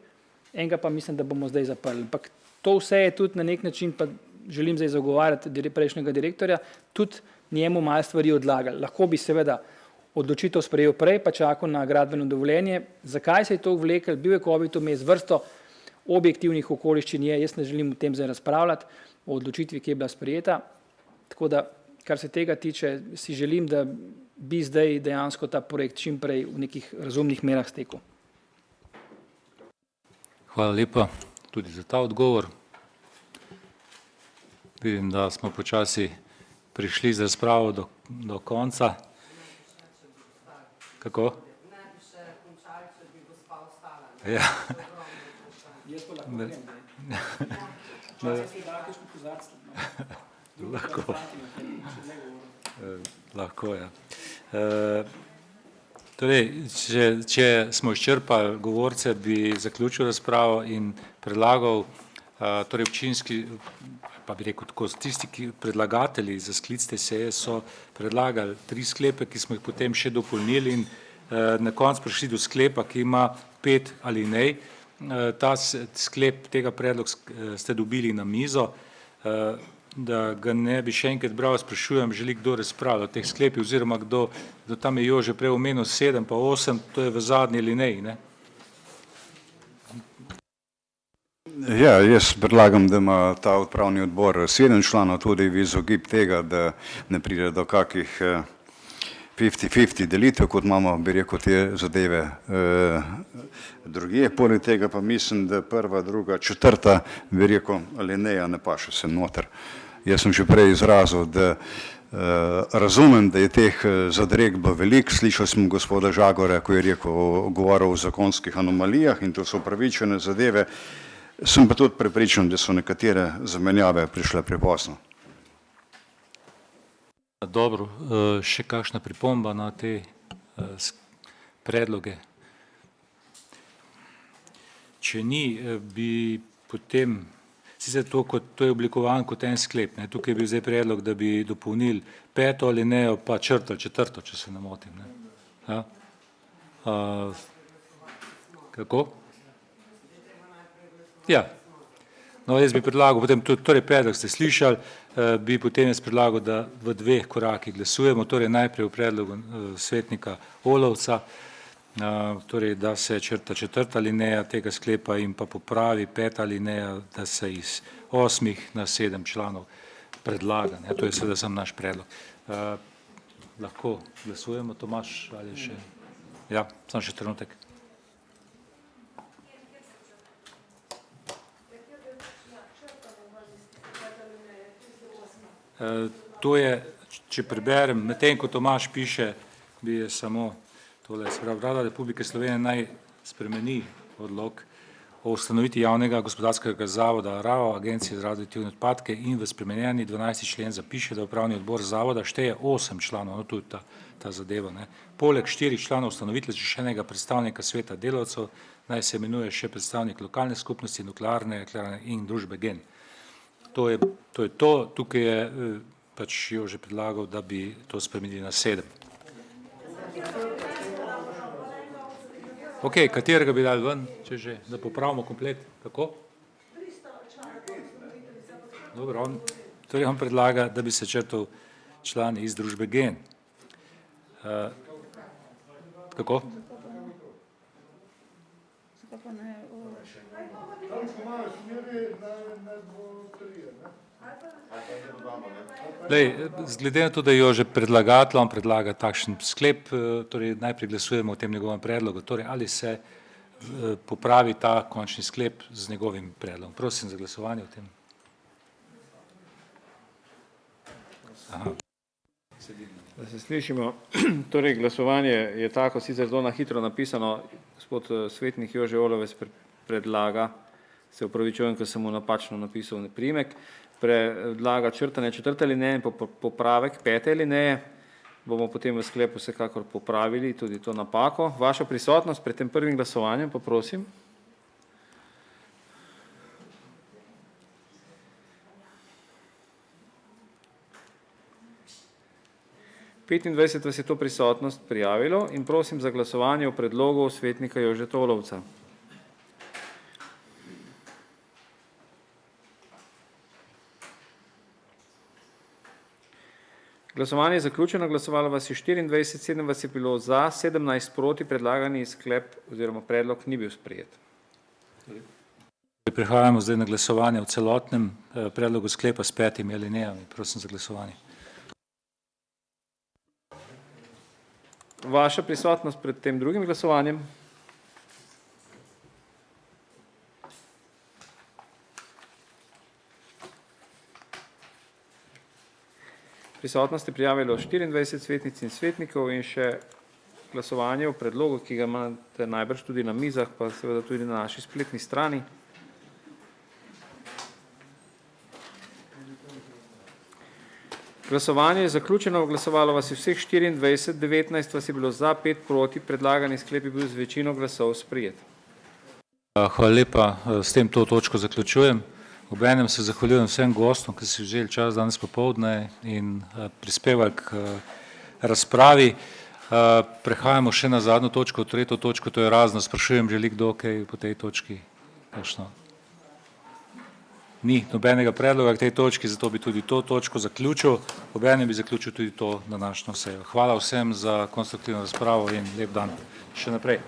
enega pa mislim, da bomo zdaj zaprli. Ampak to vse je tudi na nek način, pa želim zdaj zagovarjati prejšnjega direktorja, tudi njemu malo stvari odlagali. Lahko bi seveda odločitev sprejel prej, pa čakal na gradbeno dovoljenje. Zakaj se je to vlekel? Bil je COVID vmes, vrsto objektivnih okoliščin je, jaz ne želim o tem zdaj razpravljati, o odločitvi, ki je bila sprejeta. Tako da, kar se tega tiče, si želim, da bi zdaj dejansko ta projekt čim prej v nekih razumnih merah stekel. Hvala lepa tudi za ta odgovor. Vidim, da smo počasi prišli z razpravo do konca. Kako? Ne bi še končali, če bi gospa ostala. Ja. Lahko, ja. Torej, če smo izčrpali govorce, bi zaključil razpravo in predlagal, torej občinski, pa bi rekel tako, tisti, ki predlagatelji za sklic te seje so predlagali 3 sklepe, ki smo jih potem še dopolnili in na koncu prišli do sklepa, ki ima 5 alinej. Ta sklep, tega predlog ste dobili na mizo, da ga ne bi še enkrat bral, sprašujem, želi kdo razpravljati o teh sklepih oziroma kdo tam je Jože prej omenil 7 pa 8, to je v zadnji alineji, ne? Ja, jaz predlagam, da ima ta upravni odbor 7 članov, tudi v izogib tega, da ne pride do kakih 50-50 delitev, kot imamo, bi rekel, te zadeve drugje. Poleg tega pa mislim, da 1., 2., 4., bi rekel, alineja ne paše sem noter. Jaz sem že prej izrazil, da razumem, da je teh zadreg veliko. Slišali smo gospoda Žagora, ko je rekel, govoril o zakonskih anomalijah in to so upravičene zadeve. Sem pa tudi prepričan, da so nekatere zamenjave prišle prepozno. Dobro, še kakšna pripomba na te predloge? Če ni, bi potem, sicer to je oblikovan kot en sklep, ne? Tukaj je bil zdaj predlog, da bi dopolnili 5. alinejo pa črtali 4., če se ne motim. Ne? Ja? Kako? Ja, no jaz bi predlagal, potem torej predlog ste slišali, bi potem jaz predlagal, da v 2 korakih glasujemo, torej najprej v predlogu svetnika Olovca, torej, da se črta 4. alineja tega sklepa in pa popravi 5. alineja, da se iz 8 na 7 članov predlaga. To je seveda sam naš predlog. Lahko glasujemo, Tomaž, ali še? Ja, samo še trenutek. To je, če preberem, medtem ko Tomaž piše, bi je samo tole, se pravi, Vlada Republike Slovenije naj spremeni odlok o ustanovitvi javnega gospodarskega zavoda RAO, Agencije za radioaktivne odpadke, in v spremenjeni 12. člen zapiše, da upravni odbor zavoda šteje 8 članov, tu je ta zadeva, poleg 4 članov ustanovitelja predstavnika sveta delavcev, naj se imenuje še predstavnik lokalne skupnosti, nuklearne elektrarne in družbe GEN. To je to, tukaj je pač Jože predlagal, da bi to spremenili na 7. Ok, katerega bi dali ven, če že, da popravimo komplet, kako? Dobro, torej on predlaga, da bi se črtal član iz družbe GEN. Kako? Glede na to, da je Jože predlagatelj, on predlaga takšen sklep, torej najprej glasujemo o tem njegovem predlogu, torej ali se popravi ta končni sklep z njegovim predlogom. Prosim za glasovanje o tem. Da se slišimo, torej glasovanje je tako, sicer zelo na hitro napisano, gospod svetnik Jože Olovec predlaga, se upravičujem, ker sem mu napačno napisal priimek, predlaga črtanje 4. alineje in popravek 5. alineje, bomo potem v sklepu vsekakor popravili tudi to napako. Vaša prisotnost pred tem prvim glasovanjem, pa prosim. Petindvajset vas je to prisotnost prijavilo in prosim za glasovanje o predlogu svetnika Jožeta Olovca. Glasovanje je zaključeno, glasovalo vas je 24, 7 vas je bilo za, 17 proti, predlagani sklep oziroma predlog ni bil sprejet. Prehajamo zdaj na glasovanje v celotnem predlogu sklepa s 5 alinejami. Prosim za glasovanje. Vaša prisotnost pred tem drugim glasovanjem. Prisotnost je prijavilo 24 svetnic in svetnikov in še glasovanje o predlogu, ki ga imate najbrž tudi na mizah, pa seveda tudi na naši spletni strani. Glasovanje je zaključeno, glasovalo vas je vseh 24, 19 vas je bilo za, 5 proti, predlagani sklep je bil z večino glasov sprejet. Hvala lepa, s tem to točko zaključujem. Obenem se zahvaljujem vsem gostom, ki so vzeli čas danes popoldne in prispevali k razpravi. Prehajamo še na zadnjo točko, tretjo točko, to je razno. Sprašujem, želi kdo kaj po tej točki? Ni nobenega predloga k tej točki, zato bi tudi to točko zaključil. Obenem bi zaključil tudi to današnjo sejo. Hvala vsem za konstruktivno razpravo in lep dan še naprej.